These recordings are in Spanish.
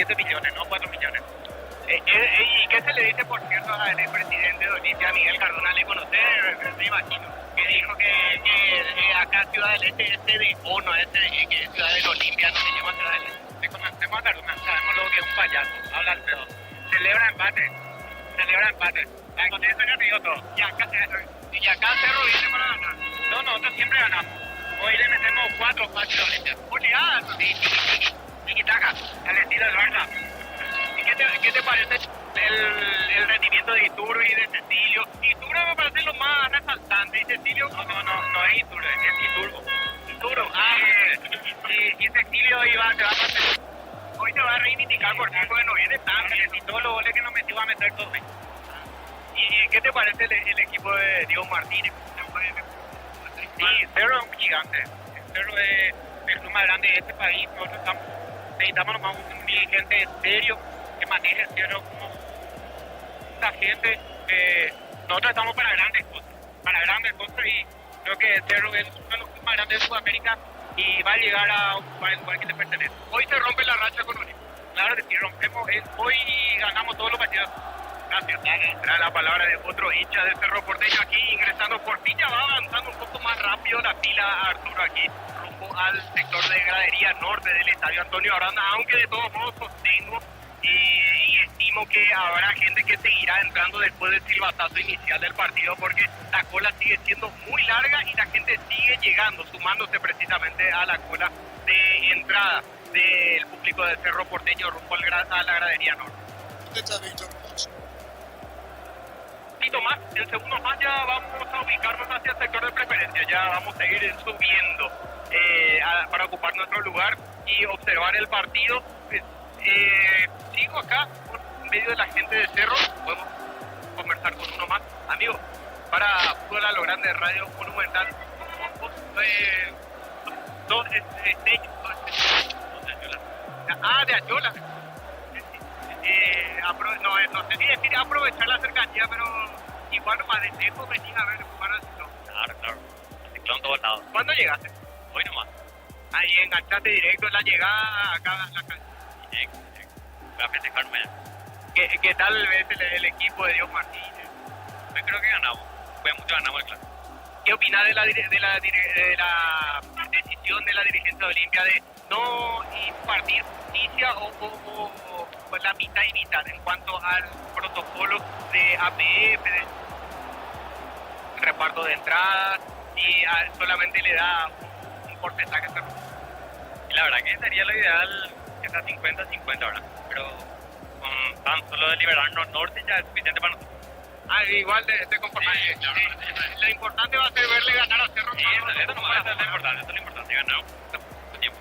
7 millones, no 4 millones. ¿Y qué se le dice, por cierto, al presidente de Olimpia, Miguel Cardona? ¿Le conoce? Me imagino. Que dijo que acá Ciudad del Este, que es Ciudad del Olimpia, no se llama Ciudad del Este. Le conocemos a Cardona, sabemos luego que es un payaso, habla al pedo. Celebra empate. Con eso nervioso. Y acá Cerro viene para ganar. No, nosotros siempre ganamos. Hoy le metemos 4 fáciles a Olimpia. Oleadas, sí. Tiki-taka, al estilo del Barça. ¿Y qué te parece el rendimiento de Iturbe y de Cecilio? Iturbe me parece lo más resaltante. Y Cecilio, no es Iturbe, es Iturbo. Y Cecilio te va a pasar. Hoy te va a reivindicar porque no viene tan bien. Y todos los goles que nos metió va a meter todos. ¿Y qué te parece el equipo de Diego Martínez? Sí, Cerro es un gigante. Cerro es el club más grande de este país. Nosotros necesitamos nomás un dirigente serio que maneje Cerro como esta gente. Nosotros estamos para grandes cosas y creo que Cerro es uno de los clubes más grandes de Sudamérica y va a llegar a ocupar el lugar que le pertenece. Hoy se rompe la racha con Olimpia. Claro que sí, rompemos. Hoy ganamos todos los partidos. Gracias. Era la palabra de otro hincha de Cerro Porteño aquí ingresando. Por fin ya va avanzando un poco más rápido la fila, Arturo, aquí rumbo al sector de gradería norte del estadio Antonio Aranda, aunque de todos modos sostengo y estimo que habrá gente que seguirá entrando después del silbatazo inicial del partido, porque la cola sigue siendo muy larga y la gente sigue llegando, sumándose precisamente a la cola de entrada del público de Cerro Porteño rumbo a la gradería norte. Más, en segundos más ya vamos a ubicarnos hacia el sector de preferencia, ya vamos a ir subiendo para ocupar nuestro lugar y observar el partido. Sigo acá por medio de la gente de Cerro, podemos conversar con uno más. Amigo, para Fútbol a lo Grande, Radio Monumental, de Ayola. No sé si decir aprovechar la cercanía, pero igual más de lejos venís a ver jugar al Ciclón. Claro, Ciclón todos lados. ¿Cuándo llegaste? Hoy nomás. Ahí enganchaste directo en la llegada acá a la calle. Directo. Voy a festejarme ya. ¿Qué tal ves el equipo de Dios Martínez? Yo creo que ganamos. Fue mucho ganamos el clásico. ¿Qué opinas de la decisión de la dirigencia de Olimpia de no impartir justicia o la mitad y mitad en cuanto al protocolo de APF, de reparto de entradas, y solamente le da un porcentaje? Y la verdad que sería lo ideal que sea 50-50 ahora, pero con tan solo de liberarnos norte ya es suficiente para nosotros. Igual te conformas. Lo importante va a ser verle ganar a Cerro. Sí, eso no va a ser lo importante, eso es lo importante, ganar un tiempo.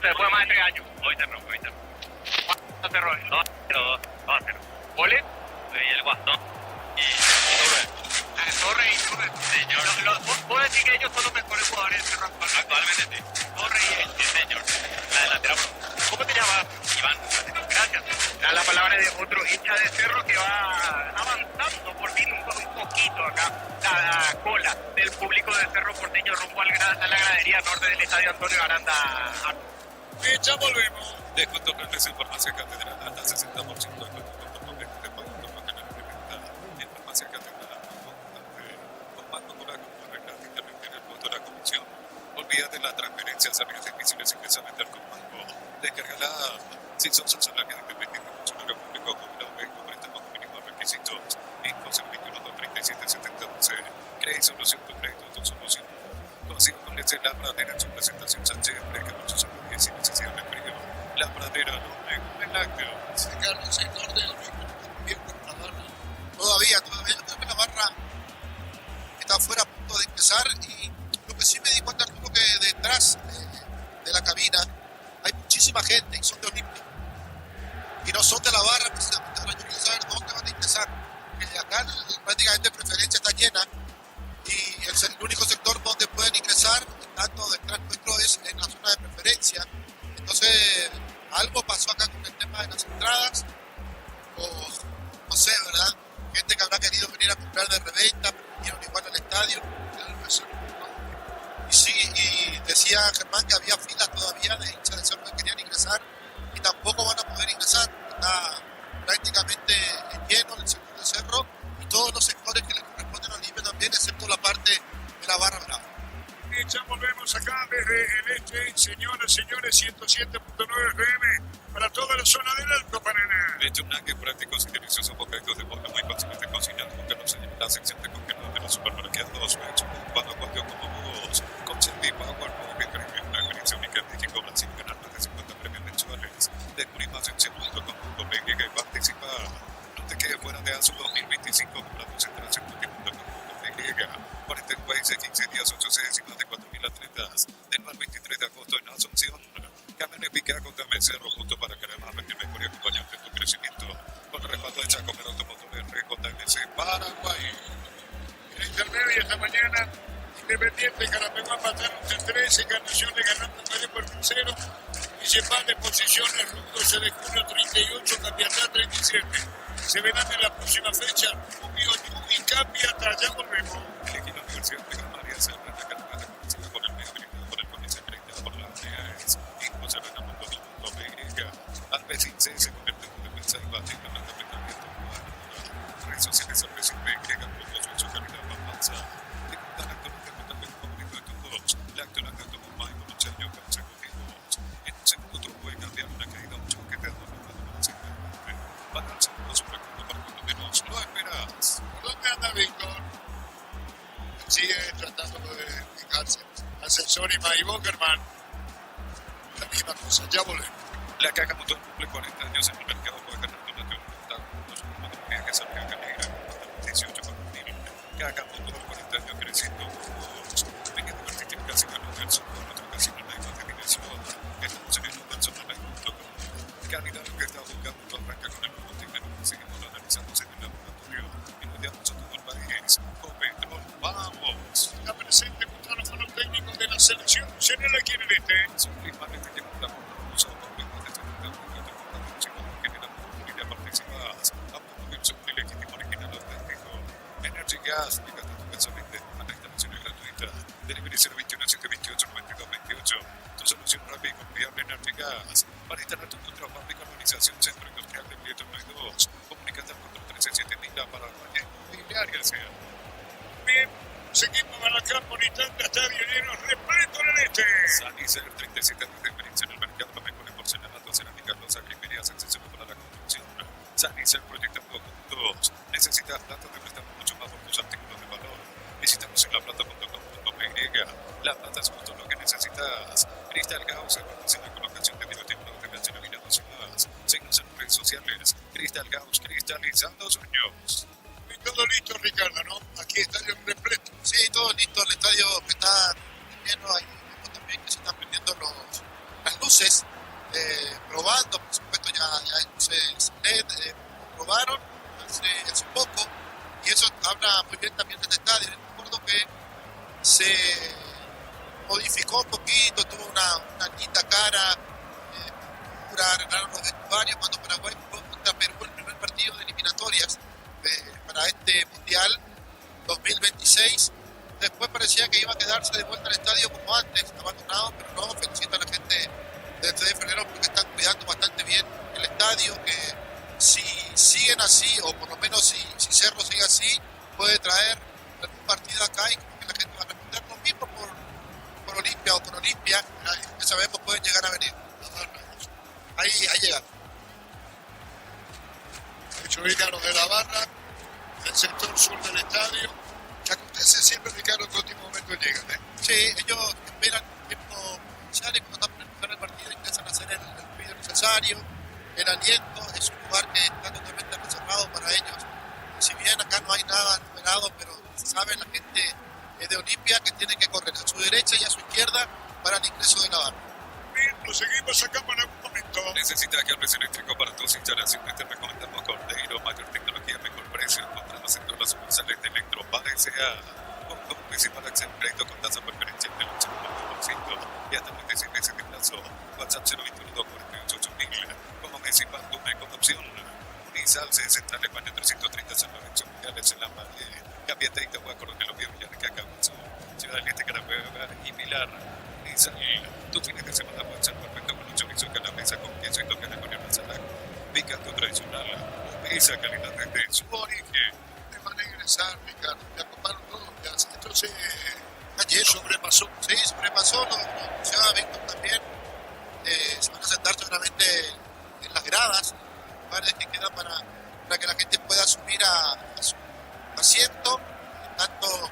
Después de más de 3 años. Hoy Cerro. ¿Cuánto Cerro? 2-0. ¿Goles? El Guastón y Torre y Torre. Señor. ¿Puedo decir que ellos son los mejores jugadores de Cerro actualmente? Sí. Torre y señor. La delantera. ¿Cómo te llamas? Iván. Gracias. Da la palabra de otro hincha de Cerro que va avanzando por fin un poquito acá la cola del público de Cerro Porteño rumbo a la gradería norte del estadio Antonio Aranda. Y ya volvemos. Dejo tocarles información catedral hasta 60% de cuento con este producto para ganar incrementada. Información catedral con más natural como la regla que interviene en el voto de la comisión. Olvídate las transferencias a bienes difíciles ingresamente al comando. Descárgala si sos usuario independiente, funcionario público, jubilado, con préstamos mínimos requisitos. Info 021-237-7012. Cree solución tu crédito, tu solución. Consigo con el La Pradera en su presentación siempre que muchos apoyes sin necesidad de frío. La Pradera no es un lácteo. Cercano al sector del bien por la barra. Todavía la barra está afuera a punto de ingresar, y lo que sí me di cuenta es que detrás de la cabina hay muchísima gente y son de Olimpia. Y no son de la barra precisamente. Ahora yo quiero saber dónde van a ingresar. Porque acá prácticamente preferencia está llena y el único sector donde pueden ingresar, tanto detrás nuestro, es en la zona de preferencia. Entonces, algo pasó acá con el tema de las entradas, o no sé, ¿verdad? Gente que habrá querido venir a comprar de reventa, pero vinieron igual al estadio. Y sí, y decía Germán que había filas todavía de hinchas de Cerro que querían ingresar, y tampoco Señoras, señores, 107.9 FM para toda la zona del Alto Paraná. De hecho, que prácticos y deliciosos bocaditos de pollo muy fáciles de cocinar, porque no se la sección de congelados de los supermercados, hecho para cuatro como vos, con Sandy Power, que creen una experiencia única en México, Brasil, ganar más de 50 premios mensuales. Descubrí más en segundo con punto PG y participar. No te quedes fuera de ASU 2025 con la concentración multipunto con punto PG. 40 países, 15 días, 8 sedes y más de 4.000 atletas. Del 23 de agosto en Asunción. Camiones Picaco también Cerro, justo para querer más rendir mejor y acompañarte en tu crecimiento. Con el respaldo de Chaco, pero automotores RJLC Paraguay. En la intermedia esta mañana, Independiente Carapeguá empataron de 13, Encarnación le ganando un medio por 0. Municipal de posiciones, rumbo 12 de junio 38, Capiatá 37. Se verán en la próxima fecha, Rubio y Capiatá. Ya volvemos. Elegí la Universidad de Gran María, se habla de la carrera de conocida por el medio brindado por el Colegio acreditado por la UNES. Y José Renan Punto Vega. Alpecin C se convierte en un defensa y bate en la completamiento cubano. Redes sociales Alpecin B, que ganó su calidad más avanzada. Diputada actualmente el público de todos. La actual tomó más de 8 años consecutivos. En un segundo truco de cambiar una caída mucho que te ha dado para el segundo supercundo para cuando menos lo esperas. ¿Dónde anda Víctor? Sigue tratando de fijarse. Ascensor y May Bockerman. La misma cosa, ya volvemos. La caja motor cumple 40 años en el mercado, puede ganar donante un montón. Los monopolios que salen a Canegra, 18 con 1000. Caja motor 40 años creciendo. Venga de partir casi con un verso, con otro casi no hay más definición. Estamos en el verso, no hay punto. Calidad lo que está buscando, todo arranca con el prototipo, seguimos analizándose en el laboratorio. Estudiamos a todo el país. Con Petrol, vamos. Está presente junto a los manos técnicos de la selección. General aquí en el este. Son principalmente que la uso por problemas de seguridad pública con la música que generan comunidad participadas. Automóvil seguro y legítimo original auténtico. Energy Gas, llega a tu pensamiento a la instalación gratuita. Delivery 021 728 9228. Tu solución rápida y confiable Energy Gas. Para instalar tu contra fábrica, organización, centro industrial de Prieto 92. Comunicate al 413-7000 para la inmobiliaria. Bien, seguimos para acá, Bonitanda, estadio lleno, repleto en el este. Sanicer, 37 años de experiencia en el mercado, la mejor en porcelanato, cerámica, losa, grifería, sensación para la construcción. Sanicer, proyectando juntos. Necesitas plata, te prestamos mucho más por tus artículos de valor. Visítanos en laplata.com.py. La plata es justo lo que necesitas. Cristal Gauss, en la colocación de biotipo de mencionamientos y más. Síguenos en redes sociales. Cristal Gauss, cristalizando sueños. Y todo listo, Ricardo, ¿no? Aquí estadio repleto. Sí, todo listo, el estadio que está lleno, ahí vemos también que se están prendiendo las luces, probando, por supuesto ya hay luces LED, probaron hace poco, y eso habla muy bien también del estadio. Recuerdo que se modificó un poquito, tuvo una linda cara, arreglaron los vestuarios cuando Paraguay jugó contra Perú el primer partido de eliminatorias para este Mundial 2026. Después parecía que iba a quedarse de vuelta al estadio como antes, abandonado, pero no, felicito a la gente del 3 de febrero porque están cuidando bastante bien el estadio, que si siguen así, o por lo menos si Cerro sigue así, puede traer algún partido acá y como que la gente va a responder lo mismo por Olimpia o por Olimpia, que sabemos pueden llegar a venir. Ahí llegan. Hecho Ricardo de la Barra, del sector sur del estadio. Que acontece siempre, Ricardo, en el último momento llegan, ¿eh? Sí, ellos esperan tiempo inicial y cuando están por empezar el partido empiezan a hacer el ruido necesario, el aliento. Es un lugar que está totalmente reservado para ellos. Si bien acá no hay nada numerado, pero sabe la gente de Olimpia que tiene que correr a su derecha y a su izquierda para el ingreso de la barra. Bien, lo seguimos acá en algún momento. Necesitas que el eléctrico para tus instalaciones. Te recomendamos Cordeiro, mayor tecnología, mejor precio. Encontramos en todas las sucursales de Electropar S.A. Con principal acceso crédito con tasa preferencial del 8,9% y hasta 96 meses de plazo. WhatsApp 021 48 8000. Como principal, tu mejor opción. Nissan C Central España 330 San Lorenzo Mundiales en la Valle. Cambiate y te voy a acordar que lo vio Villares que acaba en su Ciudad del Este, Carapeguá y Pilar. Nissan, tu fin de semana puede ser perfecto con un chorizo y calabresa con queso y toque de coriandro en salada. Picante tradicional, esa calidad desde su origen. De manera ingresar, Ricardo, me acompañaron todos. Entonces, ayer sobre sobrepasó. Sí, sobrepasó, lo anunciaba Víctor también. Se van a sentar seguramente en las gradas, lugares que quedan para que la gente pueda subir a su asiento, tanto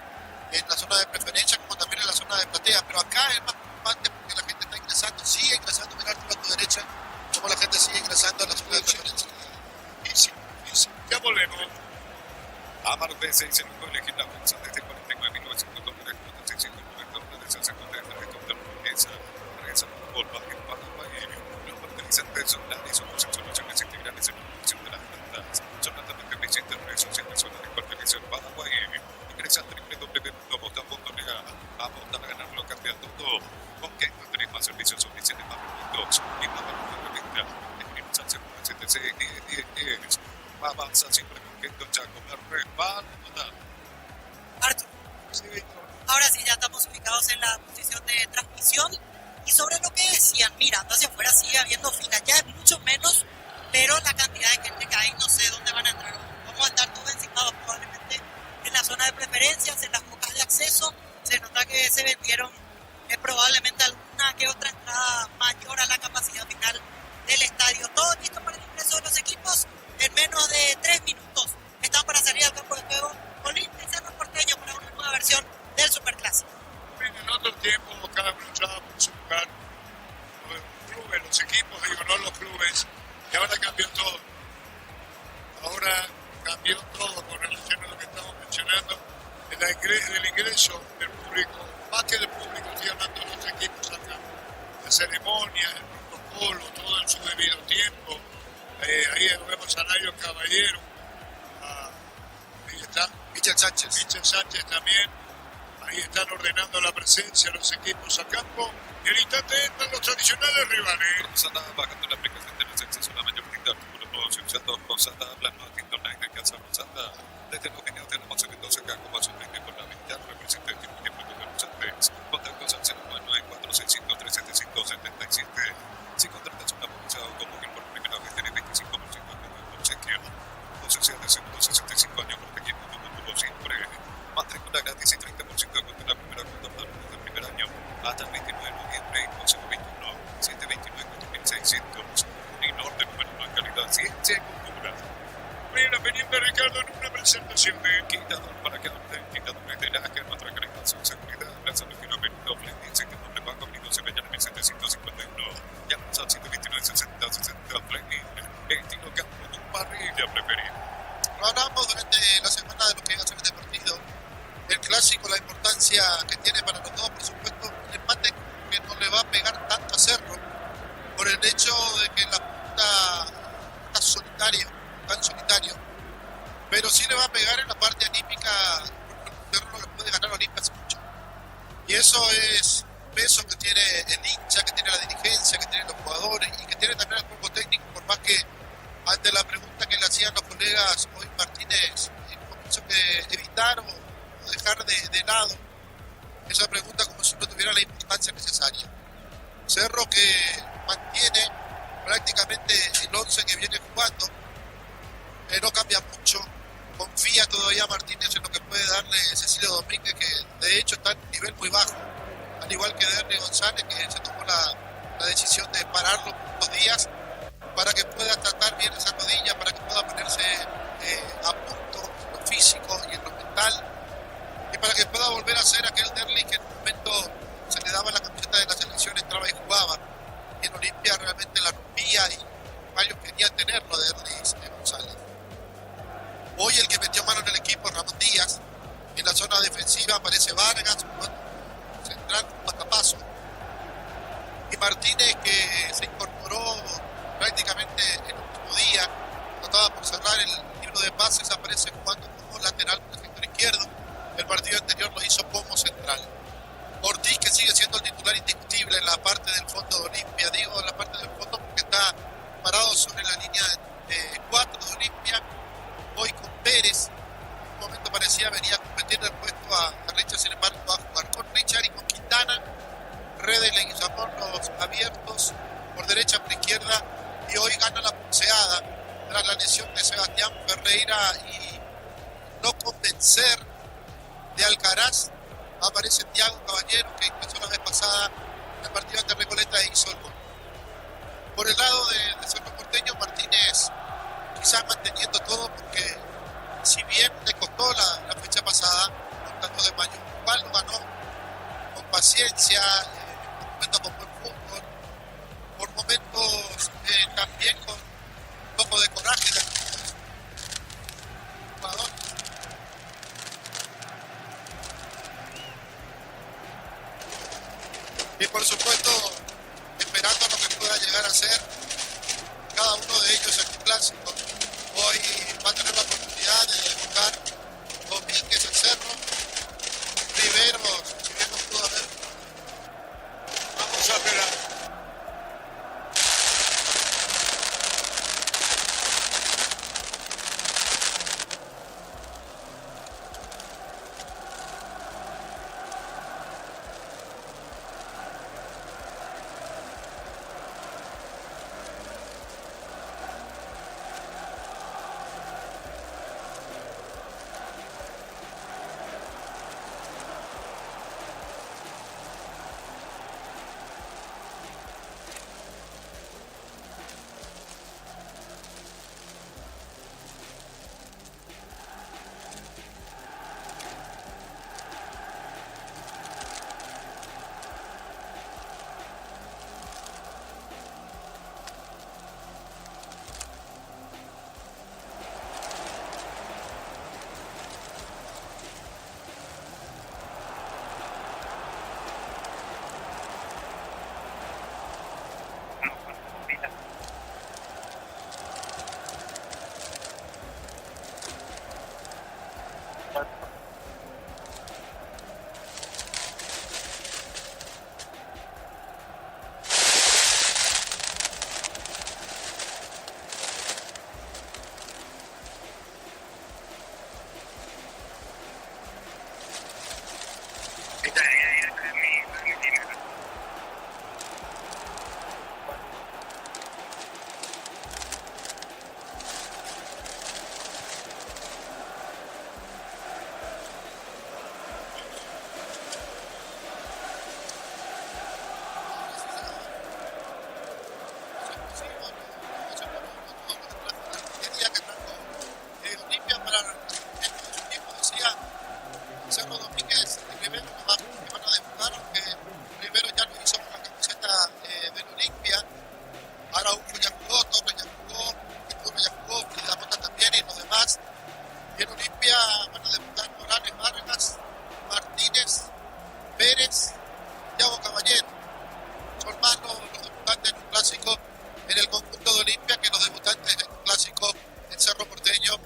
en la zona de preferencia como también en la zona de platea. Pero acá es más preocupante porque la gente está ingresando, sigue ingresando, mira a tu derecha, como la gente sigue ingresando a la zona de preferencia. Y sí, ya volvemos. Amaro B6 en el legislativo desde 49 1945 de esa segunda de la riqueza regresa por Baje Paraguay los fertilizantes solares son soluciones integrales en la producción de las plantas son altamente eficientes en redes sociales zona de fertilización Paraguay ingresa a www.bota.lega a votar a ganar los candidatos con que tenéis más servicios oficiales más productos y más valor de venta en el seguro CTC 10 avanza siempre con que esto ya comer respaldo total. Arthur, Sí, Víctor. ahora sí ya estamos ubicados en la posición de transmisión y sobre lo que decían, mirando hacia afuera sigue habiendo fila, ya es mucho menos, pero la cantidad de gente que hay no sé dónde van a entrar. Vamos a estar todos encima probablemente en la zona de preferencias, en las bocas de acceso, se nota que se vendieron probablemente alguna que otra entrada mayor a la capacidad final del estadio. Todo listo para el ingreso de los equipos en menos de 3 minutos. Están para salir al campo de juego Olimpia y Cerro Porteño para una nueva versión del Superclásico. En otro tiempo cada uno entraba por su lugar. Los clubes, los equipos, digo, no los clubes. Y ahora cambió todo. Ahora cambió todo con relación a lo que estamos mencionando. El ingreso del público, más que del público, estoy hablando de los equipos acá. La ceremonia, el protocolo, todo en su debido tiempo. Ahí vemos a Nairo Caballero. Ahí está. Michel Sánchez. Michel Sánchez también. Ahí están ordenando la presencia de los equipos a campo. Y en instante entran los tradicionales rivales. Rosada bajando la aplicación de los accesos a la mayoría de artículos nuevos y usando Rosada, plano de internet de casa Rosada. Desde los genios tenemos eventos acá como su mente con la ventana representativa de los antes. Contactos al 099-465-375-77. Si contratas una póliza de automóvil por primera vez, tenés 25% de obsequio. Concesión de seguros 65 años protegiendo tu futuro siempre. Matrícula gratis y 30% de cuenta en la primera cuota desde el primer año. Hasta el 29 de noviembre y consejo 21 729-4600. Unidor de número 1 en calidad, ciencia y cultura. Mira, pendiente Ricardo en una presentación de Quitador para que orden, quitadores de laje, nuestra creación, seguridad, lanzando que no venido Flendi, que no le va conmigo, se veía en 1751. Llamas al 729-60-60 Flendi, el tiro que hablo tu parrilla preferida. Lo hablamos durante la semana de lo que va a ser este partido. El clásico, la importancia que tiene para los dos, por supuesto, un empate que no le va a pegar tanto a Cerro por el hecho de que la punta está solitario, tan solitario, pero sí le va a pegar en la parte anímica porque Cerro no le puede ganar a Olimpia hace mucho. Y eso es peso que tiene el hincha, que tiene la dirigencia, que tienen los jugadores y que tiene también el cuerpo técnico, por más que ante la pregunta que le hacían los colegas hoy Martínez hizo que evitar o dejar de lado esa pregunta como si no tuviera la importancia necesaria. Cerro que mantiene prácticamente el 11 que viene jugando, no cambia mucho, confía todavía Martínez en lo que puede darle Cecilio Domínguez, que de hecho está en nivel muy bajo, al igual que Derny González, que se tomó la decisión de pararlo unos días para que pueda tratar bien esa rodilla, para que pueda ponerse a punto en lo físico y en lo mental, y para que pueda volver a ser aquel Derly que en un momento se le daba la camiseta de la selección, entraba y jugaba, y en Olimpia realmente la rompía y varios querían tenerlo de Derly González. Hoy el que metió mano en el equipo es Ramón Díaz. En la zona defensiva aparece Vargas, central, patapazo, y Martínez, que se incorporó prácticamente el último día, trataba por cerrar el libro de pases, aparece jugando como lateral por el sector izquierdo. El partido anterior lo hizo como central. Ortiz, que sigue siendo el titular indiscutible en la parte del fondo de Olimpia, digo en la parte del fondo porque está parado sobre la línea 4 de Olimpia, hoy con Pérez. En un momento parecía venía a competir el puesto a Richard, sin embargo va a jugar con Richard y con Quintana. Redel y Zamor los abiertos por derecha, por izquierda, y hoy gana la pulseada tras la lesión de Sebastián Ferreira y no convencer de Alcaraz Aparece Thiago Caballero, que ingresó la vez pasada en el partido ante Recoleta e hizo el gol. Por el lado de Cerro Porteño, Martínez quizás manteniendo todo, porque si bien le costó la fecha pasada, el 2 de mayo, igual lo ganó con paciencia, por momentos con buen fútbol, por momentos también con un poco de coraje de algunos jugadores. Y por supuesto, esperando lo que pueda llegar a ser cada uno de ellos en el clásico. Hoy va a tener la oportunidad de jugar Domínguez el Cerro, Riveros, si bien no pudo haber. Vamos a esperar. Cerro Domínguez y Rivero que van a debutar, aunque Rivero ya lo hizo con la camiseta del Olimpia. Araujo ya jugó, Torres ya jugó, Iturbe ya jugó, Frida Mota también y los demás. Y en Olimpia van a debutar Morales, Vargas, Martínez, Pérez, Thiago Caballero. Son más los debutantes en un clásico en el conjunto de Olimpia que los debutantes en un clásico en Cerro Porteño,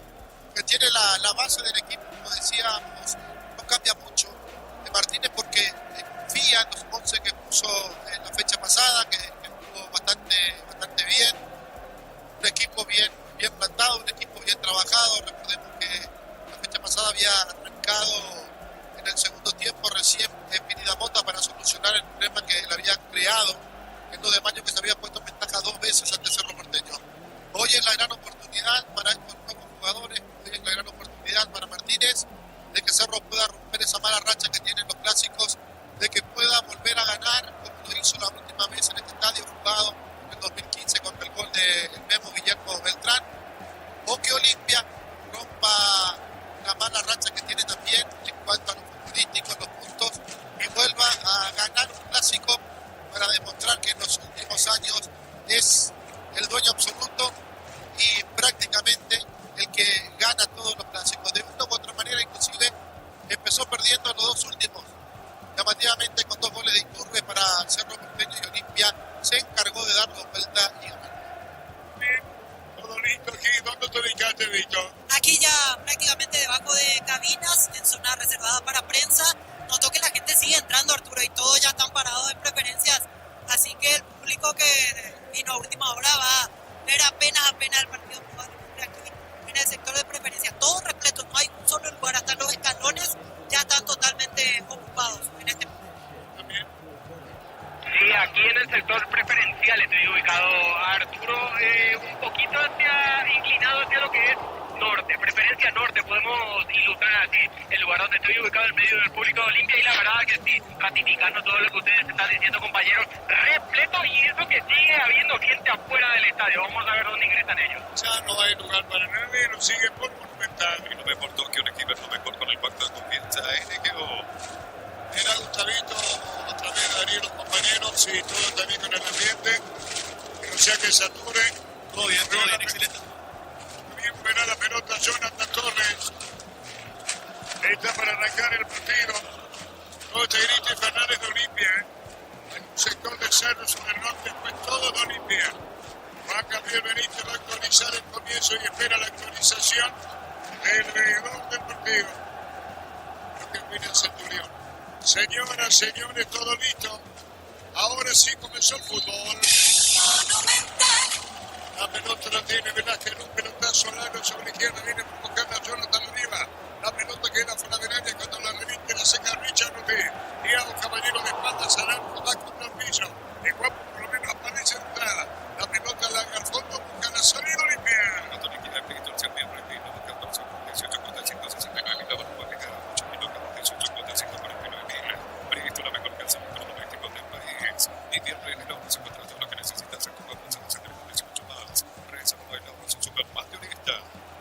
que tiene la base del equipo, como decíamos, no cambia mucho de Martínez porque confía en los 11 que puso en la fecha pasada, que jugó bastante bien, un equipo bien plantado, un equipo bien trabajado. Recordemos que la fecha pasada había arrancado en el segundo tiempo recién Pineda Mota para solucionar el problema que le había creado el 2 de mayo, que se había puesto en ventaja 2 veces ante Cerro Porteño. Hoy es la gran oportunidad para estos nuevos jugadores, hoy es la gran oportunidad para Martínez de que Cerro pueda romper esa mala racha que tienen los clásicos, de que pueda volver a ganar como lo hizo la última vez en este estadio jugado en 2015 contra el gol de Memo Guillermo Beltrán, o que Olimpia rompa la mala racha que tiene también en cuanto a los futbolísticos, los puntos, y vuelva a ganar un clásico para demostrar que en los últimos años es el dueño absoluto y prácticamente el que gana todos los clásicos. De una u otra manera, inclusive empezó perdiendo los dos últimos, llamativamente con 2 goles de Iturbe para Cerro Porteño, y Olimpia se encargó de darnos vuelta y ganar. Bien, todo listo aquí. ¿Dónde te ubicaste, Víctor? Aquí ya prácticamente debajo de cabinas, en zona reservada para prensa. Noto que la gente sigue entrando, Arturo, y todos ya están parados en preferencias. Así que el público que vino a última hora va a ver apenas el partido jugado aquí en el sector de preferencia. Todo repleto, no hay un solo lugar, hasta los escalones ya están totalmente ocupados en este momento. También. Sí, aquí en el sector preferencial estoy ubicado, Arturo. un poquito inclinado hacia lo que es norte, preferencia norte, podemos ilustrar así el lugar donde estoy ubicado en medio del público de Olimpia, y la verdad que sí, ratificando todo lo que ustedes están diciendo, compañeros, repleto, y eso que sigue habiendo gente afuera del estadio. Vamos a ver dónde ingresan ellos. Ya no hay lugar para nadie, lo sigue por Monumental. Y no me importó que un equipo no mejor con el pacto de confianza quedó. Era Gustavito, otra vez Darío, los compañeros, y todo también con el ambiente. Que no sea que sature. Todo bien, excelente. Bien, verá la pelota Jonathan Torres. Está para arrancar el partido. Todo Tegrito y Fernández de Olimpia. En un sector de Cerro sobre el norte, pues todo de Olimpia. Va a cambiar Benítez, va a actualizar el comienzo y espera la actualización del veedor del partido. Lo que viene el Centurión. Señoras, señores, todo listo. Ahora sí comenzó el fútbol. La pelota la tiene Velázquez, un pelotazo largo sobre la izquierda, viene provocando a Jonathan arriba. La pelota queda fuera del área cuando la remite la seca Richard Rodríguez. Tirado caballero de espaldas al arco, va contra el piso. El guapo por lo menos aparece de entrada. La pelota larga al fondo, busca la salida Olimpia.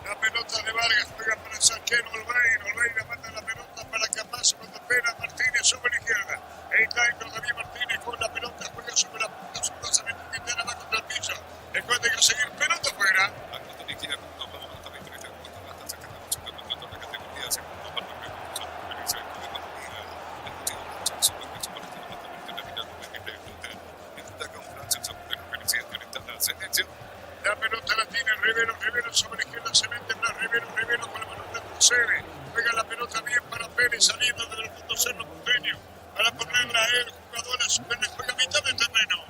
La pelota de Vargas juega para el Sanchero Olveira. Olveira manda la pelota para Capazo cuando espera Martínez sobre la izquierda. Está en todavía Martínez con la pelota, juega sobre la punta, su lanzamiento Quintana va contra el piso. Después de conseguir pelota fuera. La pelota la tiene Rivero sobre la izquierda se mete en la Rivero con la mano de Procede. Juega la pelota bien para Pérez saliendo del punto cerro porteño. Para ponerla a él, jugador a su pene, juega a mitad del terreno.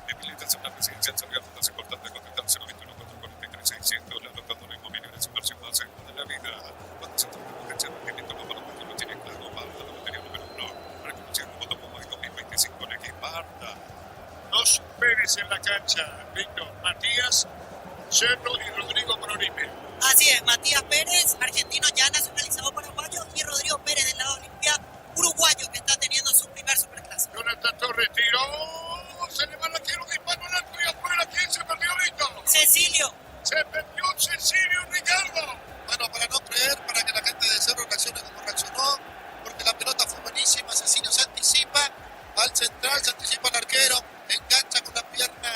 Dos Pérez en la cancha, Víctor, Matías, Cerro y Rodrigo por Olimpia. Así es, Matías Pérez, argentino ya nacionalizado paraguayo, y Rodrigo Pérez del lado de Olimpia, uruguayo, que está teniendo su primer superclásico. Jonathan Torres tiró, se le va la quiero, disparo al arco y afuera, ¿quién se perdió, Víctor? Cecilio. Se perdió Cecilio Ricardo. Bueno, para no creer, para que la gente de Cerro reaccione como reaccionó, porque la pelota fue buenísima, Cecilio se anticipa al central, se anticipa al arquero, engancha con la pierna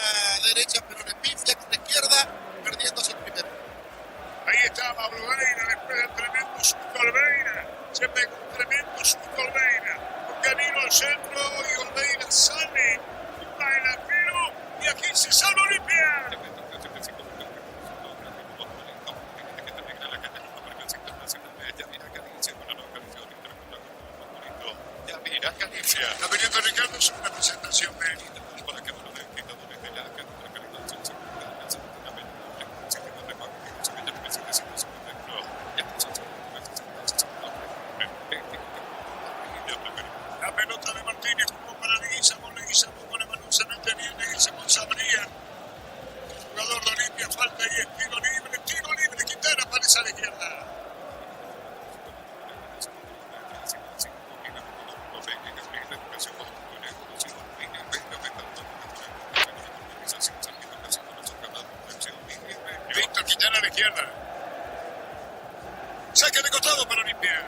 derecha, pero le pifia con la izquierda, perdiéndose el primero. Ahí estaba Olveira, después del tremendo susto Olveira. Se pegó un tremendo susto Olveira. Un camino al centro y Olveira sale. Va el arquero y aquí se salva Olimpia. Está veniendo Ricardo, es una presentación de él. La pelota de Martínez jugó para Leguizamo con la mano se mete bien, Leguizamo sabría. Jugador de Olimpia, falta y es tiro libre, Quintana aparece a la izquierda. Víctor Quintana a la izquierda. Saque de costado para Olimpia.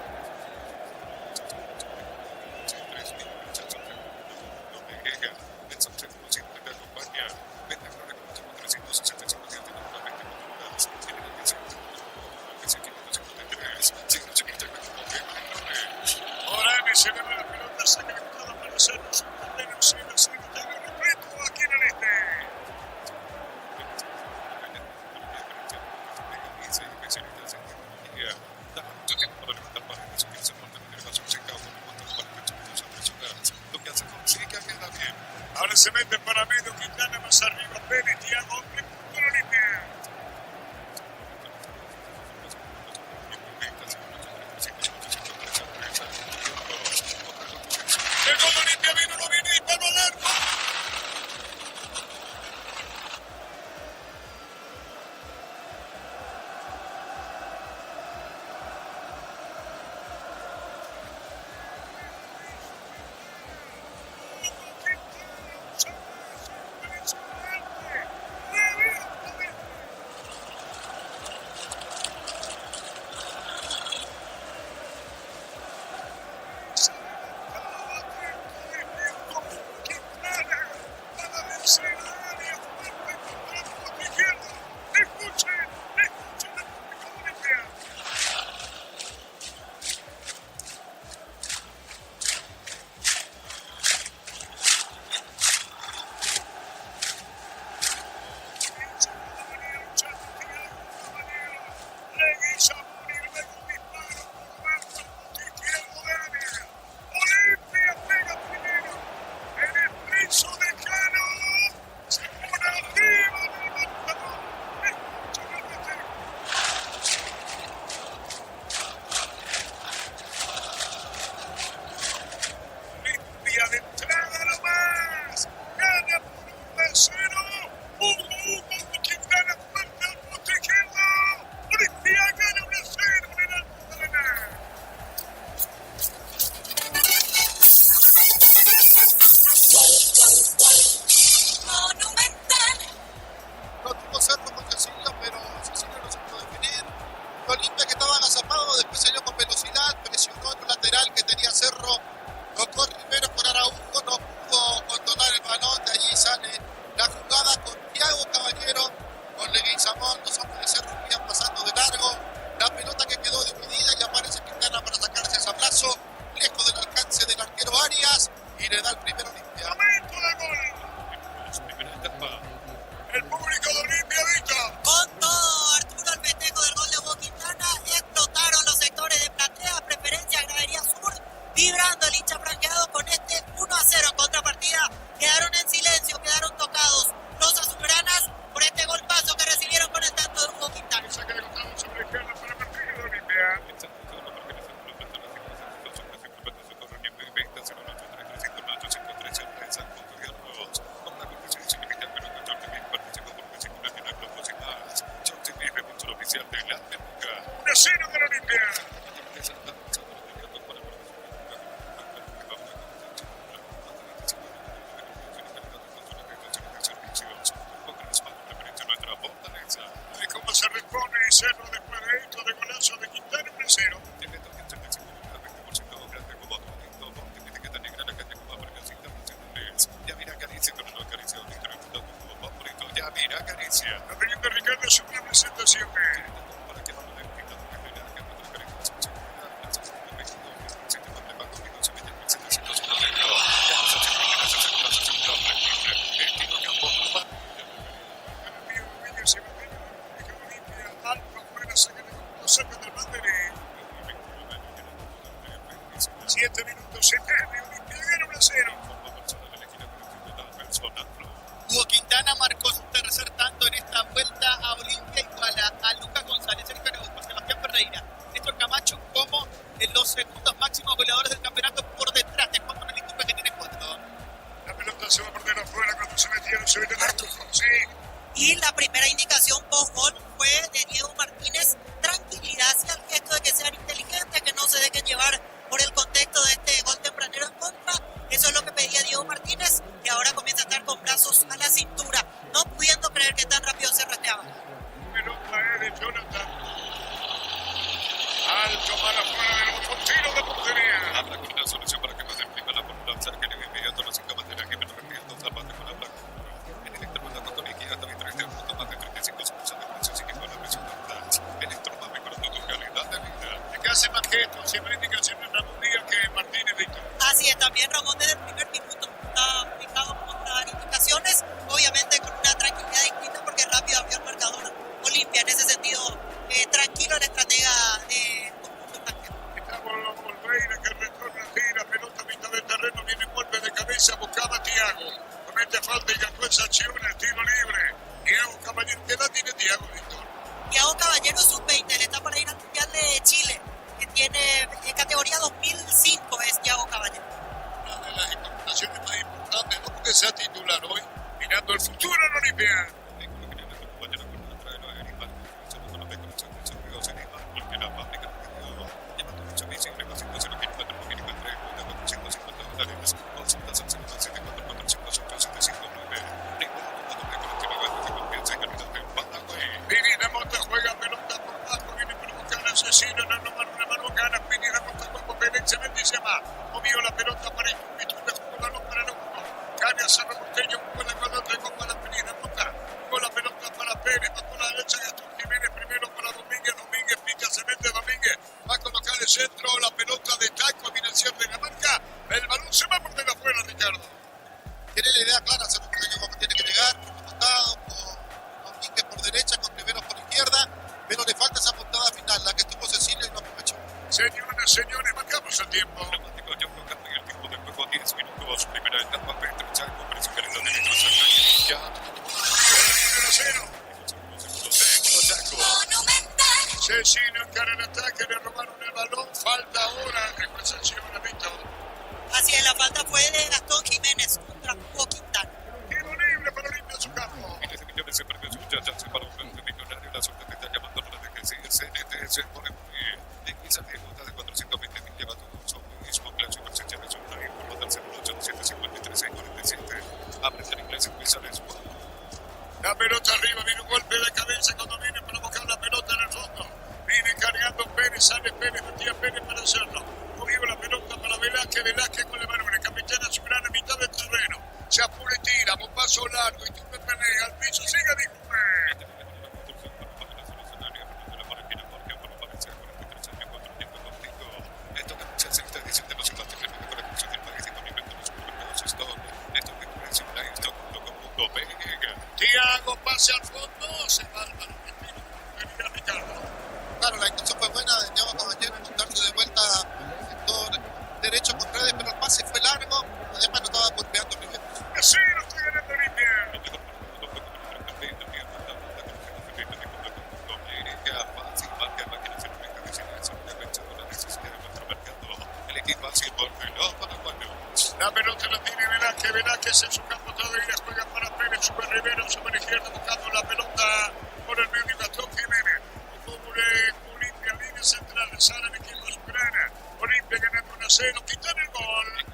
Morales se gana la pelota, saca de costado para Cerro, su terreno, sigue completo aquí en el este. Ahora se mete para medio, Quintana más arriba, Pérez, Thiago, hombre, por Olimpia. El gol de Olimpia vino, no viene, disparo al arco. Los hombres de Cerro iban pasando de largo. La pelota que quedó dividida y aparece Quintana para sacarse ese abrazo. Lejos del alcance del arquero Arias. Y le da el primero Olimpia. Momento de gol. Primera etapa. El público de Olimpia Vita. Con todo, Arturo, el festejo del gol de Hugo Quintana. Explotaron los sectores de platea, preferencia Gradería Sur. Vibrando el hincha franqueado con este 1-0 en contrapartida. Quedaron en silencio, quedaron tocados los azulgranas por este golpazo que recibieron con el tanto de Hugo Quintana. Saca de costado sobre la izquierda para Martínez de Olimpia. Una cero de la Olimpia. Y cómo se responde Cerro después de esto de golazo de Quintana, 1-0. La película Ricardo es una presentación. Cerca del banderín. 7 minutos y medio. Olimpia gana 1-0. Hugo Quintana marcó su tercer tanto en esta vuelta a Olimpia, iguala a Lucas González, Sergio Araujo, Sebastián Ferreira, Néstor Camacho como los segundos máximos goleadores del campeonato por detrás de Juan Manuel Iturbe, que tiene 4. La pelota se va a perder afuera cuando se metieron sobre el arco. Sí. Y la primera indicación post-gol fue de Diego Martínez. Tranquilidad hacia el gesto de que sean inteligentes, que no se dejen llevar por el contexto de este gol tempranero en contra. Eso es lo que pedía Diego Martínez, y ahora comienza a estar con brazos a la cintura, no pudiendo creer que tan rápido se rastreaba. Pelota es de Jonathan. Alto para afuera de los tiro de portería. Habla con una solución para que no se imprima la ambulancia que le envía todos los síntomas de la que me repito, salvando con la placa. En el electromato con equidad también 3 de más de 35 solución de presión sin que con la presión de electroma mejorando tu calidad de vida. ¿De qué hace más gestos? Siempre indicación en Ramón Díaz que Martínez Víctor. Así es, también Ramón desde el primer minuto está fijado con dar indicaciones, obviamente con una tranquilidad distinta porque rápido abrió el marcador Olimpia, en ese sentido tranquilo el estratega de conjunto blanco. Estamos Olveira que retorna, tira, pelota a mitad del terreno, viene golpe de cabeza, buscaba a Thiago. Comete falta y ganó esa acción, el tiro libre. Thiago Caballero, ¿qué edad tiene Thiago, Víctor? Thiago Caballero sub-20, le está para ir al Mundial de Chile, que tiene categoría 2005, es Thiago Caballero. Una de las incorporaciones más importantes, no porque sea titular hoy, mirando el futuro en Olimpia. Vini de Mota juega pelota por bajo, viene por buscar asesino, no una mano gana, Vini de Mota cuerpo Pérez, Benzema, movió la pelota para Iturbe, jugó balón para el uno, Caña Cerro Porteño, jugó la pelota y con la Vini de Mota, jugó la pelota para Pérez, va por la derecha Gastón Jiménez, primero para Domínguez, pica, se mete Domínguez, va a colocar el centro, la pelota de taco, viene al cierre de la marca, el balón se va por de afuera, Ricardo. Tiene la idea clara, Cerro Porteño, cómo tiene que llegar, por un costado, con Domínguez por derecha, con Rivero por izquierda, pero le falta esa puntada final, la que tuvo Cecilio y no aprovechó. Señores, marcamos el tiempo. El tiempo de juego 10 minutos, primera etapa, Petro Chaco, presiones de metros, ya. 1-0. Cecilio encara el ataque, le robaron el balón, falta ahora, después sanción a Víctor. Así es, la falta fue de Gastón Jiménez contra Hugo Quintana. Tiro libre para Olimpia en su campo. Y desde millones de premios muchachas para un premio millonario, la suerte te está llamando a la DGC, CNTS, por X de cuota de 420.000 lleva tu uso mismo, clase presenciales online, por lo del 08-753-647. Aprende el inglés en Wizards. La pelota arriba, viene un golpe de cabeza cuando viene para buscar la pelota en el fondo. Viene cargando Pérez, sale Pérez, metía Pérez para hacerlo. Movió la pelota para Velázquez con la mano, el capitán a su gran mitad del terreno. Se apura y tira, bombazo largo, y tú me pelea al piso, sigue Disculpe. Pérez en su campo todavía juega para Pérez, sube Rivero, sube a la izquierda buscando la pelota por el medio, Gastón Jiménez. Cubre Olimpia en línea central, sale el equipo azulgrana. Olimpia ganando 1-0, quitan el gol.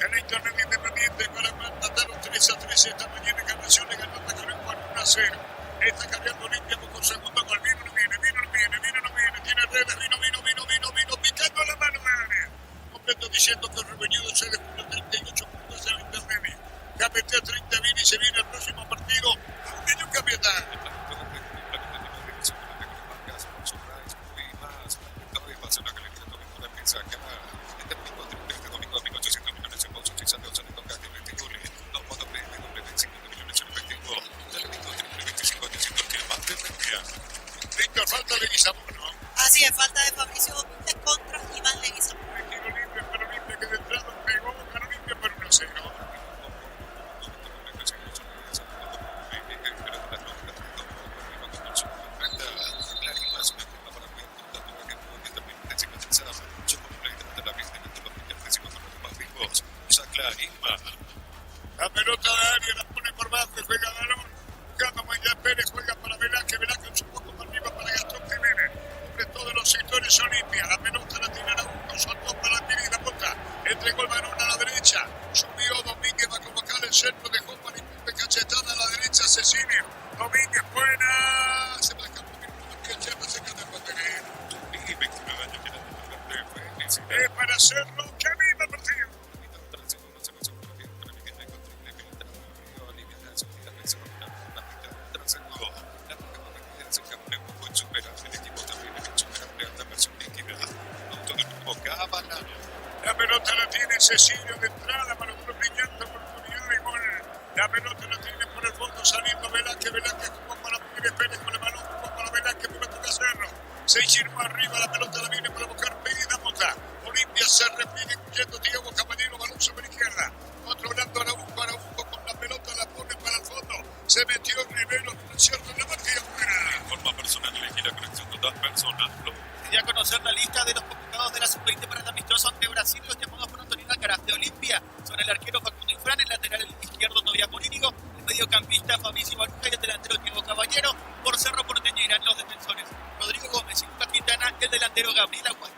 En la internet independiente para matar los 3-3 esta mañana, Encarnación le ganó a Tacuarembó 1-0. Está cambiando Olimpia con segundo gol. Vino, no viene, tiene redes, vino, picando la mano de área. Completo diciendo que el reveñudo se dejó 38 puntos en la intermedia. Capetea 30 viene y se viene el próximo partido. Niño Capitán. Víctor, falta de Guizamón, ¿no? Así es, falta de Fabricio Domínguez contra Iván Leguizamón. Tiro libre para Olimpia que de entrada pegó para Olimpia por 1-0. La pelota de área la pone por bajo y juega balón. Buscando Mañana Pérez, juega para Velázquez un poco más arriba para Gastón Jiménez. Cubre todos los sectores Olimpia. La pelota la tiene Araujo, soltó para Piri la bota. Entregó el balón a la derecha. Subió Domínguez, va a convocar el centro, dejó para de cachetada a la derecha Cecilio. Domínguez buena. Se va a escapar que Cheta se queda en batería. Es para hacerlo que anima el partido. La pelota la tiene Cecilio de entrada para una brillante oportunidad de gol. La pelota la tiene por el fondo saliendo Velázquez jugó para Pérez con el balón, jugó para Velázquez, muy toca hacerlo. Se giró arriba, la pelota la viene para buscar Pedida Mota. Olimpia se repite, yendo Diego Caballero, balón sobre la izquierda. Controlando Araujo con la pelota, la pone para el fondo. Se metió Rivero, cierto, la marca y afuera. Forma personal elegida conexión total personal. Quería conocer la lista de los convocados de la sub-20 para el amistoso ante Brasil, los llamados por Antonio Alcaraz de Olimpia. Son el arquero Facundo Infran, el lateral izquierdo Tobias Polínico, el mediocampista Fabricio Baruja y el delantero Diego Caballero. Por Cerro Porteño irán los defensores Rodrigo Gómez y Lucas Quintana, el delantero Gabriel Aguayo.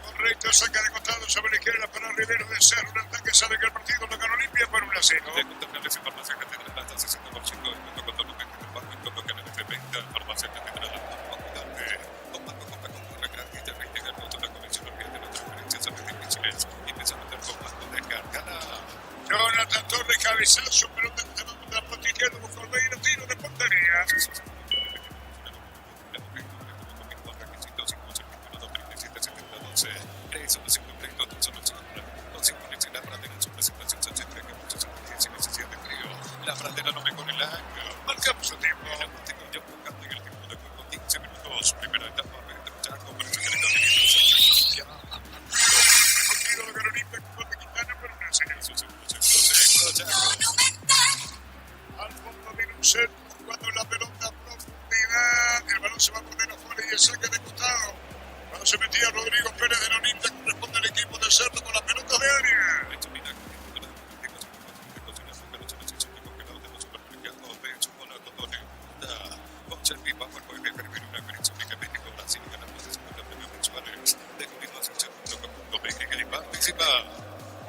Correcto, saca de costado sobre la izquierda para Rivero de Cerro. Un ataque sale que el partido lo gana Olimpia por 1-0. De contarles información que tendrá hasta 60% de descuento con todo lo que te pago y todo lo que le dé venta. Farmacia que tendrá la cuidarte. Tomando copa con una gratis de 20 minutos la conexión olvídate de las transferencias a difíciles y pensando en el comando de cargada. Jonathan Torres, cabezazo, pelota que estaba contra el poste izquierdo, buscó el medio, tiro de portería. La frontera no me con el año. Marcamos el tiempo. Yo buscando en el tiempo de juego 15 minutos. Primera etapa, Chaco, pero se queda Partido de Olimpia con gol de Quintana por 1-0. Al fondo viene un centro, jugando la pelota a profundidad. El balón se va a poner afuera y el saque de costado. Cuando se metía Rodrigo Pérez de Olimpia, corresponde al equipo de Cerro con la pelota de área.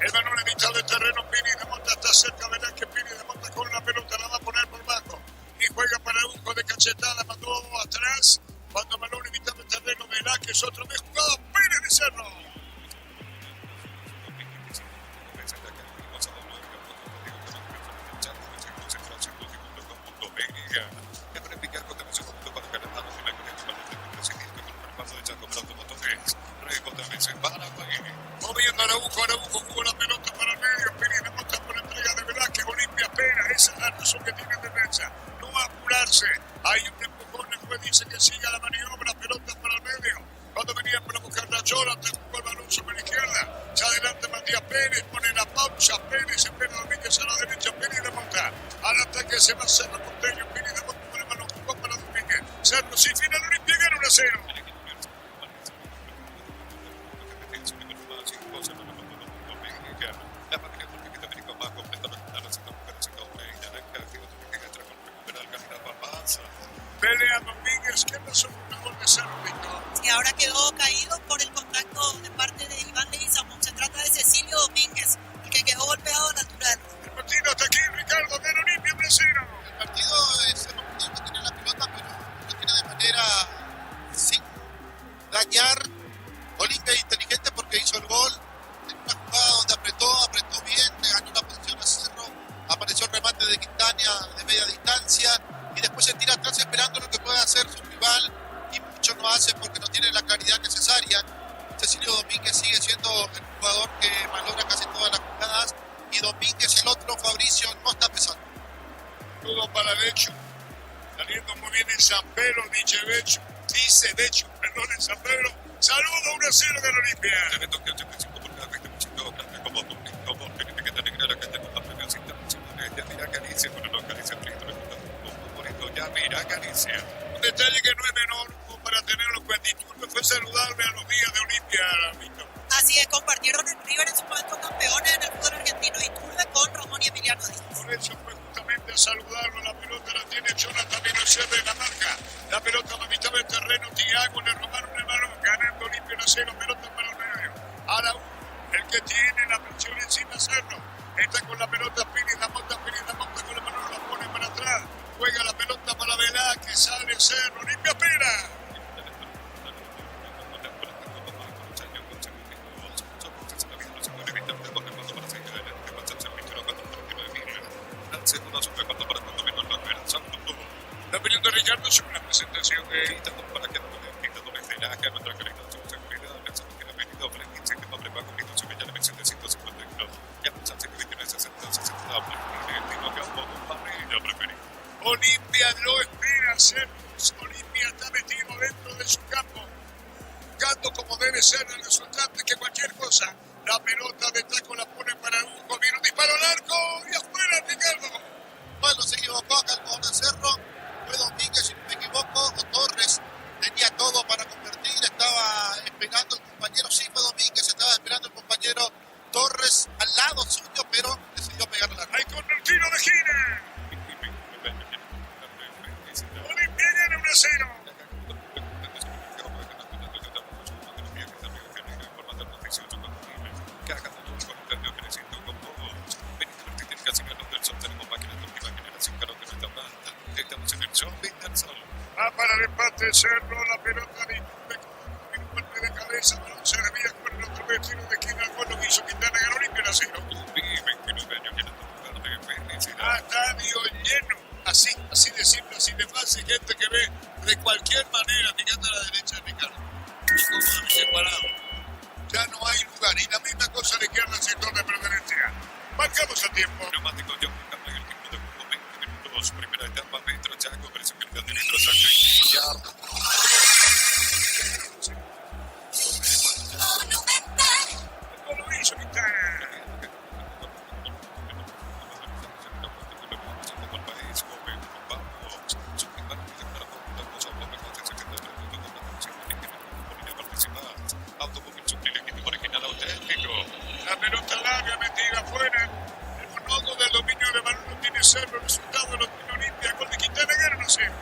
El balón en mitad del terreno, Pini de Monta está cerca, Velázquez, Pini de Monta con la pelota, la va a poner por bajo. Y juega para Araujo de cachetada, mandó atrás. Cuando el balón en mitad del terreno, Velázquez, otro vez jugado, Pérez de Cerro. Moviendo Araujo jugó la pelota para el medio, Pérez de Monta por entrega de Velázquez, Olimpia espera, esa es la razón que tiene en defensa, no va a apurarse, hay un empujón, el juez dice que siga la maniobra, pelota para el medio, cuando venían para buscar la Jonathan, jugó el balón Olimpia es inteligente porque hizo el gol en una jugada donde apretó bien, le ganó la posición a Cerro, apareció el remate de Quintana de media distancia y después se tira atrás esperando lo que pueda hacer su rival y mucho no hace porque no tiene la claridad necesaria. Cecilio Domínguez sigue siendo el jugador que malogra casi todas las jugadas y Domínguez, el otro, Fabricio, no está pesando. Todo para Becho. Saliendo muy bien en San Pedro, dice Becho. Dice Becho, perdón, en San Pedro. Saludo 1-0 de la Olimpia. Tiene toque 85 por cada 20 minutos, grande como domingo, porque tiene que tener clara que tenemos las premios internacionales. Ya mira Galicia, pero no Galicia, bonito, ya mira Galicia. Un detalle que no es menor como para tenerlo en cuenta. Iturbe fue saludable a los días de Olimpia, Víctor. Así es, compartieron en River en su momento campeones en el fútbol argentino y Turbe con Ramón y Emiliano Díaz. Por eso fue justamente a saludarlo. La pelota la tiene Jonathan Pinochet de la marca. La pelota a la mitad del terreno. Tiago le robaron el balón. Ganando Olimpia 1-0. Pelota para el medio. Ahora el que tiene la presión encima Cerro. Está con la pelota Pini, la monta con la mano, la pone para atrás. Juega la pelota para Velázquez. Sale Cerro. Olimpia Pera. Está pidiendo Ricardo sobre la presentación de para que no me diga dónde será que nuestra creación se cuida, pensamos que ha venido French, que no prepara con que ya le mencioné 152. Ya pensaste que tiene 60, no que un poco para yo preferí. Olimpia lo espera hacer. Olimpia está metido dentro de su campo, buscando como debe ser el resultado que cualquier cosa. La pelota de taco la pone para Araujo, viene un disparo al arco y afuera Ricardo. Bueno, se equivocó acá el jugador de Cerro, fue Domínguez, si no me equivoco, o Torres, tenía todo para convertir, estaba esperando el compañero, sí fue Domínguez, estaba esperando el compañero Torres al lado suyo, pero decidió pegarle la Hay con el tiro de Gine. Olimpia gana 1-0. Va para el empate Cerro, la pelota de un golpe de cabeza, balón se desvía con el otro tiro de esquina, el gol lo hizo Quintana, ganó Olimpia 1-0. Estadio lleno, así de simple, así de fácil, gente que ve de cualquier manera, mirando a la derecha de Ricardo, incómodamente separado. Ya no hay lugar, y la misma cosa le queda al sector de preferencia. Marcamos a tiempo. Neumático, yo cambio el tiempo de 20 minutos, primera etapa, metro, Chaco, presión de litros, Sancho ¿Cómo lo hizo Quintana? La pelota larga metida afuera. El monólogo del dominio de balón no tiene Cerro. El resultado lo tiene Olimpia. Gol de Quintana, gana 1-0.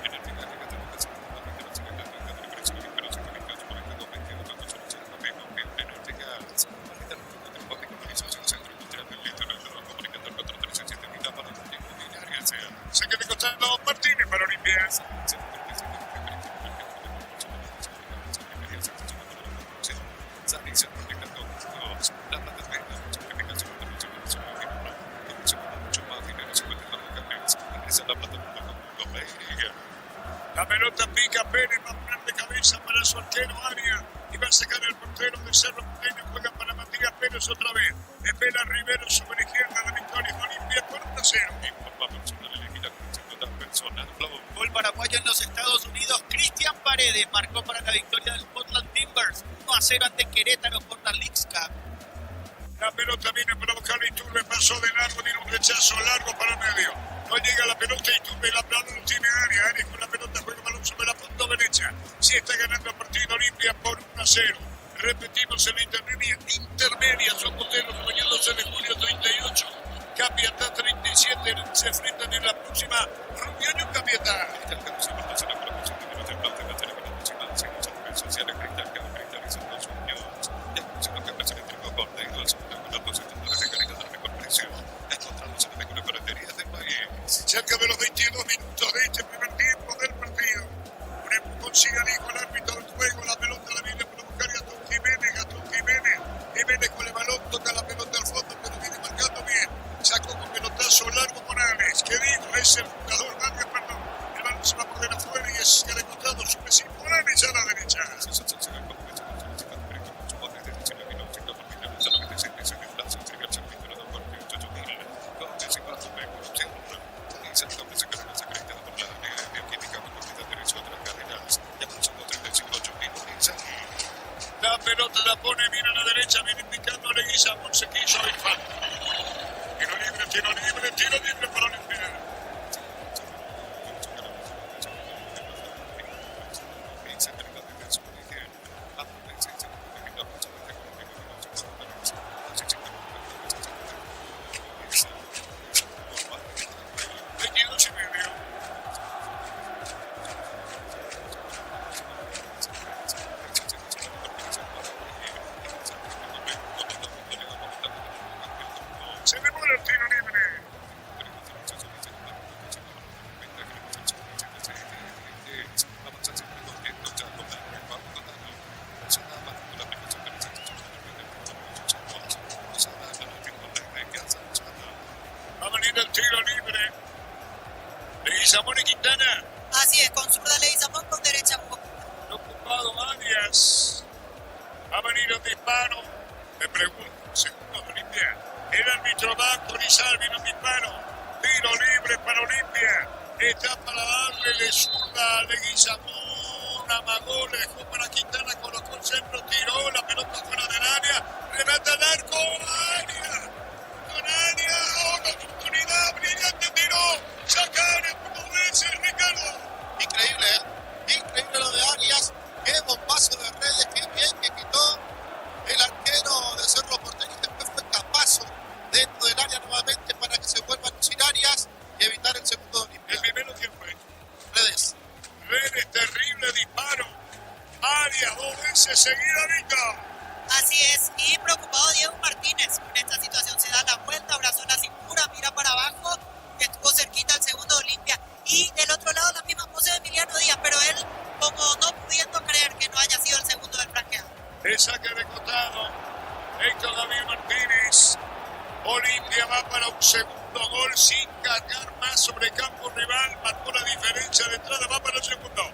Se queda costando Martínez para Olimpia. La pelota pica Pérez, va a poner de cabeza para su arquero Arias y va a sacar el portero de Cerro Porteño. Juega para Matías Pérez otra vez. Espera Rivero sobre la izquierda, la victoria de Olimpia por 1-0. Gol paraguayo en los Estados Unidos. Cristian Paredes marcó para la victoria del Portland Timbers. 1-0 ante Querétaro por la Leagues Cup. La pelota viene para buscar a Iturbe, pasó de largo, tiene un rechazo largo para el medio. No llega la pelota, Iturbe la plana no tiene área. Arias con la pelota juega balón sobre la punta derecha. Sí está ganando el partido Olimpia por 1-0. Repetimos en la intermedia, son modelos bañándose de julio 38. Capiatá 37, se enfrentan en la próxima reunión Capiatá. Cerca de los 22 minutos de este primer tiempo del partido. Un empujón sigue al hijo el árbitro del juego. La pelota la viene para buscar Gastón Jiménez. La pelota la pone bien a la derecha, viene picando Leguizamón, se quiso ir falta. Tiro libre para Olimpia. Se demora el tiro libre. Va a venir el tiro libre. Leguizamón y Quintana. Así es, con zurda Leguizamón, con derecha Hugo. Ocupado Arias. Va a venir el disparo. Me pregunto, segundo de Olimpia. El árbitro va a autorizar, viene un disparo. Tiro libre para Olimpia. Está para darle de zurda a Leguizamón. Amagó, le dejó para Quintana, colocó el centro, tiró la pelota fuera del área. Remata el arco. Arias. Con Arias. Otra oportunidad. Brillante tiro. Sacar dos veces, Ricardo. Increíble, ¿eh? Increíble lo de Arias. Qué bombazo de redes, qué bien que quitó el arquero de Cerro Porteño. Después fue capazo dentro del área nuevamente para que se vuelva a lucir Arias y evitar el segundo de Olimpia. El primero que fue. Redes. Redes, terrible disparo. Arias dos veces seguida, Víctor. Así es, y preocupado Diego Martínez. En esta situación se da la vuelta, abrazó la cintura, mira para abajo, estuvo cerquita al segundo de Olimpia. Y del otro lado la misma pose de Emiliano Díaz, pero él como no pudiendo creer que no haya sido el segundo del franqueado. El saque de costado. Héctor David Martínez. Olimpia va para un segundo gol sin cargar más sobre campo rival. Marcó la diferencia de entrada, va para el segundo.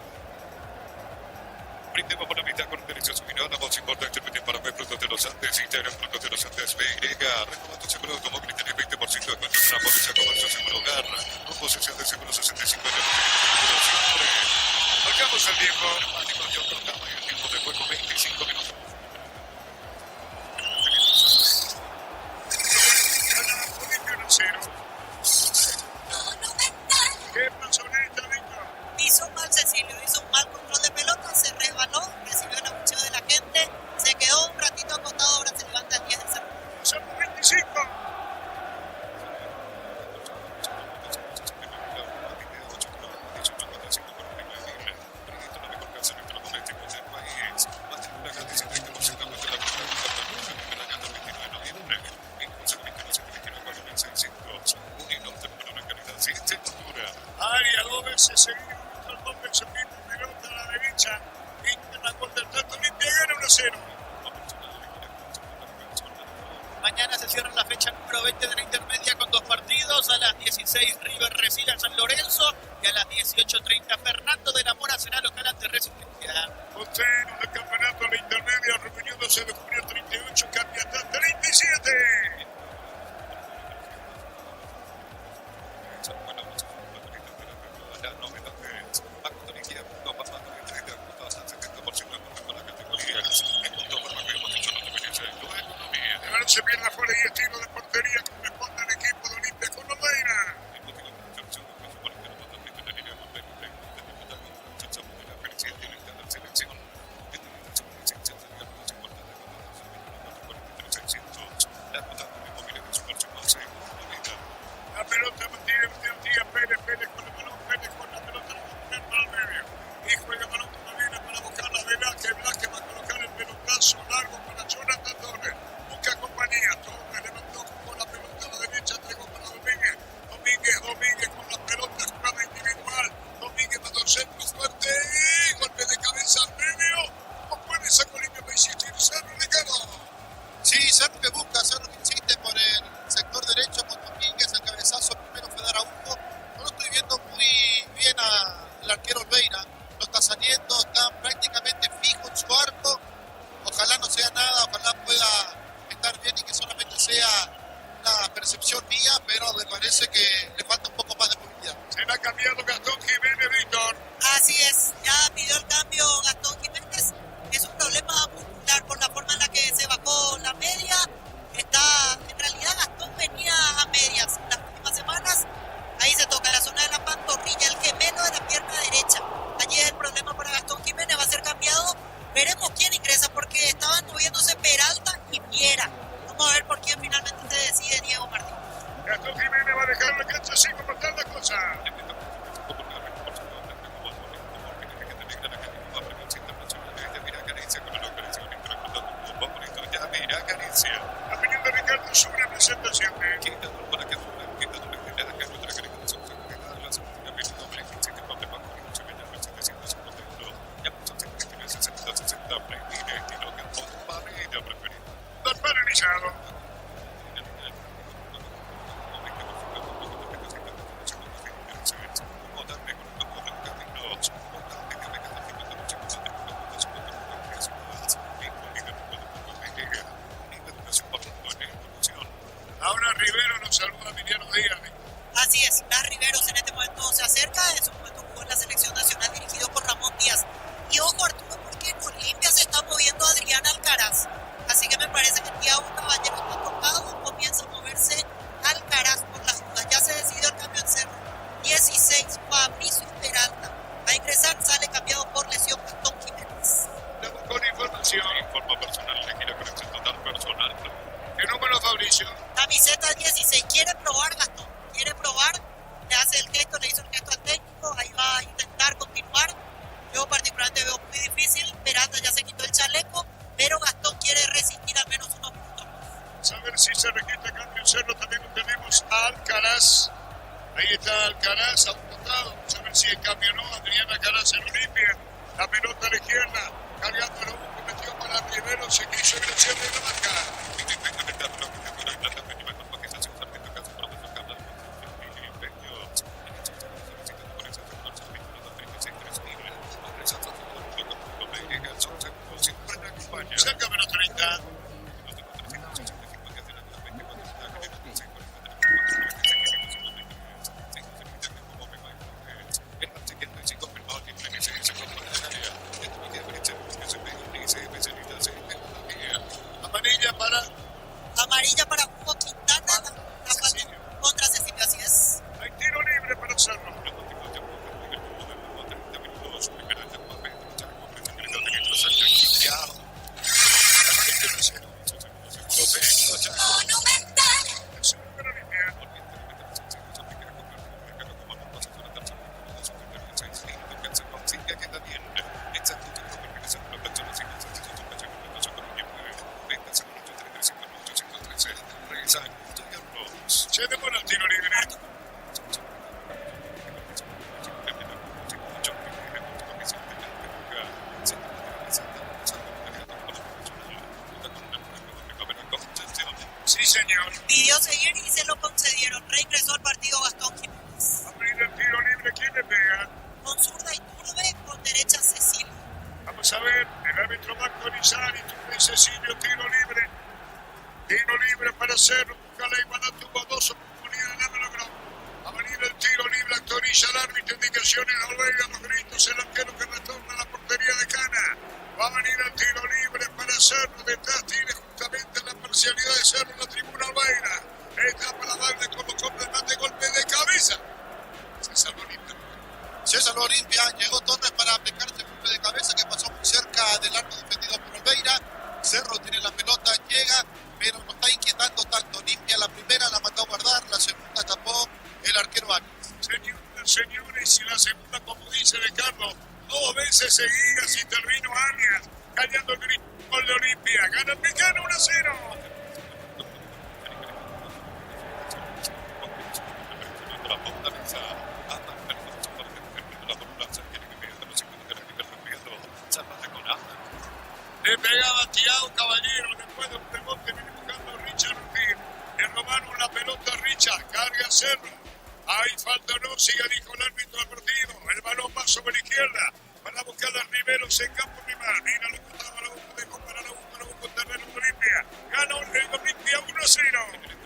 Brindemos por la mitad con derecho subido. La voz importante para ver Frutos de los Andes. Integran Frutos de los Andes. BY. Renovando seguro automóvil. Tiene 20% de cuenta en la póliza. Comercio seguro hogar. Con posesión de seguro 65 años. Siempre. Marcamos el tiempo. Yo programa y el tiempo de juego 25 minutos. Olimpia 1-0. ¿Qué pasó en esta, Víctor? Hizo un mal Cecilio, hizo un mal control de pelota, se resbaló, recibió el abucheo de la gente, se quedó un ratito acostado, ahora se levanta el 10 de cerro. Somos 25. Arias dos veces seguido, el hombre se pide pelota a la derecha, Quintana gol del tanto, Olimpia gana 1-0. Mañana se cierra la fecha número 20 de la intermedia con dos partidos. A las 16 River recibe a San Lorenzo y a las 18:30 Fernando de la Mora será local ante Resistencia. Postero del campeonato a la intermedia, reunión 12 de junio 38, cambia hasta 37. Se pierde fuera y estilo de portería corresponde al equipo de Olimpia con Olveira. La pelota mantiene un día Pérez con el balón, Pérez con la pelota, la para el medio. Y juega balón todavía para buscar la Velázquez. Velázquez va a colocar el pelotazo largo para Jonathan Torres. Busca compañía, Torres levantó con la pelota a la derecha, entregó para Domínguez. Domínguez con la pelota, jugada individual. Domínguez mandó el centro fuerte y golpe de cabeza al medio. No puede sacar Olimpia para insistir, Cerro, Ricardo. Sí, Cerro que busca, Cerro que insiste por el sector derecho con Domínguez, el cabezazo primero fue dar a Hugo. No lo estoy viendo muy bien al arquero Olveira, no está saliendo, está prácticamente fijo en su arco. Ojalá no sea nada, ojalá pueda estar bien y que solamente sea una percepción mía, pero me parece que le falta un poco más de movilidad. Se le ha cambiado Gastón Jiménez, Víctor. Así es, ya pidió el cambio Gastón Jiménez, es un problema muscular con parrilla preferida. Despenalizado. Ahora Rivero nos saluda a Emiliano Díaz. Así es, Blas Riveros en este momento se acerca, en su momento jugó en la selección nacional dirigido por Ramón Díaz. Y ojo Arturo, porque en Olimpia se está moviendo Adrián Alcaraz. Así que me parece que Thiago Caballero está tocado, comienza a moverse Alcaraz por las dudas. Ya se decidió el cambio en Cerro. 16, Fabricio Peralta. Va a ingresar, sale cambiado por lesión Gastón Jiménez. Con información. Informa personal, le quiere conexión total personal. ¿Qué número, Fabricio? Camiseta 16, quiere probar Gastón, quiere probar, le hace el gesto, le hizo el gesto al técnico, ahí va a intentar continuar. Yo particularmente veo muy difícil, Peralta ya se quitó el chaleco, pero Gastón quiere resistir al menos unos minutos más. A ver si se registra cambio en Cerro. También tenemos a Alcaraz. Ahí está Alcaraz a un costado. Vamos a ver si el cambio o no. Adrián Alcaraz en Olimpia. La pelota a la izquierda. Cargando el uno, metió para Rivero. Se quiso ir al cierre de la marca. Cerca menos 30. Amarilla para. Amarilla para Hugo Quintana, la falta contra Cecilio, así es. Hay tiro libre para Cerro. Se demora el tiro libre. Sí, señor. Pidió seguir y se lo concedieron. Reingresó al partido Gastón Jiménez. Abrir el tiro libre. ¿Quién le pega? Con zurda Iturbe, con derecha Cecilio. Vamos a ver. El árbitro va a actualizar. Y Cecilio, tiro libre. Tiro libre para Cerro. Busca la igualdad. Tuvo dos oportunidades. No lo logró. Va a venir el tiro libre. Autoriza el árbitro. Indicaciones. Oiga los gritos. El arquero que retorna a la portería de Cana. Va a venir el tiro libre para Cerro. Detrás tiene justamente la parcialidad de Cerro en la tribuna Albaina. Está para darle como complemento golpe de cabeza. César Olimpia. Llegó Torres para aplicarse el golpe de cabeza que pasó muy cerca del arco defendido por Olveira. Cerro tiene la pelota, llega, pero no está inquietando tanto. Olimpia la primera la mandó a guardar, la segunda tapó el arquero Arias. Señores, y la segunda, como dice Ricardo, 2 veces seguidas y termino Arias, callando el grito gol de Olimpia. Gana el Mexicano 1-0. Le pegaba Thiago Caballero, después de un rebote viene buscando Richard Ortiz. Le robaron la pelota a Richard, carga Cerro. Hay falta o no, sigue dijo el árbitro deportivo. El balón va sobre la izquierda para buscar a Riveros en campo rival. Mira lo que estaba la bomba, dejó para la bomba con terreno de Olimpia. Gana el Olimpia 1-0.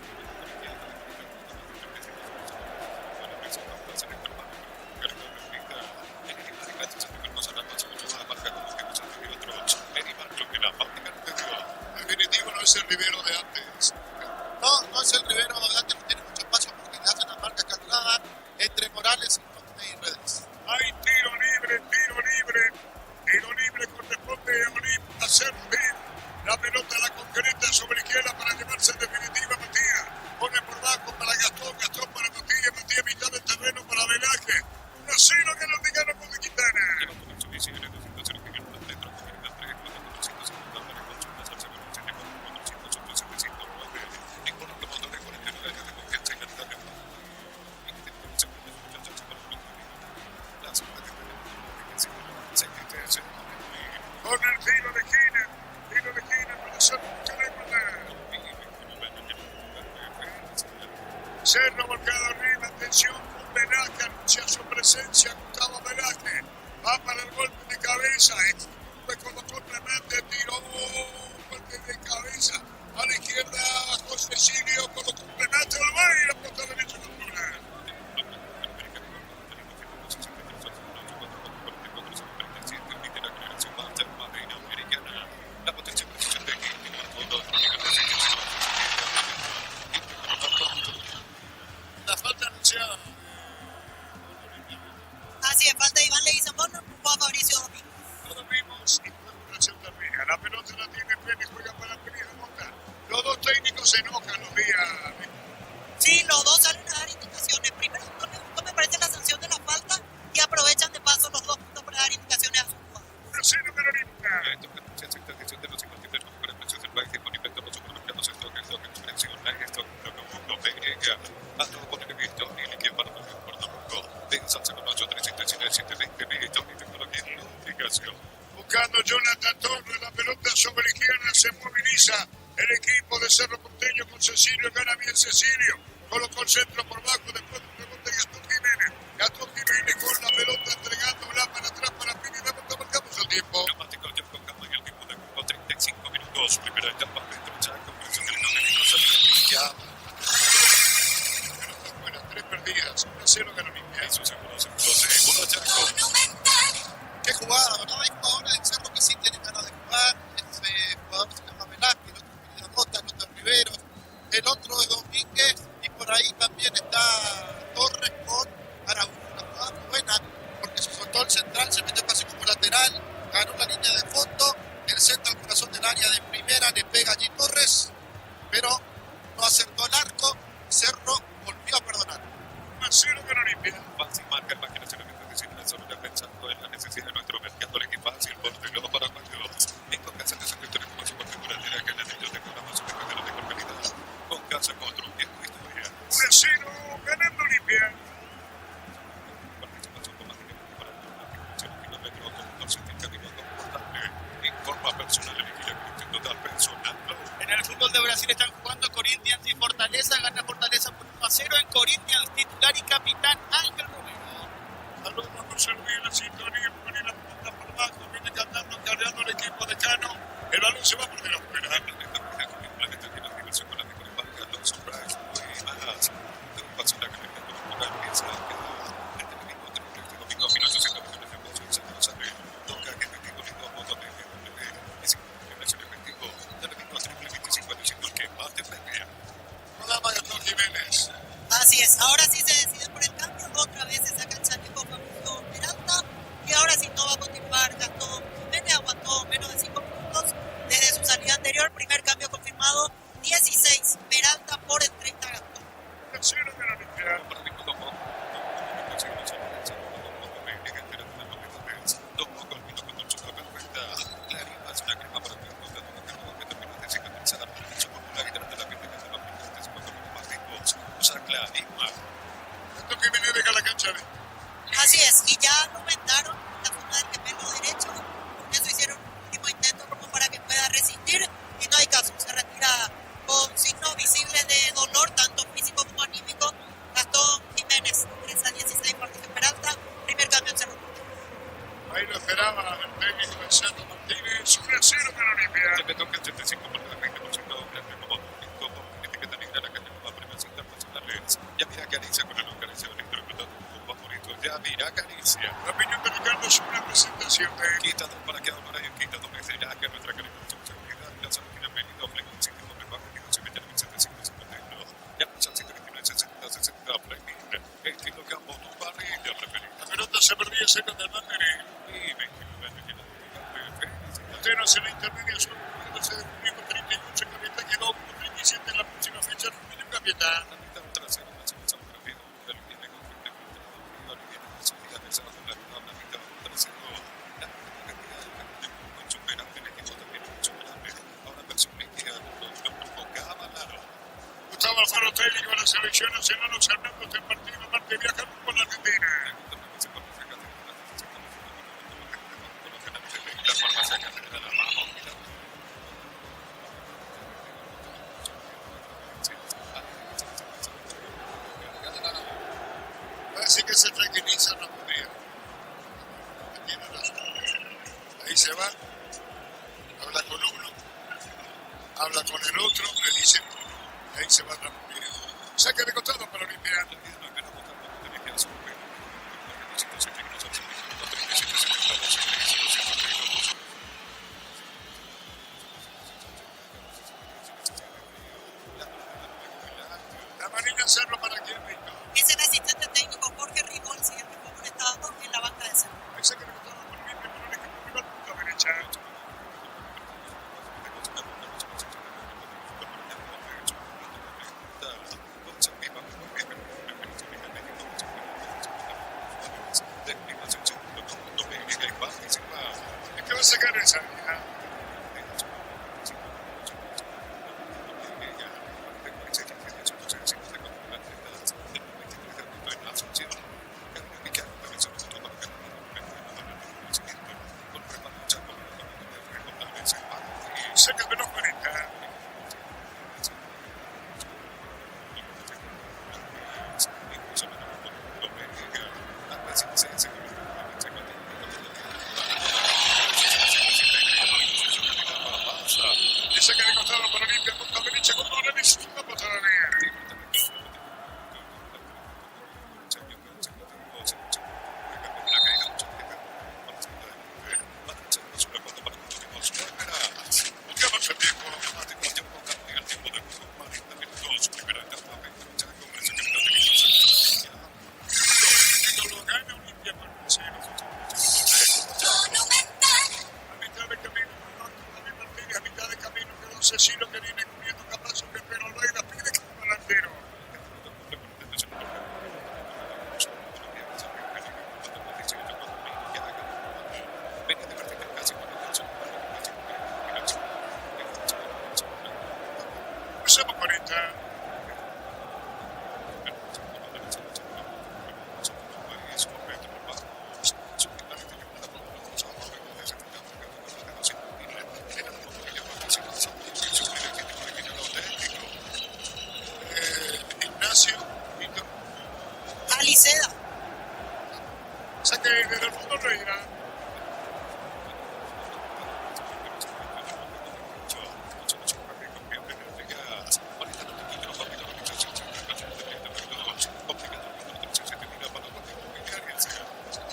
En definitivo no es el Rivero de antes. No es el Rivero de antes, no tiene mucho espacio porque le hacen la marca calculada entre Morales y Redes. Hay tiro libre, tiro libre. Tiro libre corresponde a Olimpia a Cerro. La pelota la concreta sobre izquierda para llevarse en definitiva a Matías. Pone por bajo para Gastón, Gastón para Matías, Matías mitad del terreno para Velázquez. 1-0 que el Mexicano con Quintana. Con el tiro de esquina Cerro volcado arriba, atención, un Velázquez anuncia su presencia, Gustavo Velázquez, va para el golpe de cabeza, colocó Fernández, tiró golpe de cabeza, a la izquierda José Silio, colocó Fernández, lo va a ir a punta derecha con Luna. La falta anunciada. Así es, falta de Iván Leguizamón, no empujó a Fabricio Domínguez. Lo vimos y recuperación también. La pelota la tiene Pérez, juega para Pérez Mota. Los dos técnicos se enojan los días. Sí, los dos salen a dar indicaciones. Primero, no me parece la sanción de la falta y aprovechan de paso los 2 puntos para dar indicaciones a su jugador. 1-0 Carolina. Buscando Jonathan Torres, la pelota sobre la izquierda, se moviliza el equipo de Cerro Porteño con Cecilio, gana bien Cecilio, colocó el centro por bajo, después de rebote Gastón Jiménez, Gastón Jiménez con la pelota entregándola para atrás para Pineda, marcamos el tiempo. Primera etapa, Pedro Chaco, Buenas, 3 perdidas, 1-0 Carolina. eso seguro, segundo Chaco. Qué jugada, ¿verdad? Hay jugadores del Cerro que sí tienen ganas de jugar. Ese jugador se llama Velázquez, el otro es Pineda Mota, el otro es Riveros, el otro es Domínguez y por ahí también está Torres con Araújo. Una jugada muy buena porque se soltó el central, se metió casi como lateral, ganó la línea de fondo, el centro al corazón del área de primera, le pega allí Torres, pero no acertó el arco. Cerro volvió a perdonar. 1-0 Carolina. Fácil marca el máquina solo pensando en la necesidad de nuestro mercado, el fácil por los paraguayos. En Concasa de San Victoria como su particular de la que yo tengo una más de mejor calidad. Concasa construye tu historia. 1-0 ganando Olimpia. Participación automáticamente para el kilómetro con 12 camino confortable. En forma personal, el equilibrio total personal. En el fútbol de Brasil están jugando Corinthians y Fortaleza. Gana Fortaleza por 1-0 en Corinthians, titular y capitán Ángel Romero. Saludos a José Luis en la sintonía, pone la punta por abajo, viene cantando, cargando el equipo de Cano. El balón se va por de la fuera. No da más Gastón Jiménez. Así es, ahora sí se decide por el cambio, otra vez se saca el chaleco Fabricio Peralta y ahora sí no va a continuar Gastón Jiménez, aguantó menos de 5 minutos desde su salida anterior, primer cambio confirmado, 16 Peralta por el 30 Gastón. 1-0 Carolina. Gastón Jiménez deja la cancha de... Así es, y ya aumentaron la forma del gemelo derecho, por eso hicieron un último intento como para que pueda resistir y no hay caso, se retira con signos visibles de dolor, tanto físico como anímico. Gastón Jiménez, 3-16 Fabricio Peralta, primer cambio en Cerro. Ahí lo esperaba el técnico de Santo Martínez. 1-0 Carolina. Se me toca el 75% de 20% grande como público, etiqueta negra la calle para premios internacionales. Ya mira Caricia con el Caricia del interpretado como favorito. Ya mira Caricia. La opinión de Ricardo es una presentación de... Quita dos para que ahora hay quita dos veces ya que nuestra calificación seguridad. La salud tiene venido Flex 5 de bajo que no se mete en 751. Ya pasa 129 60 Flex. Estilo campo tu parrilla preferida. La pelota se perdía cerca del banderín. Y 29 Montero hace la intermediación. Se descubrió con 38 en capitán. Quedó con 37 en la próxima fecha. Rubio capitán. Gustavo Alfaro, técnico de la selección nacional, observando este partido. Marte viaja por la Argentina. que se tranquiliza no podía. Tiene razón. Ahí se va, habla con uno, habla con el otro, le dice, y ahí se va Ramírez. Saque de costado para Olimpia. La Marina Cerro para quien Víctor. Es el asistente técnico Jorge Rigo, el siguiente fue conectado en la banca de Cerro. Ahí saque de costado para Olimpia, para el equipo rival, punta derecha. Es que va a sacar el salida. Saca de los 40. Le saca de costado para Olimpia, punta derecha con Morales, vamos todavía. Buscamos el tiempo. Lo gana Olimpia por 0. A mitad de camino, David Martínez, a mitad de camino quedó Cecilio que viene cubriendo Capazo, que pero no hay la pide como delantero. Usamos 40. Ignacio, Víctor, Aliceda. saque desde el fondo Reina.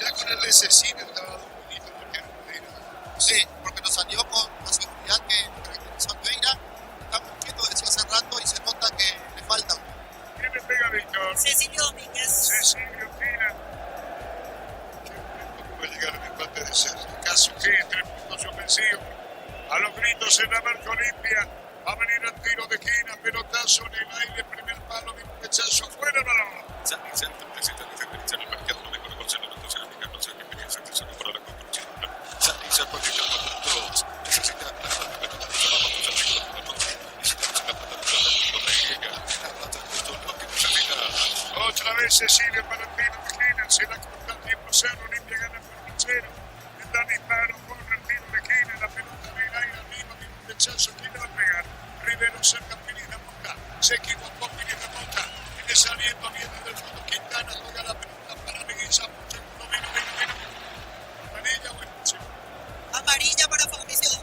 Ya con el de Cecilio estaba bonito porque era. Sí, porque nos salió con la seguridad que caracterizó a Pereira. Estamos viendo desde hace rato y se nota que le falta. ¿Quién le pega a Víctor? Cecilio Domínguez. Cecilio Pina. Puede llegar el empate de ser caso que 3 puntos ofensivos. A los gritos en la marca Olimpia. Va a venir al tiro de esquina, pelotazo en el aire, primer palo, mismo rechazo, fuera el balón. Otra vez Cecilia para el tiro de esquina, se la corta el tiempo Cerro, Olimpia gana por 0. Da disparo, corre el tiro de esquina, la pelota en el aire arriba, mismo rechazo, ¿quién le va a pegar? Rivero cerca, Pineda Monta, se equivocó Pineda Monta, viene saliendo bien desde el fondo, Quintana juega la pelota para Leguizamo, segundo vino. Amarilla o expulsión. Amarilla para Fabricio.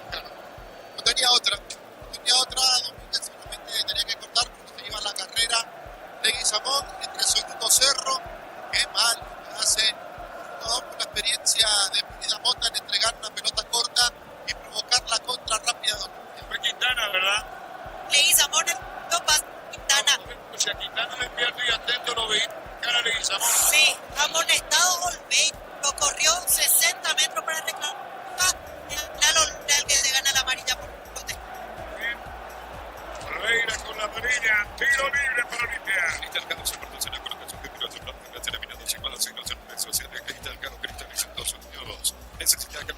Claro. No tenía otra. Domínguez solamente tenía que cortar porque se lleva la carrera Leguizamón, entre segundo Cerro. Qué mal hace con la experiencia de Pineda Mota en entregar una pelota corta y provocar la contra rápida. Fue Quintana, ¿verdad? Leguizamón, no pasa Quintana. O sea, Quintana le pierde y atento lo veía. Cara Leguizamón. Sí, amonestado Olvey. Lo corrió 60 metros para reclamar. El que se gana la amarilla por bote. Bien. Oliveira con la amarilla. Tiro libre para Olimpia. Necesita que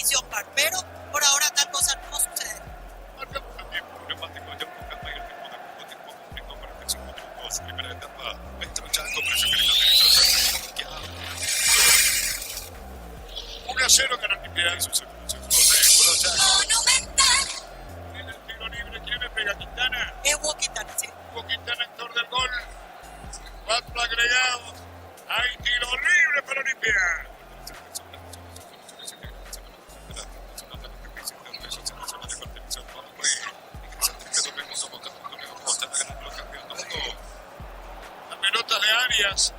transmisión VAR, pero por ahora tal cosa no sucede. Marcamos el tiempo neumático ya con calma y el tiempo de poco tiempo cumplido 45 minutos. Primera etapa, Metro Chaco, presión que le 1-0 gana Olimpia. su segundo de Chaco. En el tiro libre, ¿quién le pega? Quintana. Es Hugo Quintana, sí. Hugo Quintana, actor del gol. 4 agregados. Hay tiro libre para Olimpia. La pelota de Arias.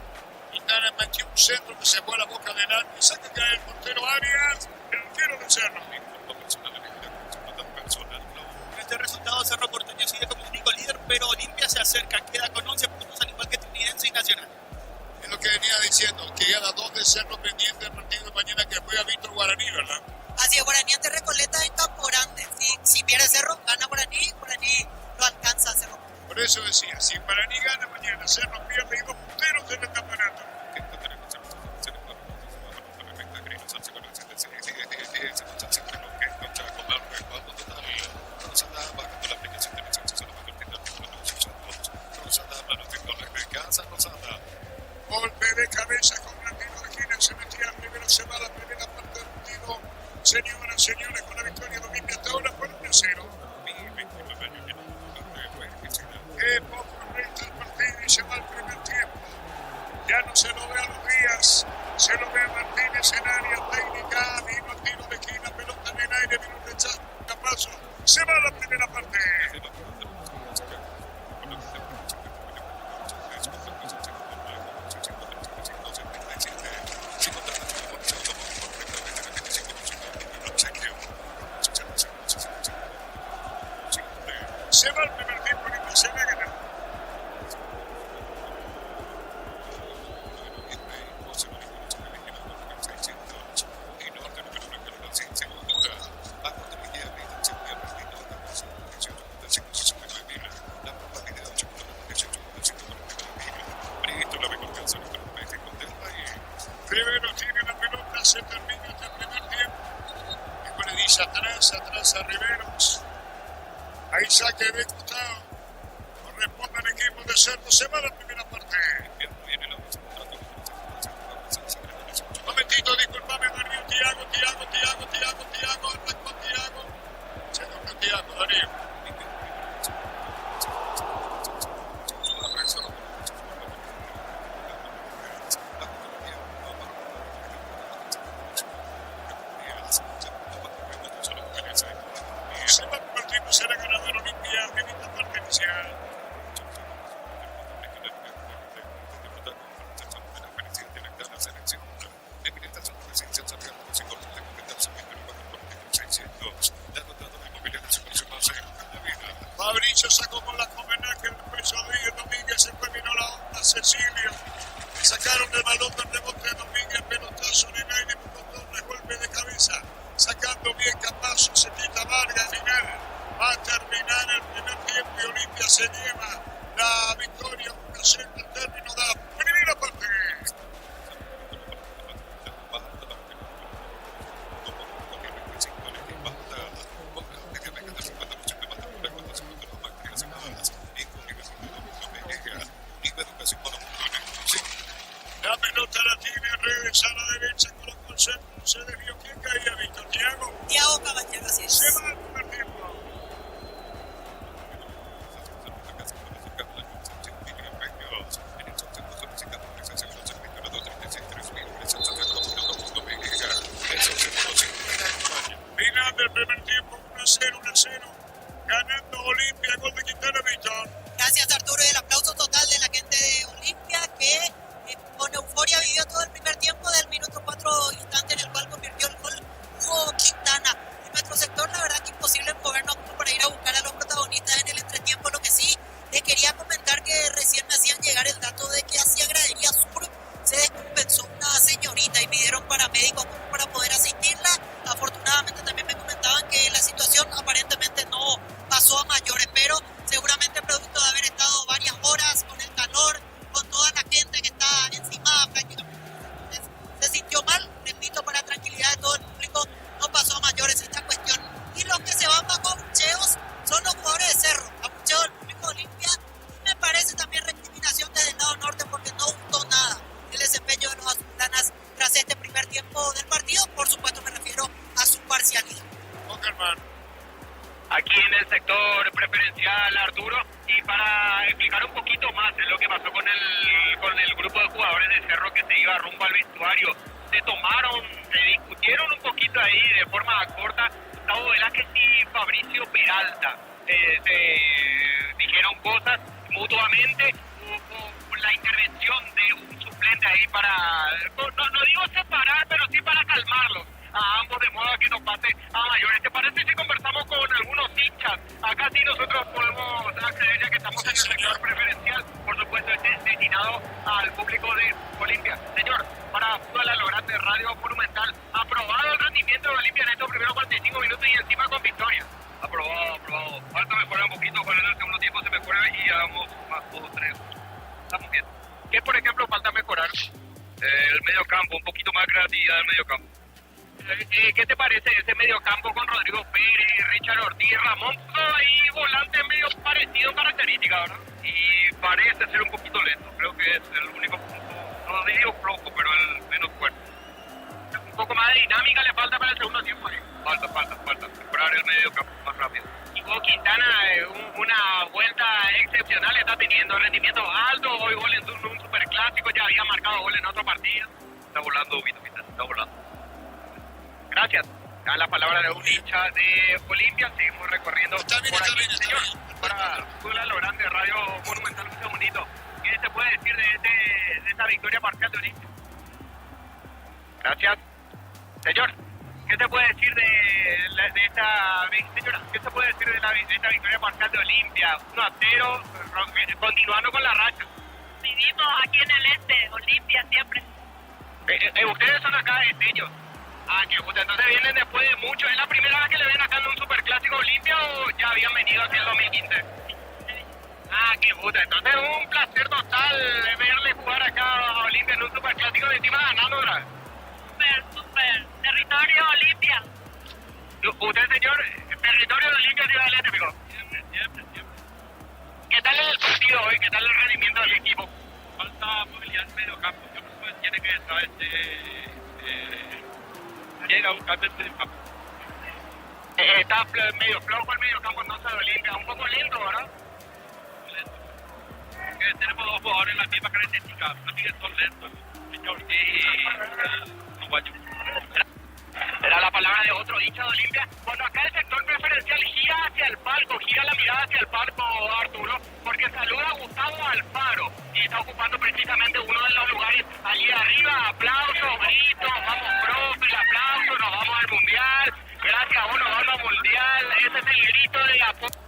Quintana metió un centro que se fue a la boca del arco y saca caer el portero Arias. El arquero de Cerro. Este resultado Cerro Porteño sigue como único líder, pero Olimpia se acerca, queda con 11 puntos al igual que Trinense y Nacional. Es lo que venía diciendo, que queda 2 de Cerro pendiente del partido de mañana que juega Víctor Guaraní, ¿verdad? Así es, Guaraní ante Recoleta en Campo Grande. Si pierde Cerro, gana Guaraní lo alcanza a Cerro. Por eso decía, si Guaraní gana mañana, Cerro pierde y 2 punteros en el campeonato. Golpe de cabeza con el tiro de esquina, se metía primero, se va la primera parte del partido. Señoras, señores, con la victoria de Olimpia hasta ahora por 1-0. Qué poco resta el partido y se va el primer tiempo. Ya no se lo ve a los días, se lo ve a Martínez en área técnica, vino el tiro de esquina, pelota en el aire, vino un rechazo, capazo, se va la primera parte. Se va el primer tiempo y se va a ganar. Primero tiene la pelota, se termina este primer tiempo. Después le dice atrás a Riveros. Ahí saque de costado. Corresponde al equipo de Cerro. Se va la primera parte. Momentito, disculpame, Darío. Tiago. Arrancó Tiago. Se toca Tiago, Darío. Se va el primer tiempo, será ganador Olimpia en esta parte inicial. Fabricio sacó con la homenaje el peso de Domínguez, se terminó la onda Cecilio. Le sacaron el balón del rebote de Domínguez, pelotazo en el aire, un golpe de cabeza. Sacando bien Capazo, se quita Vargas al final. Va a terminar el primer tiempo y Olimpia se lleva la victoria 1-0 al término de la primera parte. La pelota la tiene Redes a la derecha, colocó el centro, se desvió. ¿Quién caía, Víctor? Tiago Caballero, así es. Se va el primer tiempo. Final del primer tiempo, 1-0. Ganando Olimpia, gol de Quintana, Víctor. Gracias, Arturo, y el aplauso total de la gente de Olimpia que con euforia vivió todo el primer tiempo del minuto 4 instante en el cual convirtió el gol Hugo Quintana. En nuestro sector, la verdad que imposible movernos para ir a buscar a los protagonistas en el entretiempo. Lo que sí les quería comentar que recién me hacían llegar el dato de que hacia Gradería Sur se descompensó una señorita y pidieron paramédicos para poder asistirla. Afortunadamente también me comentaban que la situación aparentemente no pasó a mayores, pero seguramente producto de haber estado varias horas con el calor, con toda la gente que está encima prácticamente se sintió mal. Les invito para tranquilizar Germán. Aquí en el sector preferencial, Arturo, y para explicar un poquito más de lo que pasó con el grupo de jugadores de Cerro que se iba rumbo al vestuario, se discutieron un poquito ahí de forma corta Gustavo Velázquez y Fabricio Peralta, se dijeron cosas mutuamente, hubo la intervención de un suplente ahí para, no digo separar, pero sí para calmarlos a ambos, de modo que no pase a mayores. ¿Te parece si conversamos con algunos hinchas? Acá sí nosotros podemos acceder, ya que estamos en el sector preferencial, por supuesto este es destinado al público de Olimpia. Señor, para toda la grande Radio Monumental, aprobado el rendimiento de Olimpia en estos primeros 45 minutos y encima con victoria. Aprobado. Falta mejorar un poquito, para en el segundo tiempo se mejora y hagamos más 2 o 3. Estamos bien. ¿Qué, por ejemplo, falta mejorar? El medio campo, un poquito más creatividad del medio campo. ¿Qué te parece ese medio campo con Rodrigo Pérez, Richard Ortiz, Ramón? Ahí volante medio parecido en característica, ¿verdad? Y parece ser un poquito lento. Creo que es el único punto, no digo flojo, pero el menos fuerte. Un poco más de dinámica le falta para el segundo tiempo. Falta. Mejorar el medio campo más rápido. Y Hugo Quintana, una vuelta excepcional, está teniendo rendimiento alto. Hoy gol en un superclásico, ya había marcado gol en otro partido. Está volando, Vito Quintana, está volando. Gracias. A la palabra de un hincha de Olimpia, seguimos recorriendo Está bien, señor. Para Tula Logrande, Radio Monumental, un segundito. ¿Qué se puede decir de esta victoria parcial de Olimpia? Gracias. Señor, ¿qué se puede decir de esta victoria parcial de Olimpia? 1-0, continuando con la racha. Vivimos aquí en el este, Olimpia siempre. Ustedes son acá de Esteño. Qué puta, entonces vienen después de mucho. ¿Es la primera vez que le ven acá en un superclásico Olimpia o ya habían venido hacia el 2015? Qué puta, entonces un placer total verle jugar acá a Olimpia en un superclásico de encima ganando, ¿verdad? Súper. Territorio Olimpia. ¿Usted, señor, territorio de Olimpia, Ciudad del Este, amigo? Siempre. ¿Qué tal el partido hoy? ¿Qué tal el rendimiento del equipo? Falta movilidad en medio campo. Yo creo que tiene que estar llega un cambio de campo. Está medio flojo el medio campo, entonces de Olimpia. Un poco lento, ¿verdad? Lento. Tenemos 2 jugadores en las mismas características. También son lentos. Era la palabra de otro hincha de Olimpia. Cuando acá el sector preferencial gira hacia el palco, gira la mirada hacia el palco, Arturo, porque saluda a Gustavo Alfaro y está ocupando precisamente uno de los lugares allí arriba. Aplausos, gritos, vamos profe, el aplauso, nos vamos al mundial. Gracias, nos vamos al mundial. Ese es el grito de apoyo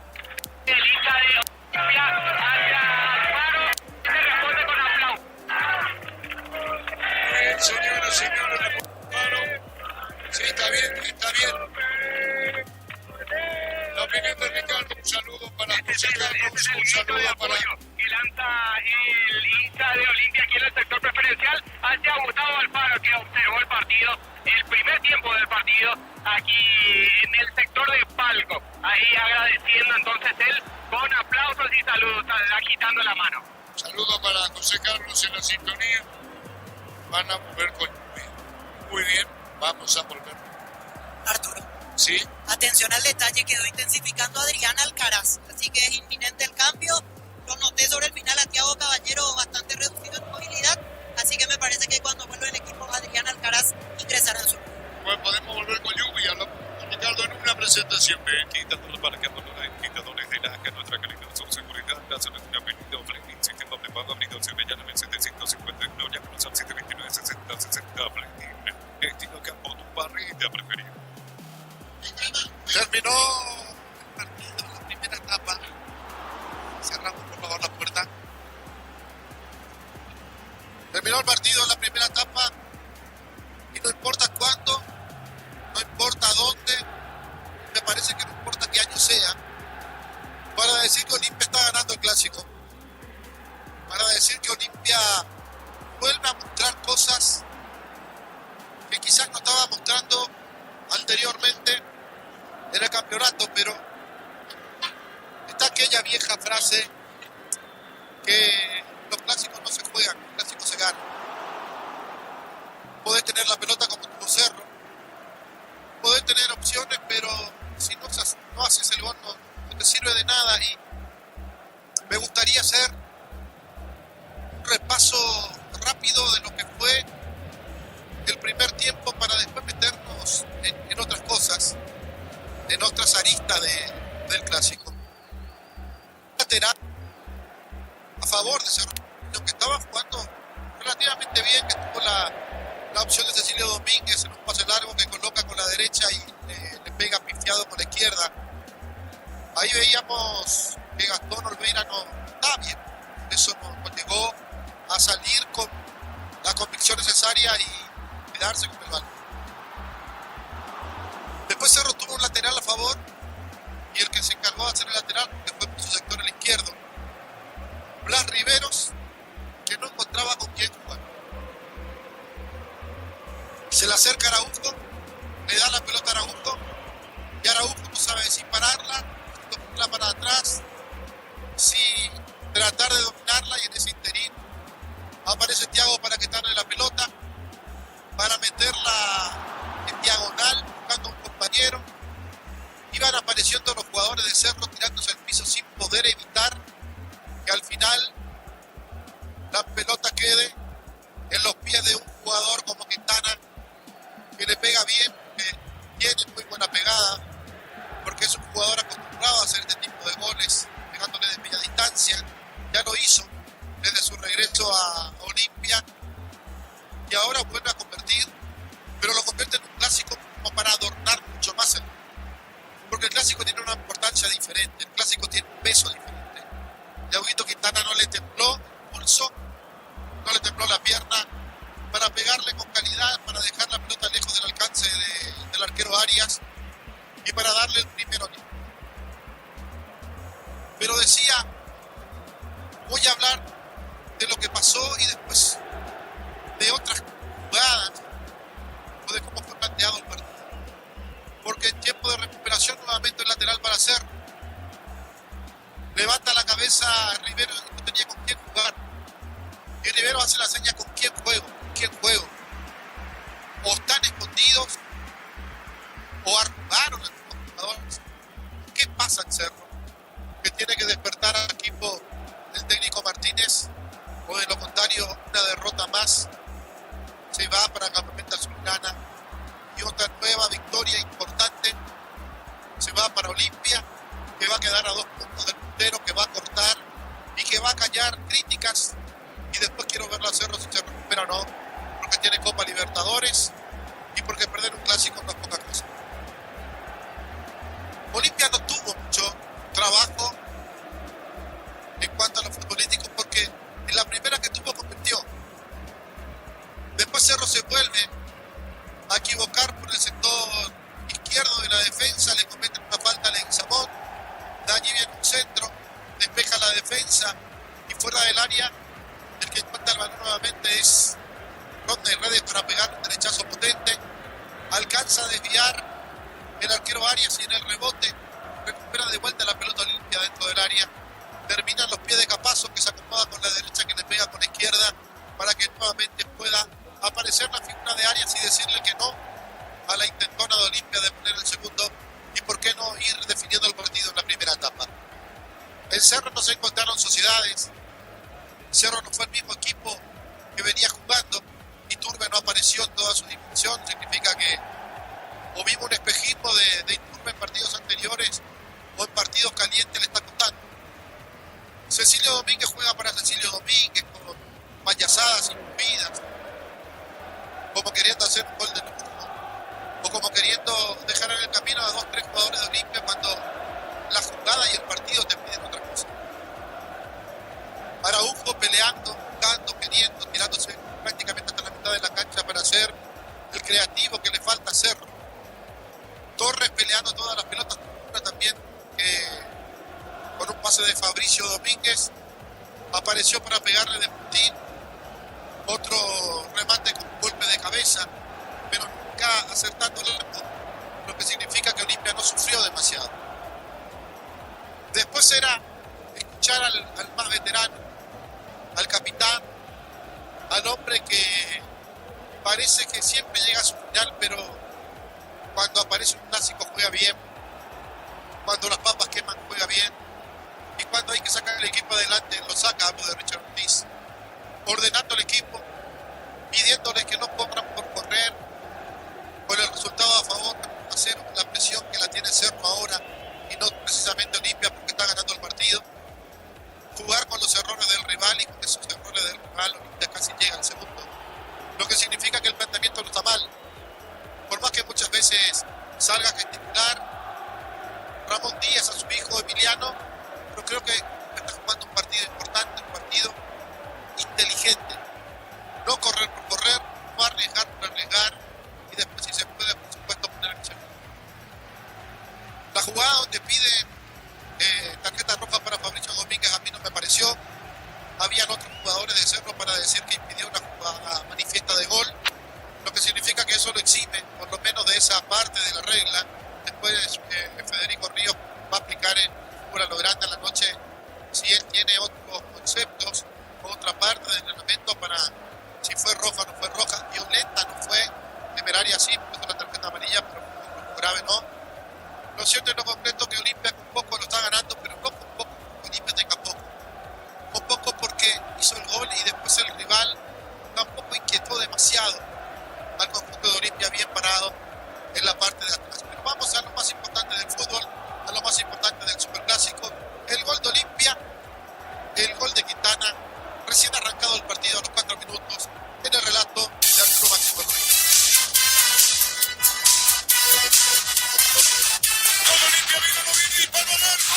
del hincha de Olimpia hacia Alfaro. Se responde con aplausos. Señoras, sí, está bien. La opinión de Ricardo, un saludo para José Carlos, un saludo para... Que lanza el hincha de Olimpia aquí en el sector preferencial hacia Gustavo Alfaro, que observó el partido, el primer tiempo del partido, aquí en el sector de palco. Ahí agradeciendo entonces él con aplausos y saludos, agitando la mano. Saludo para José Carlos en la sintonía. Van a volver con lluvia. Muy bien, vamos a volver. Arturo, Sí, atención al detalle, quedó intensificando Adrián Alcaraz, así que es inminente el cambio. Lo noté sobre el final a Thiago Caballero bastante reducido en movilidad, así que me parece que cuando vuelva el equipo Adrián Alcaraz ingresará en su... pues podemos volver con lluvia. Ricardo, en una presentación. Quitándonos para que los indicadores de la que nuestra calidad son seguridad, gracias a nuestra avenida Fleming, sistema prepago, avenida Semellanamente 751, ya cruzar 729-6060 Fleming, estilo campo, tu parrilla preferida. Terminó el partido, la primera etapa. Cerramos por favor la puerta. Terminó el partido, la primera etapa. Y no importa cuándo, no importa dónde, me parece que no importa qué año sea, para decir que Olimpia está ganando el clásico. Para decir que Olimpia vuelve a mostrar cosas que quizás no estaba mostrando anteriormente en el campeonato, pero está aquella vieja frase que los clásicos no se juegan, los clásicos se ganan. Podés tener la pelota como tuvo Cerro, podés tener opciones, pero en otras aristas del clásico. Lateral a favor de Cerro, que estaba jugando relativamente bien, que tuvo la opción de Cecilio Domínguez en un pase largo que coloca con la derecha y le pega pifiado con la izquierda. Ahí veíamos que Gastón Olveira no está bien, eso no llegó a salir con la convicción necesaria y quedarse con el balón. Después Cerro tuvo un lateral a favor y el que se encargó de hacer el lateral, que fue por su sector el izquierdo, Blas Riveros, que no encontraba con quién jugar. Se le acerca a Araujo, le da la pelota a Araujo y Araujo no sabe si pararla, tomarla para atrás, si tratar de dominarla, y en ese interín aparece Thiago para quitarle la pelota, para meterla en diagonal, buscando a un compañero. Iban apareciendo los jugadores de Cerro tirándose al piso sin poder evitar que al final la pelota quede en los pies de un jugador como Quintana, que le pega bien, que tiene muy buena pegada, porque es un jugador acostumbrado a hacer este tipo de goles, pegándole de media distancia. Ya lo hizo desde su regreso a Olimpia y ahora vuelve a convertir, pero lo convierte en un clásico como para adornar mucho más el, porque el clásico tiene una importancia diferente, el clásico tiene un peso diferente. Dieguito Quintana no le tembló el pulso, no le tembló la pierna para pegarle con calidad, para dejar la pelota lejos del alcance del arquero Arias y para darle el primero tiempo. Pero decía, voy a hablar de lo que pasó y después de otras jugadas o de cómo fue planteado el partido, porque en tiempo de recuperación nuevamente el lateral para Cerro, levanta la cabeza Rivero y no tenía con quién jugar, y Rivero hace la seña: ¿con quién juego? ¿Con quién juego? O están escondidos o arrugaron a los jugadores. ¿Qué pasa en Cerro? Que tiene que despertar al equipo del técnico Martínez, o de lo contrario una derrota más se va para Campamento Azulgrana y otra nueva victoria importante se va para Olimpia, que va a quedar a 2 puntos del puntero, que va a cortar y que va a callar críticas. Y después quiero verlo a Cerro si se recupera o no, porque tiene Copa Libertadores y porque perder un clásico no es poca cosa. Olimpia no tuvo mucho trabajo en cuanto a lo futbolístico, porque en la primera que tuvo convirtió. Después Cerro se vuelve a equivocar por el sector izquierdo de la defensa, le cometen una falta a Leguizamón, de allí viene un centro, despeja la defensa y fuera del área el que encuentra el balón nuevamente es Rodney Redes para pegar un derechazo potente, alcanza a desviar el arquero Arias y en el rebote recupera de vuelta la pelota limpia dentro del área, termina en los pies de Capazo, que se acomoda con la derecha, que le pega con la izquierda para que nuevamente pueda aparecer la figura de Arias y decirle que no a la intentona de Olimpia de poner el segundo, y por qué no ir definiendo el partido en la primera etapa. En Cerro no se encontraron sociedades, Cerro no fue el mismo equipo que venía jugando, Iturbe no apareció en toda su dimensión, significa que o vimos un espejismo de Iturbe en partidos anteriores o en partidos calientes le está costando. Cecilio Domínguez juega para Cecilio Domínguez con payasadas impidas, como queriendo hacer un gol de lujo, o como queriendo dejar en el camino a 2 o 3 jugadores de Olimpia cuando la jugada y el partido te piden otra cosa. Araujo peleando, buscando, queriendo, tirándose prácticamente hasta la mitad de la cancha para ser el creativo que le falta a Cerro. Torres peleando todas las pelotas, también con un pase de Fabricio Domínguez apareció para pegarle de puntín, otro remate con un golpe de cabeza, pero nunca acertando el arco, lo que significa que Olimpia no sufrió demasiado. Después era escuchar al más veterano, al capitán, al hombre que parece que siempre llega a su final, pero cuando aparece un clásico juega bien, cuando las papas queman juega bien, y cuando hay que sacar el equipo adelante lo saca. Hablo de Richard Ortiz, ordenando el equipo, pidiéndoles que no corran por correr, con el resultado a favor, hacer la presión que la tiene Cerro titular Ramón Díaz a su hijo Emiliano, pero creo que está jugando un partido importante, un partido inteligente. No correr por correr, no arriesgar por arriesgar y después si se puede, por supuesto, poner acción. La jugada donde pide tarjeta roja para Fabricio Domínguez a mí no me pareció. Habían otros jugadores de Cerro para decir que impidió una jugada manifiesta de gol, lo que significa que eso lo exime, por lo menos de esa parte de la regla. Después Federico Ríos va a aplicar en fútbol a lo grande a la noche si él tiene otros conceptos, otra parte del reglamento para si fue roja o no fue roja, violenta no fue, temeraria sí, puso la tarjeta amarilla, pero grave no. Lo cierto es lo concreto que Olimpia con poco lo está ganando, pero no con poco, Olimpia tenga poco. Con poco porque hizo el gol y después el rival tampoco inquietó demasiado al conjunto de Olimpia, bien parado en la parte de atrás. Pero vamos a lo más importante del fútbol, a lo más importante del superclásico, el gol de Olimpia, el gol de Quintana, recién arrancado el partido a los 4 minutos, en el relato de Arturo Máximo Ruiz. Todo Olimpia vino, no viene, disparo al arco.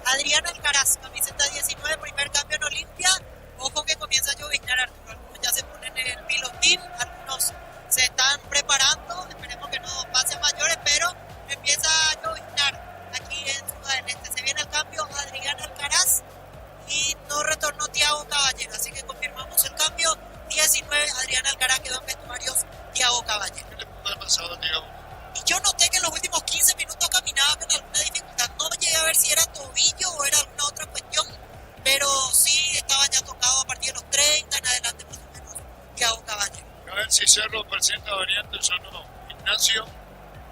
Adrián Alcaraz, camiseta 19, primer cambio en Olimpia. Ojo que comienza a lloviznar, Arturo. Algunos ya se ponen en el pilotín, algunos se están preparando. Esperemos que no pase a mayores, pero empieza a lloviznar aquí en Ciudad del Este. Se viene el cambio Adrián Alcaraz y no retornó Thiago Caballero. Así que confirmamos el cambio. 19, Adrián Alcaraz quedó en vestuarios Thiago Caballero. ¿Qué le puede haber pasado a Thiago? Y yo noté que en los últimos 15 minutos caminaba con alguna dificultad. No llegué a ver si era tobillo o era alguna otra cuestión, pero sí estaba ya tocado a partir de los 30 en adelante, más o menos, Thiago Caballero. A ver si Cerro presenta variantes o no. Ignacio.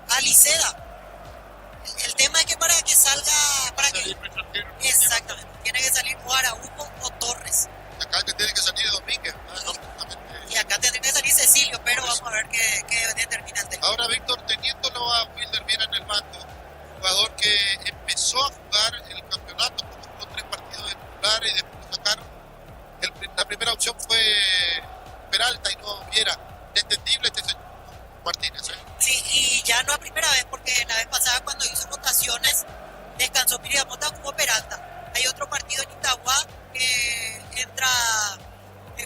Aliceda. El tema es que para que salga... Exactamente. Tiene que salir o Araujo o Torres. Acá tiene que salir Domínguez. Y acá tendría que salir Cecilio, pero vamos a ver qué determina el técnico. Ahora, Víctor, teniéndolo a Wilder Viera en el banco, jugador que empezó a jugar el campeonato, jugó 3 partidos de titular y después lo sacaron. La primera opción fue Peralta y no Viera. Entendible este señor Martínez, ¿eh? Sí, y ya no es primera vez, porque la vez pasada cuando hizo rotaciones descansó Piriamota, jugó Peralta. Hay otro partido en Itagua que entra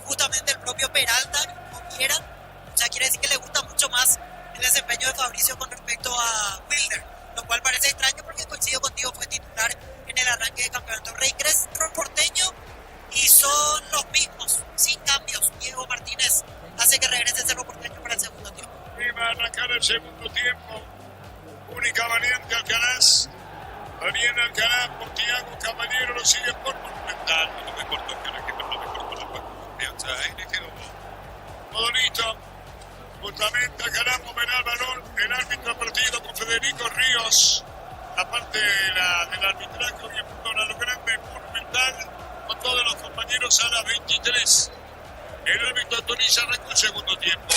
justamente el propio Peralta, como Viera. O sea, quiere decir que le gusta mucho más el desempeño de Fabricio con respecto a Wilder, lo cual parece extraño porque coincido contigo, fue titular en el arranque de campeonato. Rey Crespo Porteño y son los mismos, sin cambios. Diego Martínez hace que regrese Cerro Porteño para el segundo tiempo. Y va a arrancar el segundo tiempo. Única variante Alcaraz. Daniel Alcaraz por Thiago Caballero, lo sigue por Monumental. No me importa que la equipo no me importa la confianza. Ahí le quedó. Todo listo. Justamente Alcaraz moverá el balón. El árbitro partido con Federico Ríos. La parte del arbitraje y en a lo grande Monumental. todos los compañeros a la 23. El árbitro autoriza arrancó el segundo tiempo.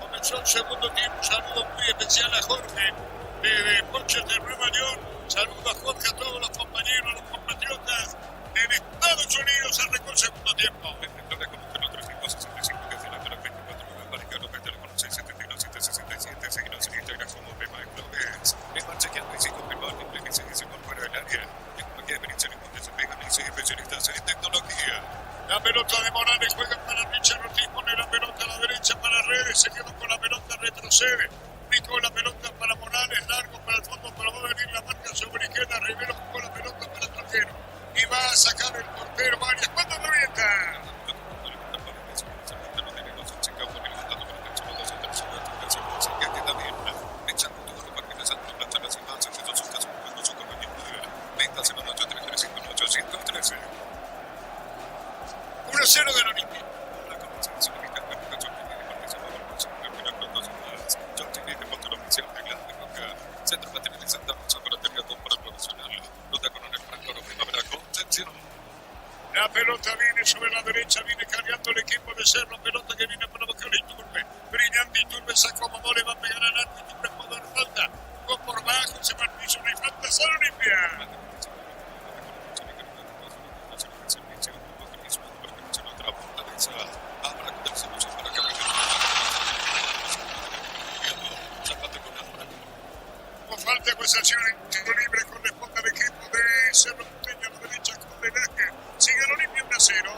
Comenzó el segundo tiempo. Saludos muy especial a Jorge de Deportes de Nueva York. Saludos a Jorge, a todos los compañeros, a los compatriotas en Estados Unidos. Arrancó el segundo tiempo. La pelota de Morales juega para Richard Ortiz, pone la pelota a la derecha para Redes, se quedó con la pelota, retrocede. Picó la pelota para Morales, largo para el fondo, pero va a venir la marca sobre izquierda. Rivero jugó la pelota para Trujero y va a sacar el portero Arias. ¿Cuándo revienta? Uno 0 de Olimpia. La pelota viene sobre la derecha, viene cargando el equipo de Cerro, pelota que viene para buscar Iturbe. Brillante Iturbe sacó como le va a pegar al arco, Iturbe puede dar falta. Jugó por bajo, se partió, no hay falta, San Olimpia. Con falta de acusación en tiro libre corresponde al equipo de Cerro Porteño a la derecha con Velázquez. Sigue el Olimpia 1-0.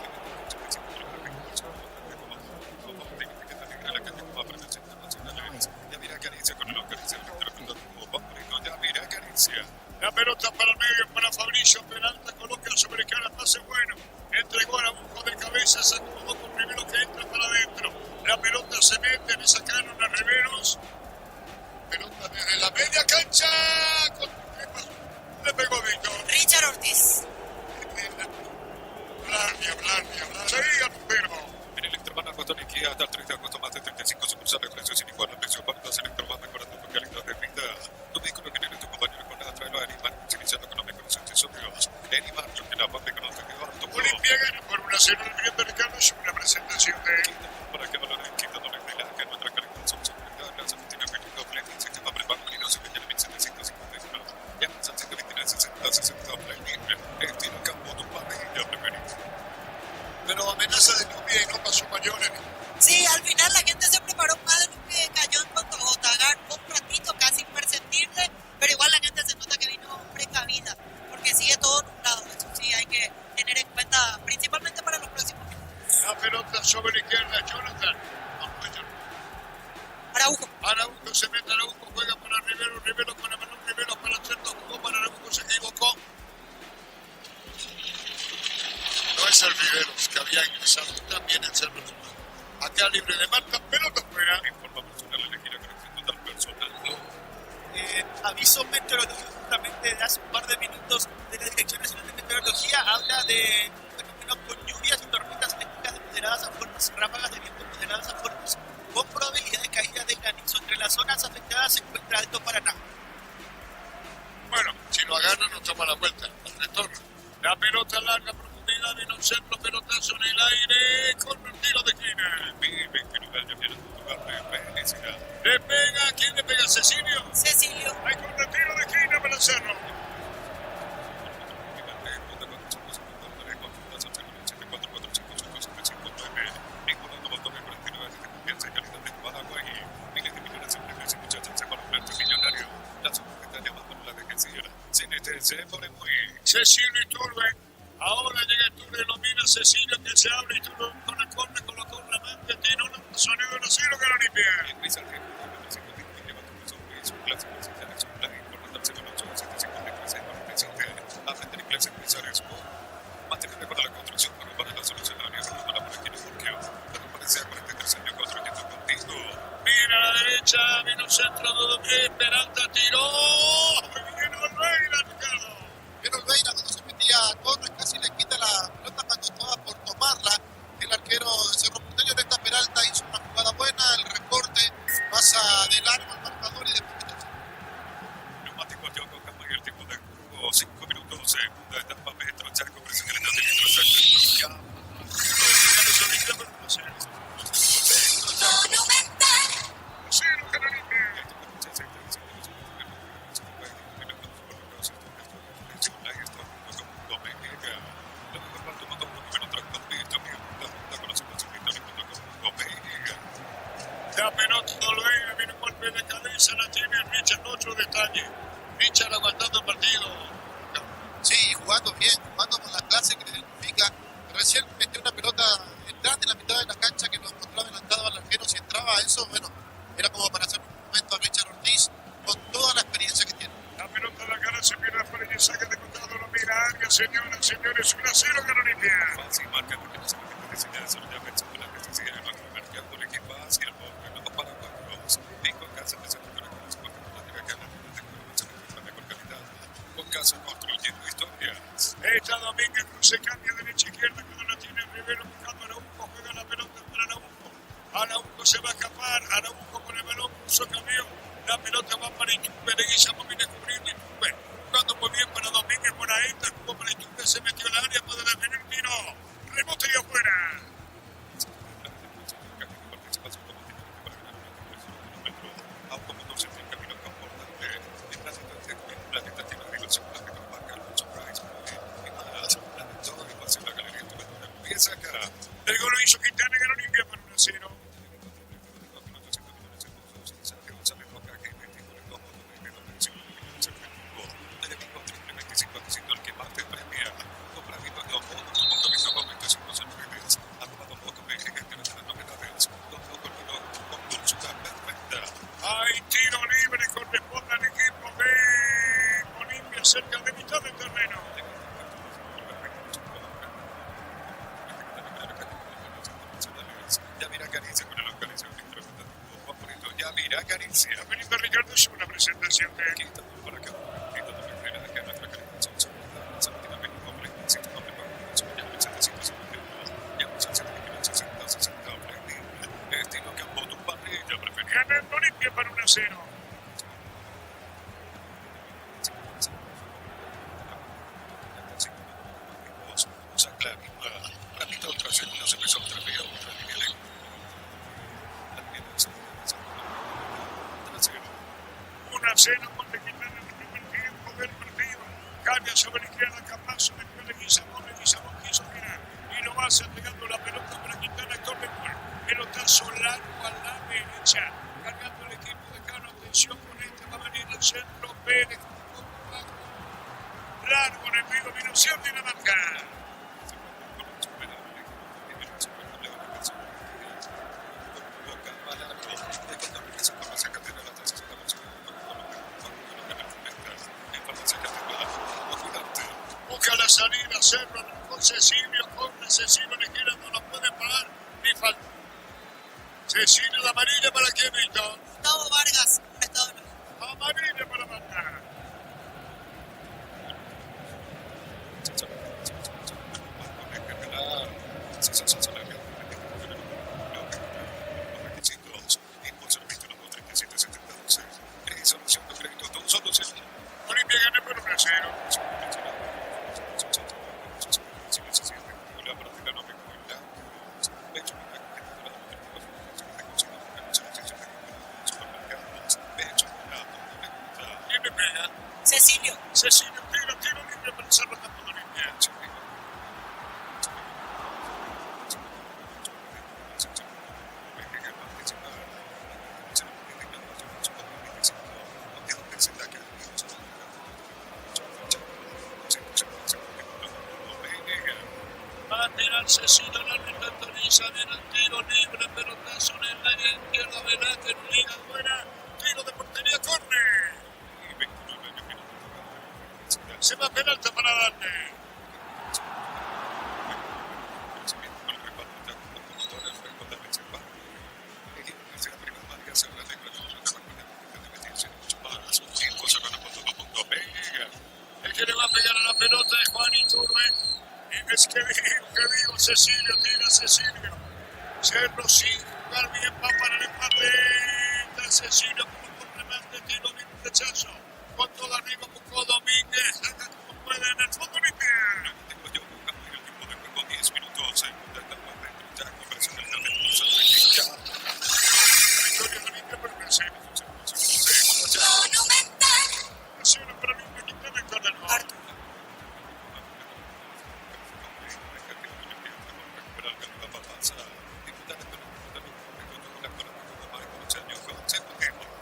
La pelota para el medio, para Fabricio Peralta, coloca sobre cara, pase bueno. Entregó a Araujo de cabeza, se acomodó con Rivero que entra para adentro. La pelota se mete, le sacaron a Riveros. Pelota desde la media cancha. Le pegó Víctor. Richard Ortiz. Hablar. Seguía Rivero. En Electromana Guatoniquí hasta el 3 de agosto, más de 35 sucursales, precios sin igual. Precio para las Electroman mejorando tu calidad de vida. Tu vehículo que tiene tu compañero con nada, tráelo a Animar, utilizando económicos accesorios. Animar, yo que la parte que no te quedó alto. Olimpia gana por 1-0 el Río de Ricardo. Es una presentación de para que valoren quitándoles de la que nuestra calidad son seguridad, la Santina México, Play, sistema prepago y no se me llama 751. Llama al 129 Play, estilo campo, tu parrilla preferida. pero amenaza de lluvia y no pasó mayores. Sí, al final la gente se preparó más de lo que cayó en cuanto a Otagar, un ratito casi imperceptible, pero igual la gente se nota que vino precavida, porque sigue todo nublado. Eso sí hay que tener en cuenta, principalmente para los próximos minutos. La pelota sobre la izquierda, Jonathan. Araujo se mete, Araujo juega para Rivero para Manuel, Rivero para Cerdo, jugó para Araujo, se equivocó. No es el Riveros que había ingresado también en Cerro. Acá libre de marca, pelota fuera. Informa personal en la gira conexión total personal. Aviso meteorológico justamente de hace un par de minutos de la Dirección Nacional de Meteorología habla de fenómenos con lluvias y tormentas eléctricas de moderadas a fuertes, ráfagas de viento moderadas a fuertes, con probabilidad de caída de granizo. Entre las zonas afectadas se encuentra Alto Paraná. Bueno, si lo agarra no toma la vuelta, al retorno. La pelota larga, profundidad, vino un centro, pelotazo en el aire, con un tiro de esquina. Le pega, ¿quién le pega? ¿Cecilio? Cecilio. Hay con un tiro de esquina para Cerro. Cecilio Iturbe. Ahora llega Iturbe, lo mira Cecilio que se abre Iturbe con la corte, colocó un ramante, tiene un sonido de 1-0 que lo limpia. Mira a la derecha, vino centro de Peralta, tiró. Viene Olveira, Ricardo. Pero Olveira cuando se metía a Torres casi le quita la pelota cuando estaba por tomarla. El arquero de Cerro Porteño de esta Peralta hizo una jugada buena, el recorte pasa de largo al marcador y después neumático Yoko Cama y el tiempo de juego 5 minutos, segunda etapa metro señoras, señores, 1-0 ganó Olimpia. Fácil, marca porque no se permite diseñar desarrollamiento con la que se sigue en nuestro mercado por equipo hacia el borde, no para cuadros. Pico en casa de centro con la diga que la mejor calidad. Con casa construyendo historias. Esta Domínguez se cambia derecha a izquierda cuando la tiene Rivero buscando a Araujo, juega la pelota para Araujo. Araujo se va a escapar, Araujo con el balón, puso cambio. La pelota va para Itumbe, Leguizamo viene cubriendo Itumbe. Jugando muy bien para Domínguez, buena esta, jugó para Itumbe, se metió en el área, puede definir tiro. Rebote y afuera. El gol lo hizo Quintana, ganó Olimpia por 1-0. Hay tiro libre, corresponde al equipo de Olimpia cerca de mitad del terreno. Felipe Ricardo hizo una presentación de ganando Olimpia para 1-0. Con Quintana en el primer tiempo del partido. Cambia sobre la izquierda, Capazo, después de Leguizamo quiso girar. Y lo va entregando la pelota para Quintana, corre por pelotazo largo a la derecha. Cargando el equipo de Cano, atención con este, va a venir el centro, Pérez, largo en el medio, dominación Dinamarca. Busca la salida, Cerro con Cecilio, Cecilio le gira, no lo puede parar, ni falta. Cecilio, la amarilla para quién, Víctor. Gustavo Vargas, un estado de... Amarilla para matar. Olimpia gana por 1-0. ¿Quién le pega? Cecilio. Cecilio tiro libre para Cerro Campo de Olimpia. Va a tirar Cecilio, la retantoriza, viene el tiro libre, pelotazo en el área izquierda, Velázquez, liga fuera, tiro de portería, córner. Se va penalta para darle. El que le va a pegar a la pelota es Juan Iturbe. Y es que digo, Cecilio, tira Cecilio. Cerro sin jugar bien, va para el empate. Cecilio como complemento, tiro de un rechazo. Con todo arriba buscó Domínguez, saca como puede en el fondo limpia. Tengo yo buscando el tiempo de juego 10 minutos. Ya conversión del Victoria de Limpia por Mercedes. Acción para Limpia, Quintana en Cardenal.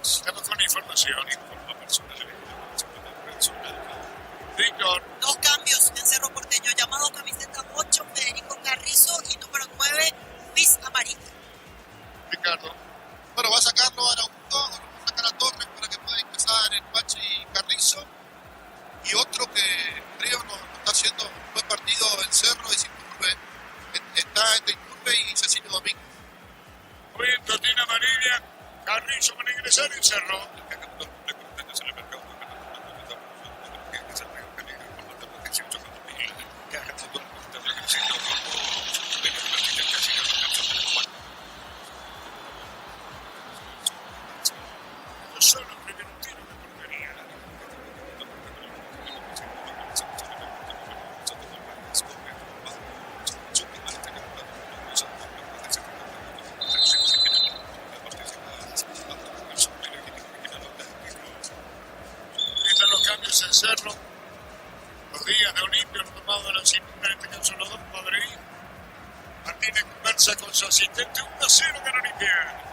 Estamos con información. Víctor. Dos cambios en Cerro Porteño, llamado camiseta 8, Federico Carrizo, y número 9, Luis Amarillo. Ricardo. Bueno, va a sacarlo a Araujo, va a sacar a Torres para que pueda ingresar el Pachi Carrizo. Y otro que creo no está haciendo Rosario Cerro. Solo el primer tiro de portería. Están los cambios en Cerro. Los días de Olimpia han tomado la cintura, en este caso los dos padres. Martínez conversa con su asistente. 1-0 gana Olimpia.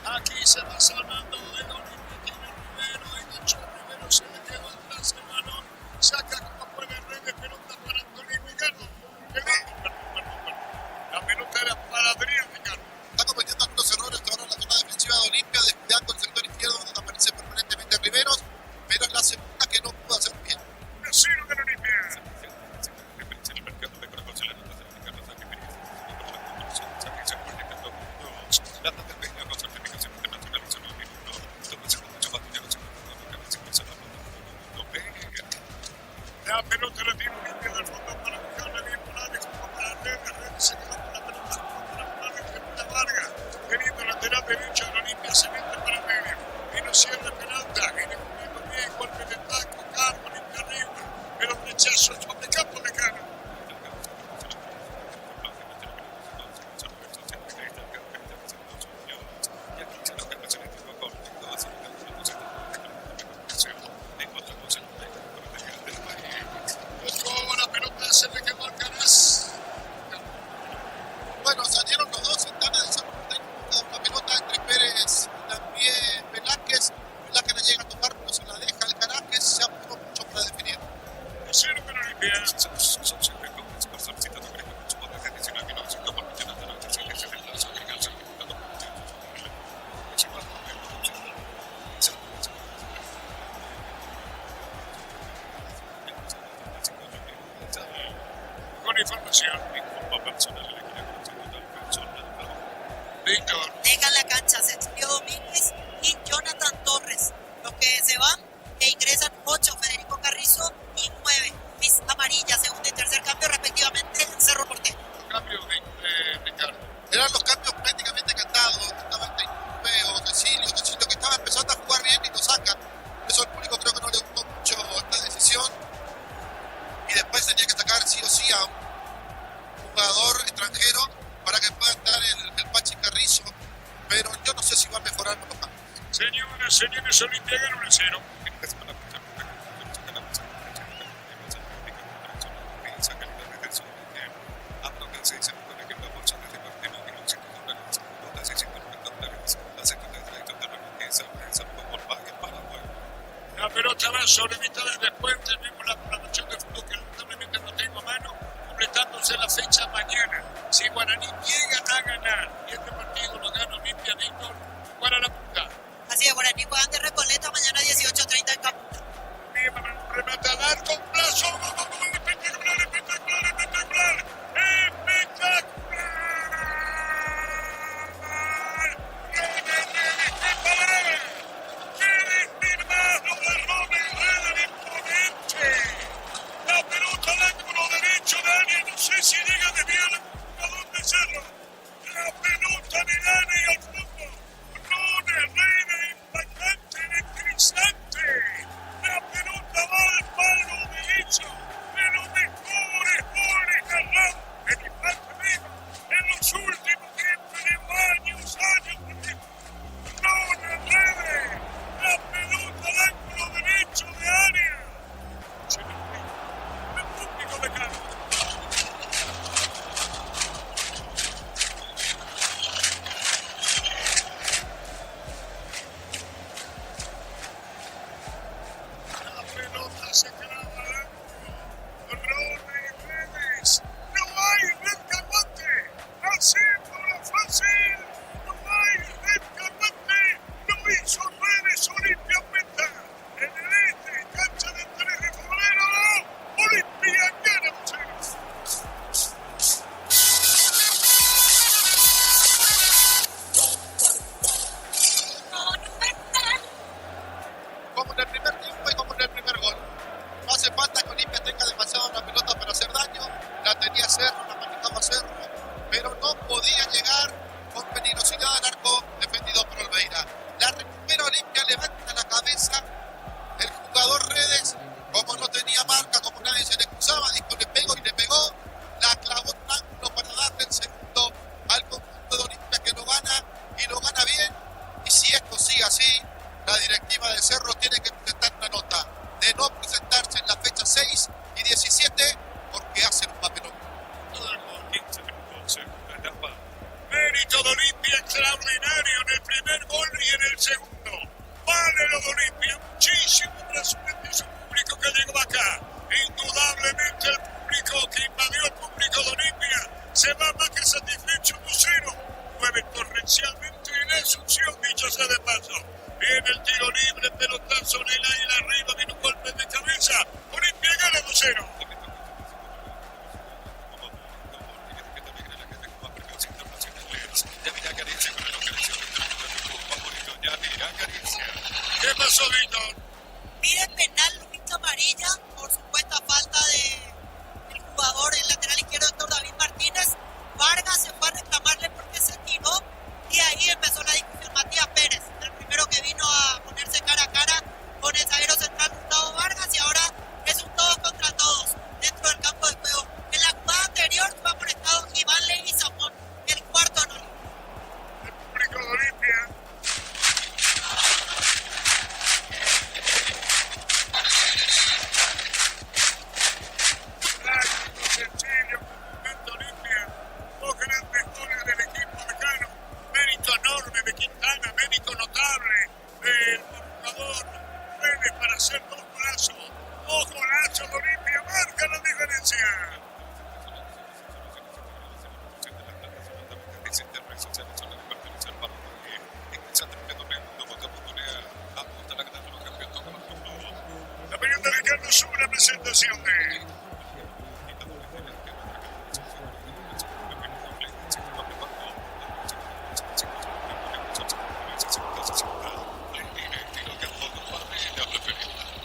Aquí se va salvando el Olimpia, tiene Rivero, enganchó Rivero, se le quedó atrás, hermano, saca como puede red de pelota para Antonio Ricardo. La pelota era para Adrián Ricardo. Está cometiendo algunos errores ahora en la zona defensiva de Olimpia, descuidando el sector izquierdo donde aparece permanentemente Riveros, pero es la segunda que no pudo hacer bien. 1-0 gana Olimpia. La pelota la tiene Olimpia del fondo para buscarla bien Morales, como para Red se quedó con la pelota, como para Morales, pelota larga, teniendo lateral derecho de Olimpia, se mete para el medio, y no cierra el penalta, viene cumpliendo bien, golpe de taco, Carmo, Olimpia arriba, pero rechazo sobre campo de Cano. La pelota se le quedó al Caraz. Bueno, salieron los dos, están en esa pelota entre Pérez y también Velázquez. Velázquez le llega a tomar, pero se la deja al Caracas, se apuró mucho para definir. 1-0 para Olimpia. Con información. Víctor. Dejan la cancha Cecilio Domínguez y Jonathan Torres. Los que se van e ingresan 8, Federico Carrizo y 9, Luis Amarilla, segundo y tercer cambio respectivamente en Cerro Porteño. Cambio de Ricardo. Eran los cambios prácticamente cantados. Estaba el o Cecilio que estaba empezando a jugar bien y lo sacan. Eso al público creo que no le gustó mucho esta decisión. Y después tenía que sacar sí o sí a un jugador extranjero para que pueda entrar el Pachi Carrizo. Pero yo no sé si va a mejorar los cambios. Señores, Olimpia gana 1-0. La pelota va sobre mitad del despuente. Vimos la programación de fútbol que lamentablemente no tengo a mano, completándose la fecha mañana. Si Guaraní llega a ganar y este partido lo gana Olimpia, Víctor, para la punta. Así es, Guaraní juegan de Recoleta mañana 18:30 en Caputa. Remate a largo plazo. Espectacular, espectacular, espectacular. Espectacular. La pelota al ángulo derecho de alguien, no sé si llega de bien a donde Cerro. La pelota de Dani al fondo. No de Reina, impactante, electrizante. La pelota va al palo de Olimpia extraordinario en el primer gol y en el segundo. Vale lo de Olimpia, muchísimo presente su público que llegó acá. Indudablemente el público que invadió el público de Olimpia se va más que satisfecho 2-0. Mueve torrencialmente en Asunción, dicho sea de paso. Viene el tiro libre, pelotazo en el aire arriba, viene un golpe de cabeza. Olimpia gana 2-0. ¿Qué pasó, Víctor? Pide penal Luis Amarilla por supuesta falta del jugador, el lateral izquierdo Héctor David Martínez. Vargas se fue a reclamarle porque se tiró y ahí empezó la discusión. Matías Pérez, el primero que vino a ponerse cara a cara con el zaguero central Gustavo Vargas, y ahora es un todos contra todos dentro del campo de juego. En la jugada anterior fue amonestado Iván Leguizamón, el cuarto en Olimpia. El público de Olimpia. Sencillo, momento Olimpia. Dos grandes goles del equipo mexicano. Mérito enorme de Quintana, mérito notable del jugador Pérez para hacer dos golazos. Dos golazos de Olimpia, marca la diferencia. La pelota de Ricardo Sur, la presentación de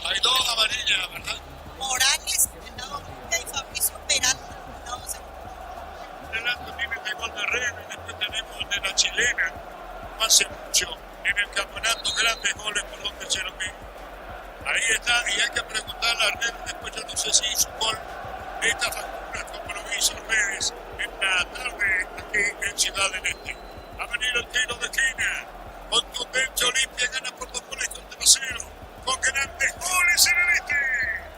hay dos amarillas, ¿verdad? Morales, del lado Olimpia, y Fabricio Peralta, del lado segundo. Delante tiene el gol de Red, y después tenemos el de la chilena. No hace mucho en el campeonato, grandes goles por donde se lo ve. Ahí está, y hay que preguntarle a Red, después yo no sé si hizo un gol de esta factura como lo hizo Redes en la tarde aquí en Ciudad del Este. Ha venido el tiro de esquina, contundente. Olimpia gana por 2 goles contra 0, con grandes goles en el Este.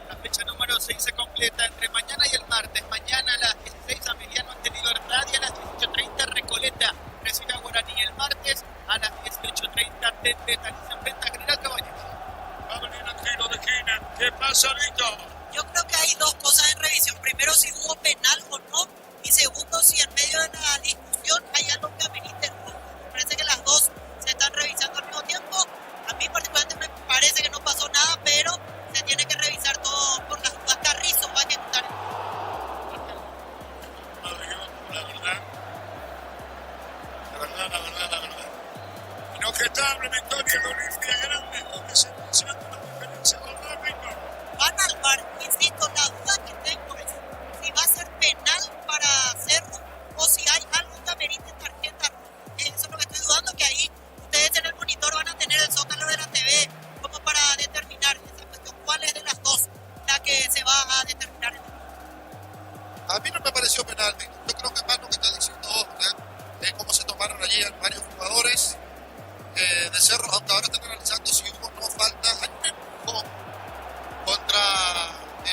La fecha número 6 se completa entre mañana y el martes. Mañana a las 16 a mediano ante Libertad y a las 18:30 Recoleta recibe a Guaraní. El martes a las 18:30 Teta se enfrenta a General Caballeros. Va a venir el tiro de esquina. ¿Qué pasa, Víctor? Yo creo que hay dos cosas en revisión. Primero, si hubo penal o no. Y segundo, si en medio de la discusión hay algo que amerite el rojo. Me parece que las dos se están revisando al mismo tiempo. A mí particularmente me parece que no pasó nada, pero se tiene que revisar todo por las dudas. Carrizo va a ejecutar. La verdad. Inobjetable victoria de Olimpia, grande, donde se está haciendo la diferencia del árbitro. Van al bar, insisto, la duda que tengo es si va a ser penal para hacerlo o si hay algo que amerite tarjeta roja. Eso es lo que estoy dudando, que ahí ustedes en el monitor van a tener el zócalo de la TV como para determinar esa cuestión. ¿Cuál es de las dos la que se va a determinar? A mí no me pareció penal. Yo creo que más lo que está diciendo Oscar es cómo se tomaron allí varios jugadores de Cerro, aunque ahora están analizando si hubo o no falta. Hay un empujón contra